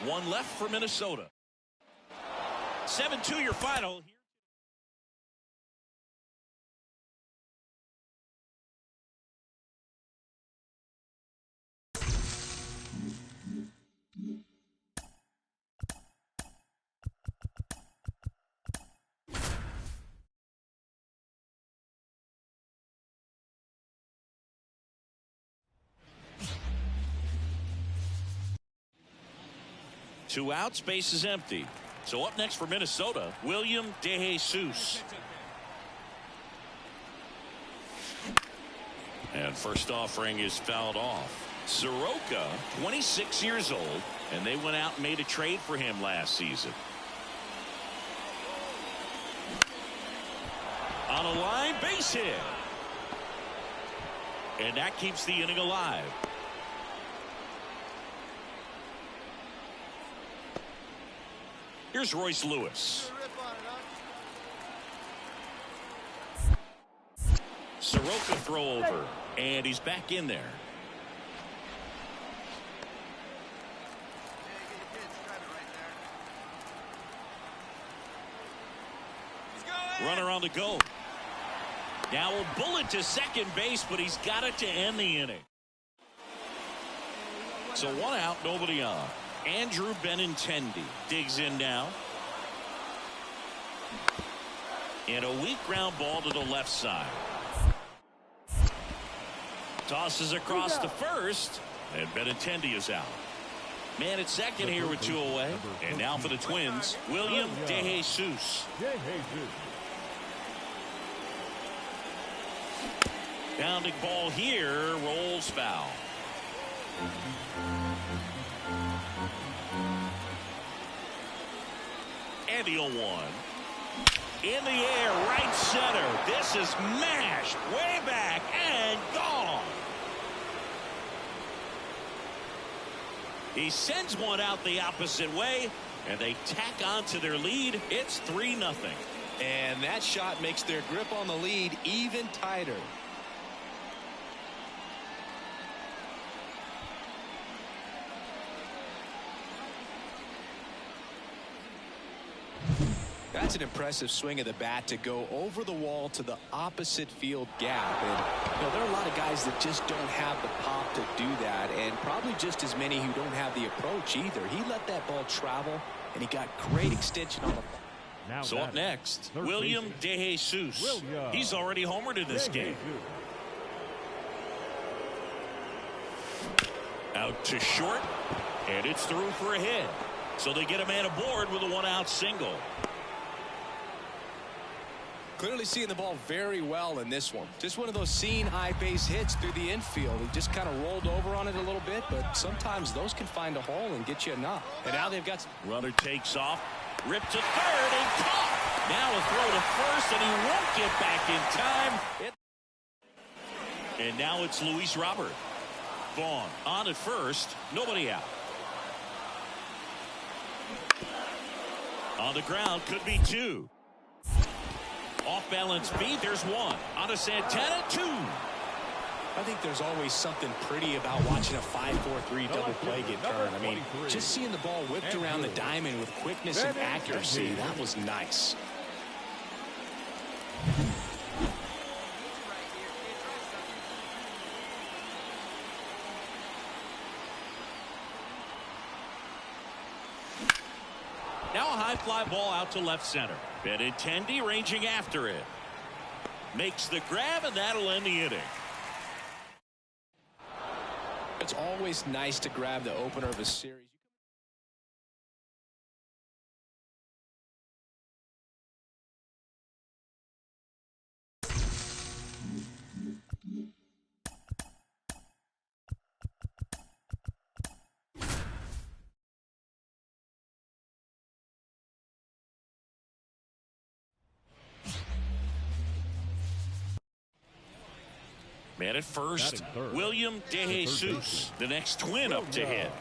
1 left for Minnesota. 7-2 your final. Two outs, base is empty. So up next for Minnesota, William DeJesus. And first offering is fouled off. Soroka, 26 years old, and they went out and made a trade for him last season. On a line, base hit. And that keeps the inning alive. Here's Royce Lewis. Soroka throw over, and he's back in there. Runner on the go. Now a bullet to second base, but he's got it to end the inning. So 1 out, nobody on. Andrew Benintendi digs in now. And a weak ground ball to the left side. Tosses across to first, and Benintendi is out. Man at second here with 2 away. And now for the Twins, William DeJesus. Bounding ball here, rolls foul. And the 0-1. In the air, right center. This is mashed way back and gone. He sends one out the opposite way, and they tack on to their lead. It's 3-0. And that shot makes their grip on the lead even tighter. That's an impressive swing of the bat to go over the wall to the opposite field gap. And there are a lot of guys that just don't have the pop to do that, and probably just as many who don't have the approach either. He let that ball travel, and he got great extension on the ball. So up next, William DeJesus. He's already homered in this game. Out to short, and it's through for a hit. So they get a man aboard with a 1-out single. Clearly seeing the ball very well in this one. Just one of those seeing eye base hits through the infield. He just kind of rolled over on it a little bit, but sometimes those can find a hole and get you a knock. And now they've got... Runner takes off, ripped to third, and caught. Now a throw to first, and he won't get back in time. And now it's Luis Robert. Vaughn on at first, nobody out. On the ground, could be 2. Off balance feet, there's 1. On to Santana, 2. I think there's always something pretty about watching a 5-4-3 double play get turned. I mean, just seeing the ball whipped around the diamond with quickness and accuracy, that was nice. Now a high fly ball out to left center. Benintendi ranging after it. Makes the grab, and that'll end the inning. It's always nice to grab the opener of a series. Man at first, William DeJesus, the next twin up to hit.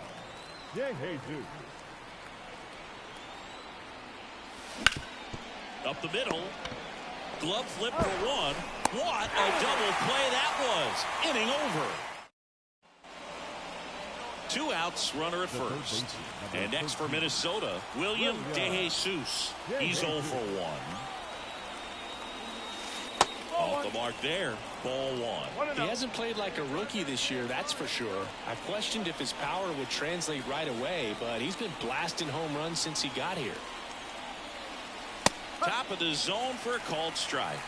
Up the middle, glove flip for 1. What a double play that was. Inning over. 2 outs, runner at first. And next for Minnesota, William DeJesus. He's 0 for 1. Off the mark there, ball 1. He hasn't played like a rookie this year, that's for sure. I questioned if his power would translate right away, but he's been blasting home runs since he got here. Top of the zone for a called strike.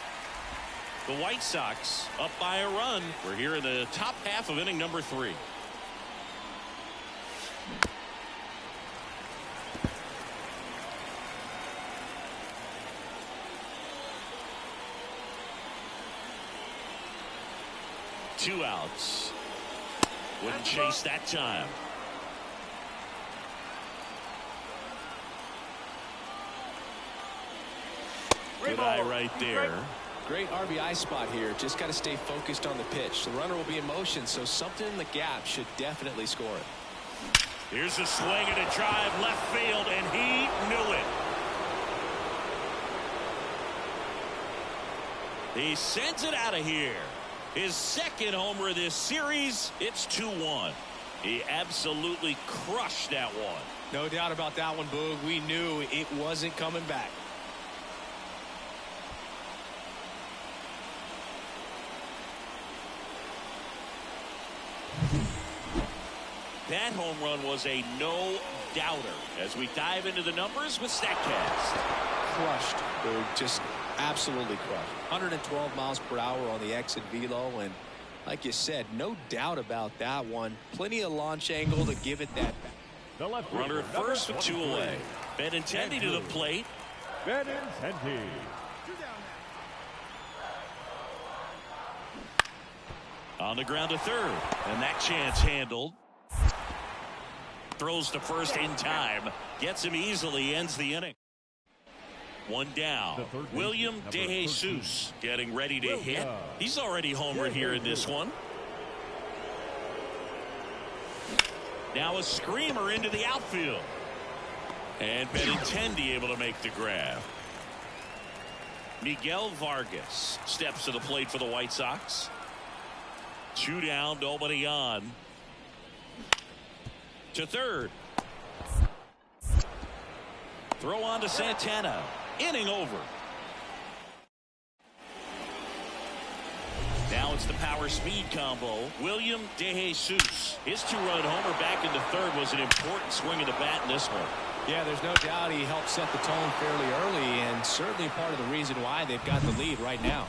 The White Sox up by a run. We're here in the top half of inning number 3. Two outs. Wouldn't chase that time. Good eye right there. Great RBI spot here. Just got to stay focused on the pitch. The runner will be in motion, so something in the gap should definitely score it. Here's a swing and a drive left field, and he knew it. He sends it out of here. His second homer of this series. It's 2-1. He absolutely crushed that one. No doubt about that one, Boog. We knew it wasn't coming back. That home run was a no-doubter. As we dive into the numbers with StatCast. Crushed, Boog. Just absolutely crushed. 112 miles per hour on the exit velo, and like you said, no doubt about that one. Plenty of launch angle to give it that back. Runner at first with 2 away. Benintendi to the plate. Benintendi. On the ground to third, and that chance handled. Throws to first in time. Gets him easily, ends the inning. One down. The third baseman, William number DeJesus getting ready to hit. William He's already homered here in this one. Now a screamer into the outfield. And Benintendi able to make the grab. Miguel Vargas steps to the plate for the White Sox. 2 down, nobody on. To third. Throw on to Santana. Inning over. Now it's the power speed combo. William DeJesus. His 2-run homer back into third was an important swing of the bat in this one. Yeah, there's no doubt he helped set the tone fairly early, and certainly part of the reason why they've got the lead right now.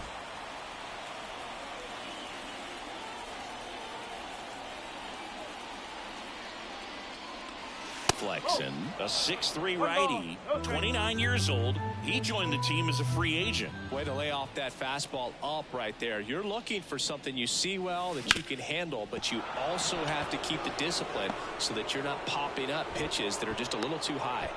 Flexen, a 6'3" righty, 29 years old. He joined the team as a free agent. Way to lay off that fastball up right there. You're looking for something you see well that you can handle, but you also have to keep the discipline so that you're not popping up pitches that are just a little too high.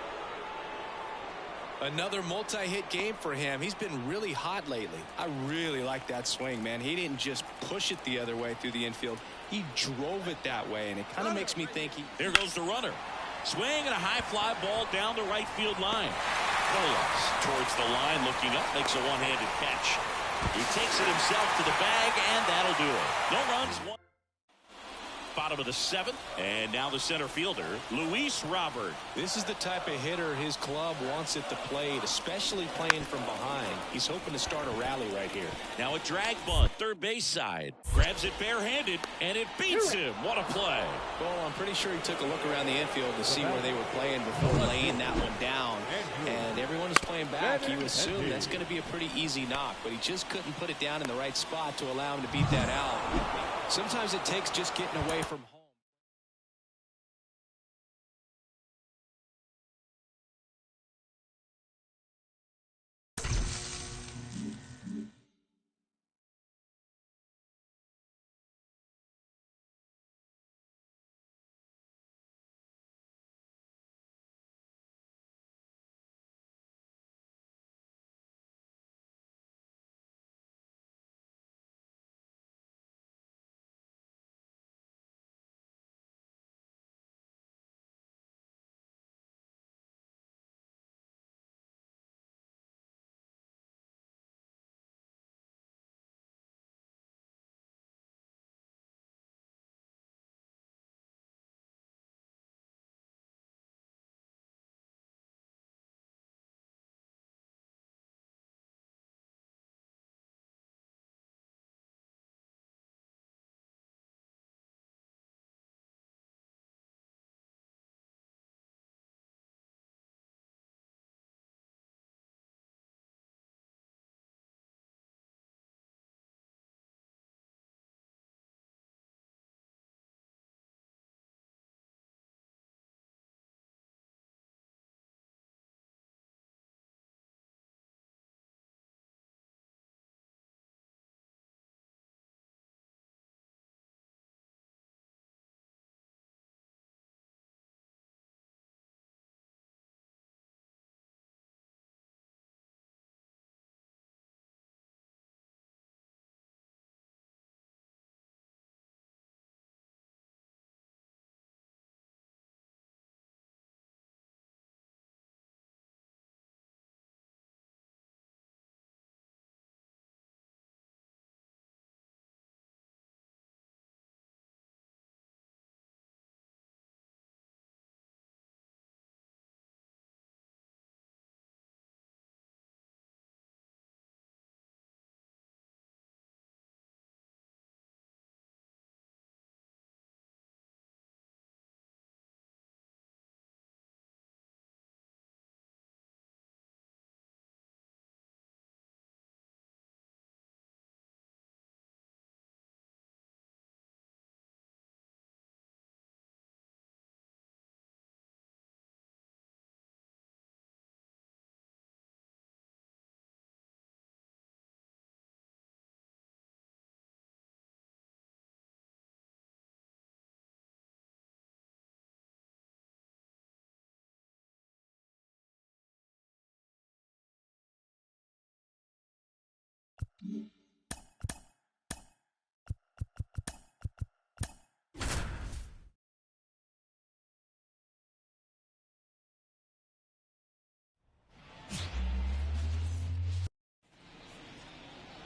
Another multi-hit game for him. He's been really hot lately. I really like that swing, man. He didn't just push it the other way through the infield. He drove it that way, and it kind of makes me think Here goes the runner. Swing and a high fly ball down the right field line. Pujols towards the line, looking up, makes a one-handed catch. He takes it himself to the bag, and that'll do it. No runs, one. Bottom of the 7th, and now the center fielder, Luis Robert. This is the type of hitter his club wants at the plate, especially playing from behind. He's hoping to start a rally right here. Now a drag bunt, third base side. Grabs it barehanded, and it beats him. What a play. Well, I'm pretty sure he took a look around the infield to see where they were playing before laying that one down. And everyone is playing back. You assume that's going to be a pretty easy knock, but he just couldn't put it down in the right spot to allow him to beat that out. Sometimes it takes just getting away from home.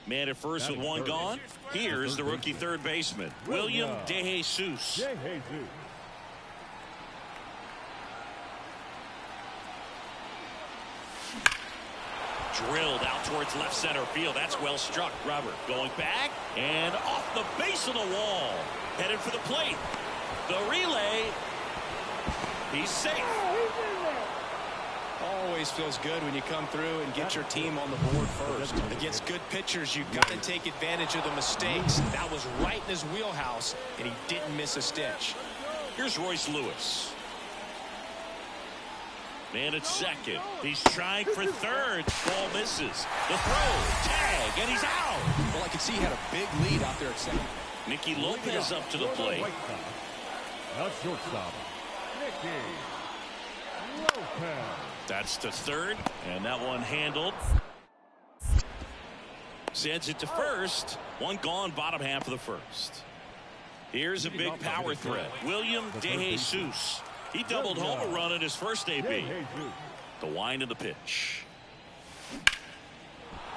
Man at first with one gone. Here's the rookie third baseman, William DeJesus. Drilled out towards left center field. That's well struck. Robert going back and off the base of the wall. Headed for the plate. The relay. He's safe. Always feels good when you come through and get your team on the board first. Against good pitchers, you've got to take advantage of the mistakes. That was right in his wheelhouse, and he didn't miss a stitch. Here's Royce Lewis. Man at second. He's trying for third. Ball misses. The throw. Tag. And he's out. Well, I could see he had a big lead out there at second. Nicky Lopez up to the plate. Now shortstop, Nicky Lopez. That's to third. And that one handled. Sends it to first. One gone, bottom half of the first. Here's a big power threat. William DeJesus. He doubled home a run in his first AB. The wind of the pitch.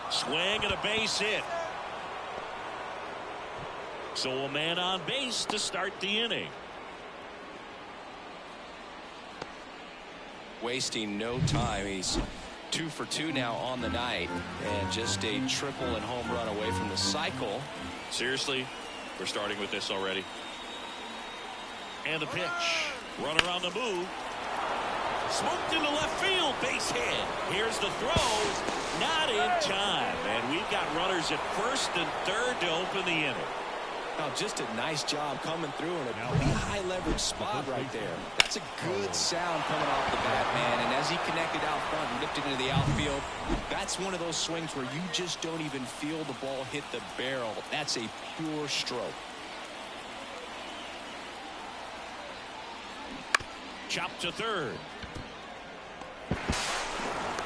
Swing and a base hit. So a man on base to start the inning. Wasting no time. He's 2 for 2 now on the night, and just a triple and home run away from the cycle. Seriously, we're starting with this already. And the pitch. Runner on the move. Smoked into left field. Base hit. Here's the throw. Not in time. And we've got runners at first and third to open the inning. Now, just a nice job coming through in a pretty high leverage spot right there. That's a good sound coming off the bat, man. And as he connected out front and ripped it into the outfield, that's one of those swings where you just don't even feel the ball hit the barrel. That's a pure stroke. Chopped to third.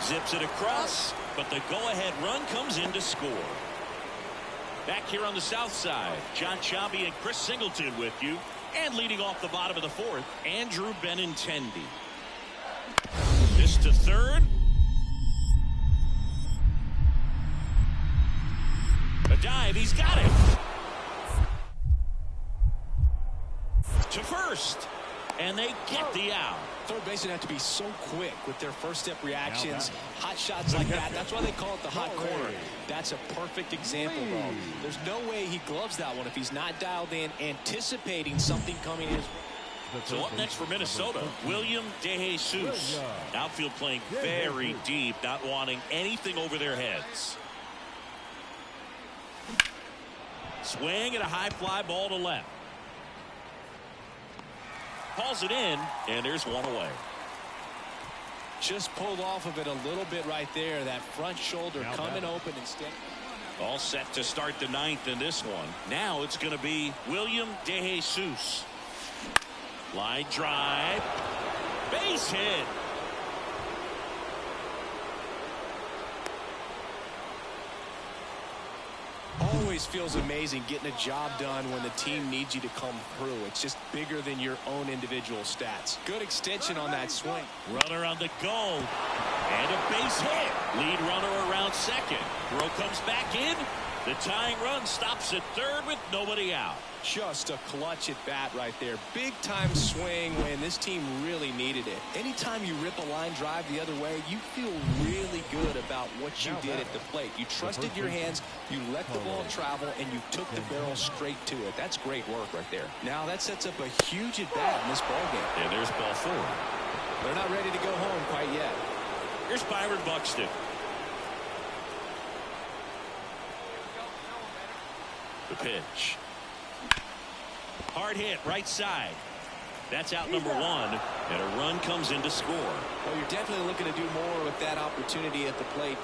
Zips it across, but the go-ahead run comes in to score. Back here on the south side, John Chambi and Chris Singleton with you. And leading off the bottom of the fourth, Andrew Benintendi. This to third. A dive, he's got it. To first. And they get the out. Third basemen have to be so quick with their first step reactions. Hot shots like that. That's why they call it the hot corner. That's a perfect example, though. There's no way he gloves that one if he's not dialed in, anticipating something coming his way. So up next for Minnesota, William DeJesus. Outfield playing very deep, not wanting anything over their heads. Swing and a high fly ball to left. Calls it in, and there's one away. Just pulled off of it a little bit right there. That front shoulder coming open instead. All set to start the ninth in this one. Now it's going to be William DeJesus. Line drive. Base hit. Always feels amazing getting a job done when the team needs you to come through. It's just bigger than your own individual stats. Good extension on that swing. Runner on the go. And a base hit. Lead runner around second. Throw comes back in. The tying run stops at third with nobody out. Just a clutch at bat right there. Big time swing when this team really needed it. Anytime you rip a line drive the other way, you feel really good about what you did at the plate. You trusted your hands, you let the ball travel, and you took the barrel straight to it. That's great work right there. Now that sets up a huge at bat in this ball game. And there's ball four. They're not ready to go home quite yet. Here's Byron Buxton. The pitch. Hard hit, right side. That's out number one, and a run comes in to score. Well, you're definitely looking to do more with that opportunity at the plate.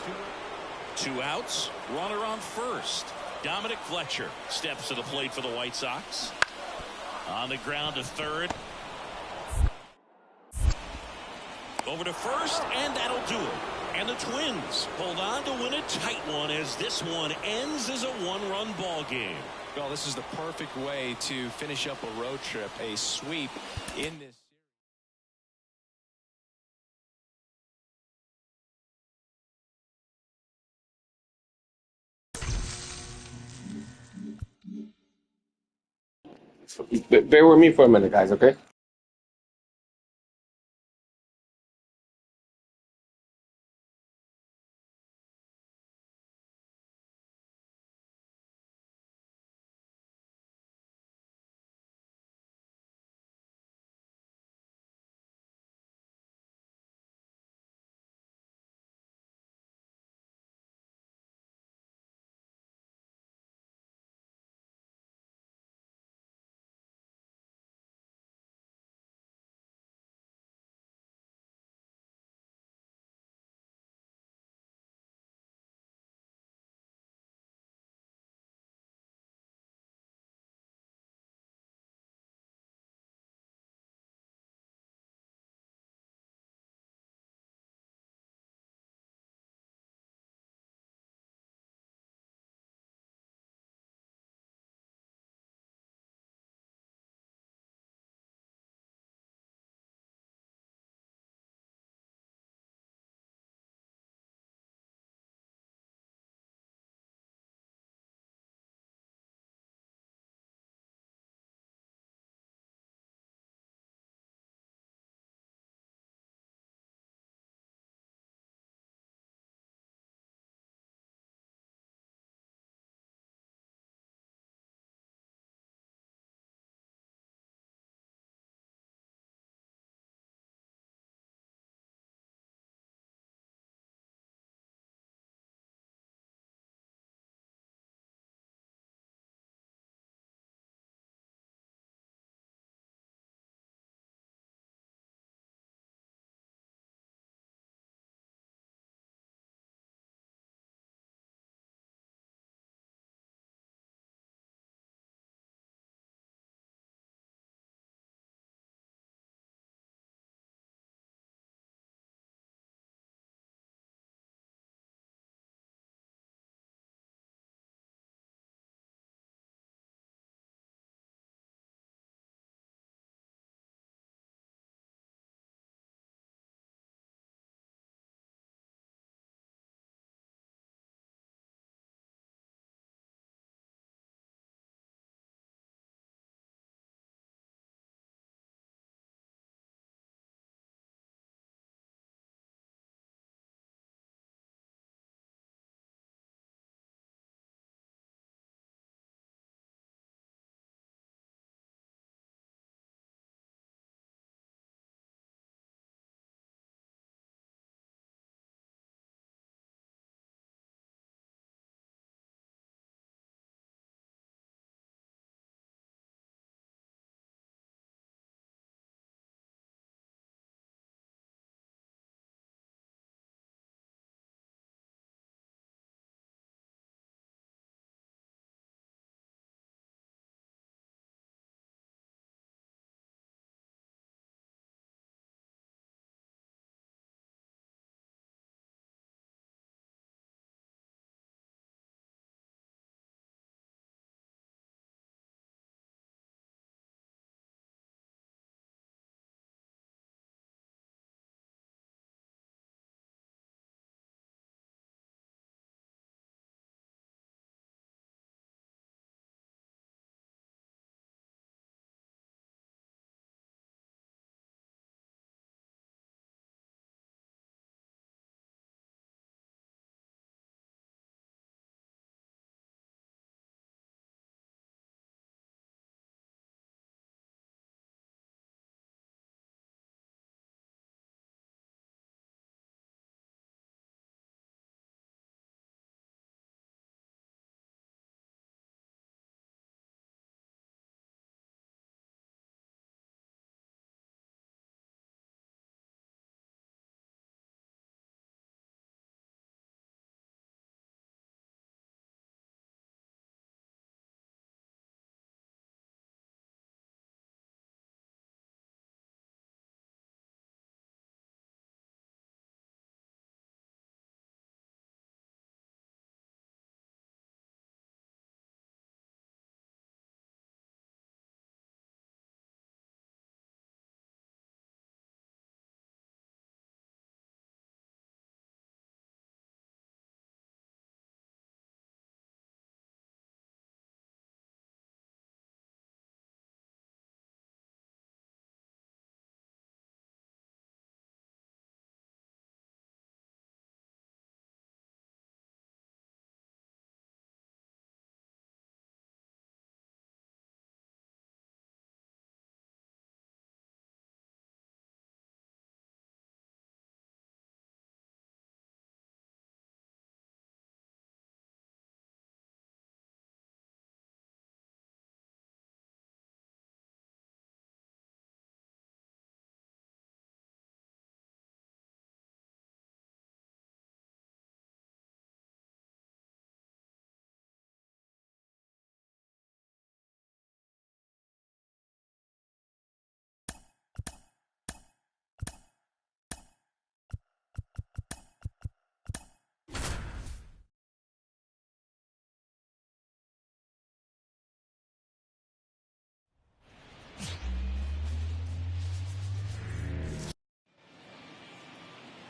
Two outs, runner on first. Dominic Fletcher steps to the plate for the White Sox. On the ground to third. Over to first, and that'll do it. And the Twins hold on to win a tight one as this one ends as a one-run ball game. Well, this is the perfect way to finish up a road trip, a sweep in this. Bear with me for a minute, guys, okay?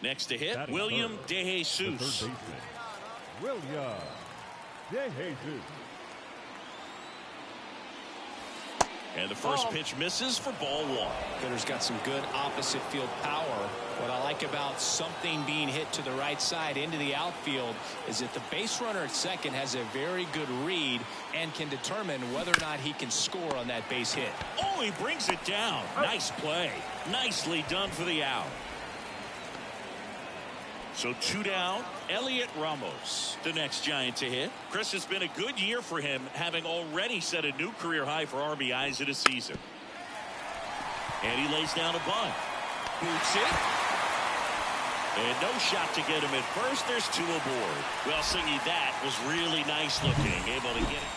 Next to hit, Batting William third, the third DeJesus. baseman, William DeJesus. And the first pitch misses for ball one. Hitter's got some good opposite field power. What I like about something being hit to the right side into the outfield is that the base runner at second has a very good read and can determine whether or not he can score on that base hit. Oh, he brings it down. Nice play. Nicely done for the out. So 2 down. Elliot Ramos, the next Giant to hit. Chris, has been a good year for him, having already set a new career high for RBIs in a season. And he lays down a bunt. Boots it. And no shot to get him at first. There's 2 aboard. Well, Singy, that was really nice looking. Able to get it.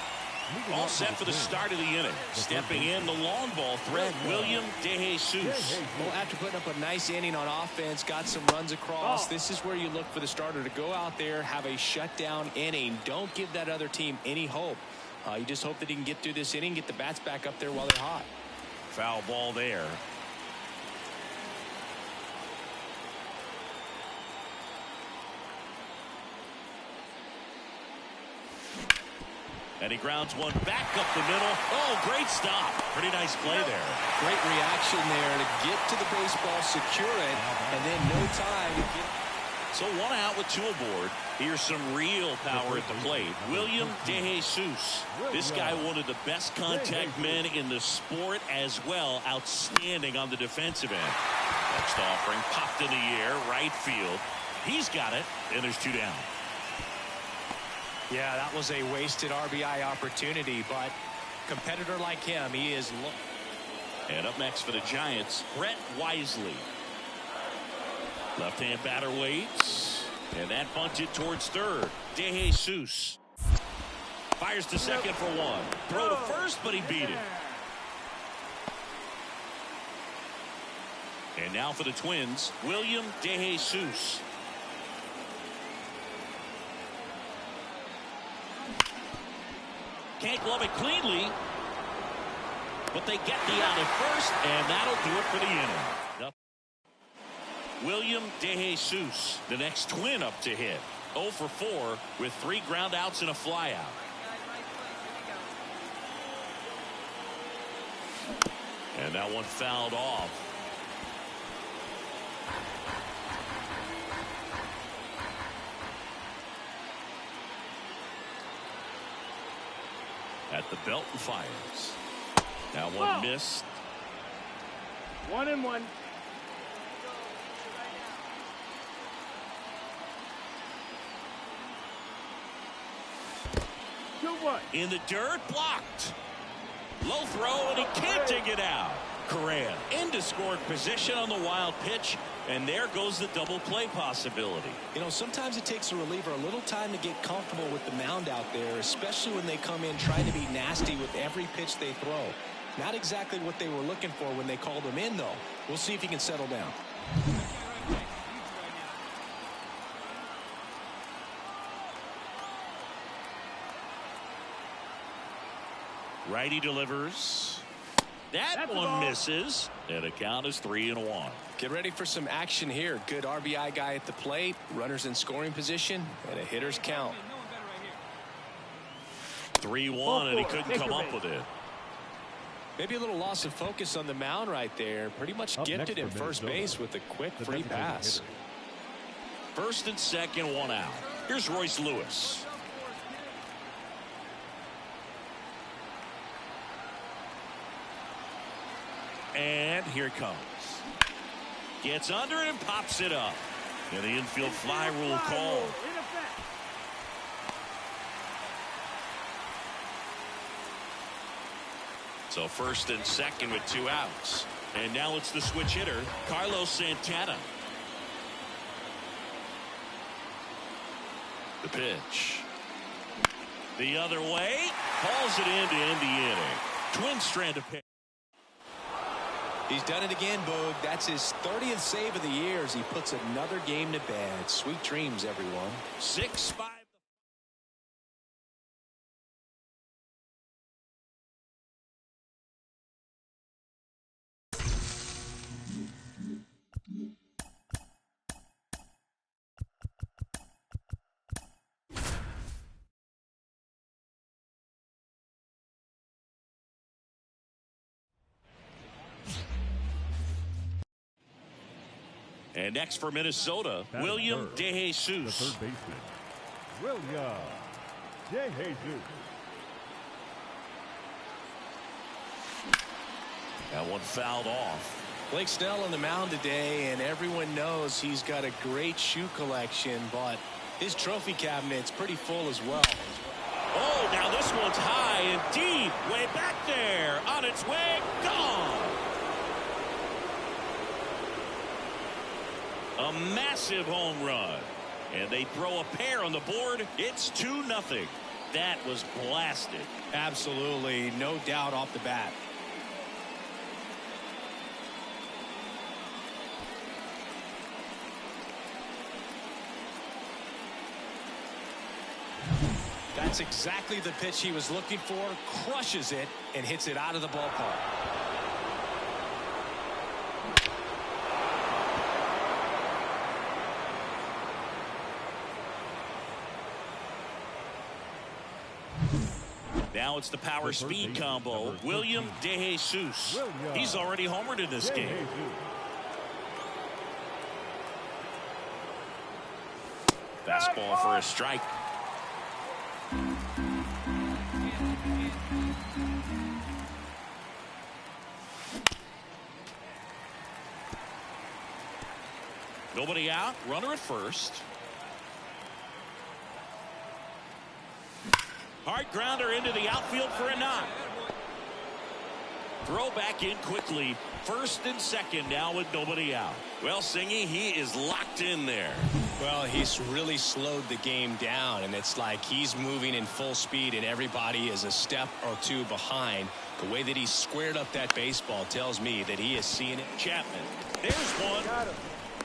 All set for the start of the inning. Stepping in, the long ball threat, William DeJesus. Well, after putting up a nice inning on offense, got some runs across, this is where you look for the starter to go out there, have a shutdown inning. Don't give that other team any hope. You just hope that he can get through this inning, get the bats back up there while they're hot. Foul ball there. And he grounds one back up the middle. Oh, great stop. Pretty nice play there. Great reaction there to get to the baseball, secure it, and then no time to get. So 1 out with 2 aboard. Here's some real power at the plate. William DeJesus. This guy, one of the best contact men in the sport as well. Outstanding on the defensive end. Next offering popped in the air, right field. He's got it, and there's 2 down. Yeah, that was a wasted RBI opportunity, but competitor like him, he is. And up next for the Giants, Brett Wisely. Left-hand batter waits, and that bunted towards third. DeJesus fires to second for 1. Throw to first, but he beat it. And now for the Twins, William DeJesus. Can't glove it cleanly, but they get the out at first, and that'll do it for the inning. William DeJesus, the next Twin up to hit. 0 for 4 with 3 ground outs and a flyout. And that one fouled off. At the belt and fires. Now one missed. 1-1. In the dirt, blocked. Low throw, and he can't dig it out. Correa into scoring position on the wild pitch, and there goes the double play possibility. You know, sometimes it takes a reliever a little time to get comfortable with the mound out there, especially when they come in trying to be nasty with every pitch they throw. Not exactly what they were looking for when they called him in, though. We'll see if he can settle down. Righty delivers. That one misses, and a count is 3-1. Get ready for some action here. Good RBI guy at the plate, runners in scoring position, and a hitter's count. 3-1, and he couldn't come up with it. Maybe a little loss of focus on the mound right there. Pretty much gifted in first base with a quick free pass. First and second, 1 out. Here's Royce Lewis. And here it comes. Gets under it and pops it up. And the infield fly rule called. So first and second with 2 outs. And now it's the switch hitter, Carlos Santana. The pitch. The other way. Hauls it in to end the inning. Twins strand to pick. He's done it again, Boog. That's his 30th save of the year as he puts another game to bed. Sweet dreams, everyone. 6-5. And next for Minnesota, Batting William third, De the Jesus. third baseman, William De Jesus. That one fouled off. Blake Snell on the mound today, and everyone knows he's got a great shoe collection, but his trophy cabinet's pretty full as well. Oh, now this one's high and deep, way back there, on its way, gone. A massive home run, and they throw a pair on the board. It's 2-0. That was blasted. Absolutely, no doubt off the bat. That's exactly the pitch he was looking for. Crushes it and hits it out of the ballpark. Now it's the power speed combo. William De Jesus. He's already homered in this game. Fastball for a strike. Nobody out. Runner at first. Hard grounder into the outfield for a knock. Throw back in quickly. First and second now with nobody out. Well, Singy, he is locked in there. Well, he's really slowed the game down, and it's like he's moving in full speed and everybody is a step or two behind. The way that he squared up that baseball tells me that he is seeing it. Chapman. There's one.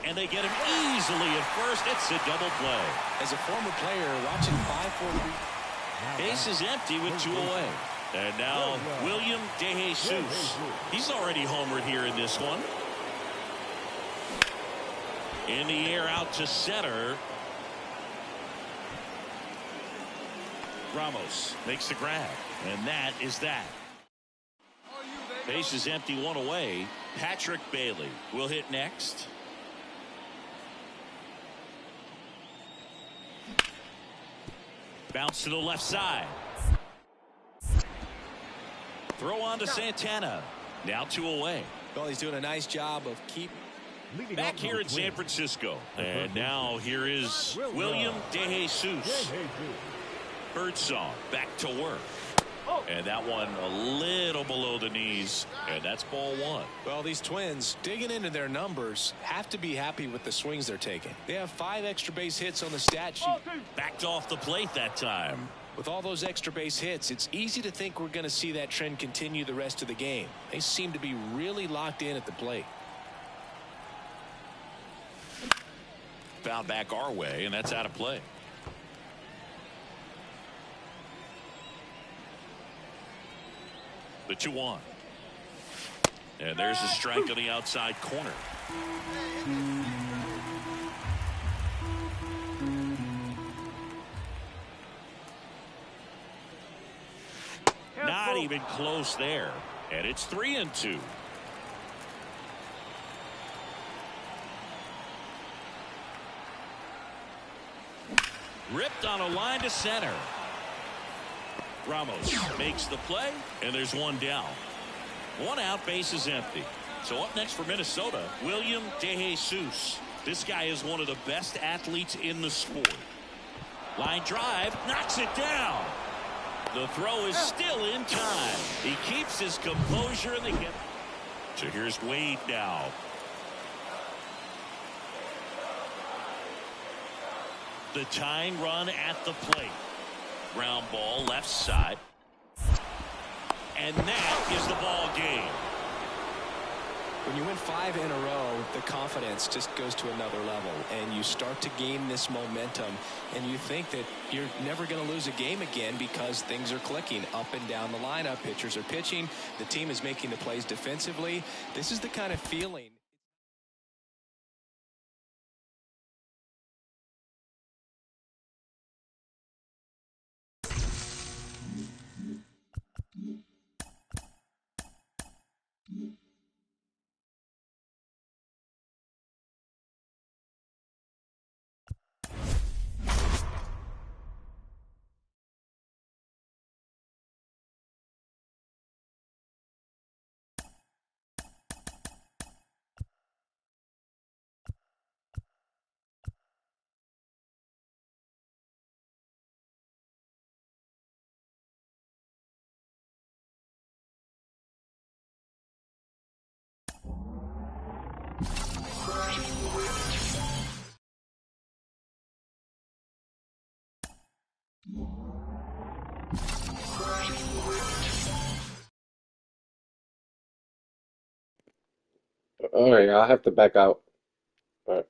And they get him easily at first. It's a double play. As a former player, watching 5-4-3. Base is empty with 2 away. And now William De Jesus. He's already homered here in this one. In the air out to center. Ramos makes the grab. And that is that. Base is empty, 1 away. Patrick Bailey will hit next. Bounce to the left side. Throw on to Santana. Now 2 away. Well, he's doing a nice job of keeping. Back here in San Francisco. And now here is William De Jesus. Birdsong back to work. And that one a little below the knees. And that's ball 1. Well, these Twins, digging into their numbers, have to be happy with the swings they're taking. They have 5 extra base hits on the stat sheet. Backed off the plate that time. With all those extra base hits, it's easy to think we're going to see that trend continue the rest of the game. They seem to be really locked in at the plate. Found back our way, and that's out of play. The 2-1. And there's a strike on the outside corner. Not even close there. And it's 3-2. Ripped on a line to center. Ramos makes the play, and there's 1 down. 1 out, base is empty. So up next for Minnesota, William De Jesus. This guy is one of the best athletes in the sport. Line drive, knocks it down. The throw is still in time. He keeps his composure, and they get. So here's Wade now. The tying run at the plate. Ground ball left side. And that is the ball game. When you win 5 in a row, the confidence just goes to another level, and you start to gain this momentum, and you think that you're never going to lose a game again because things are clicking up and down the lineup. Pitchers are pitching. The team is making the plays defensively. This is the kind of feeling All right, I'll have to back out. All right.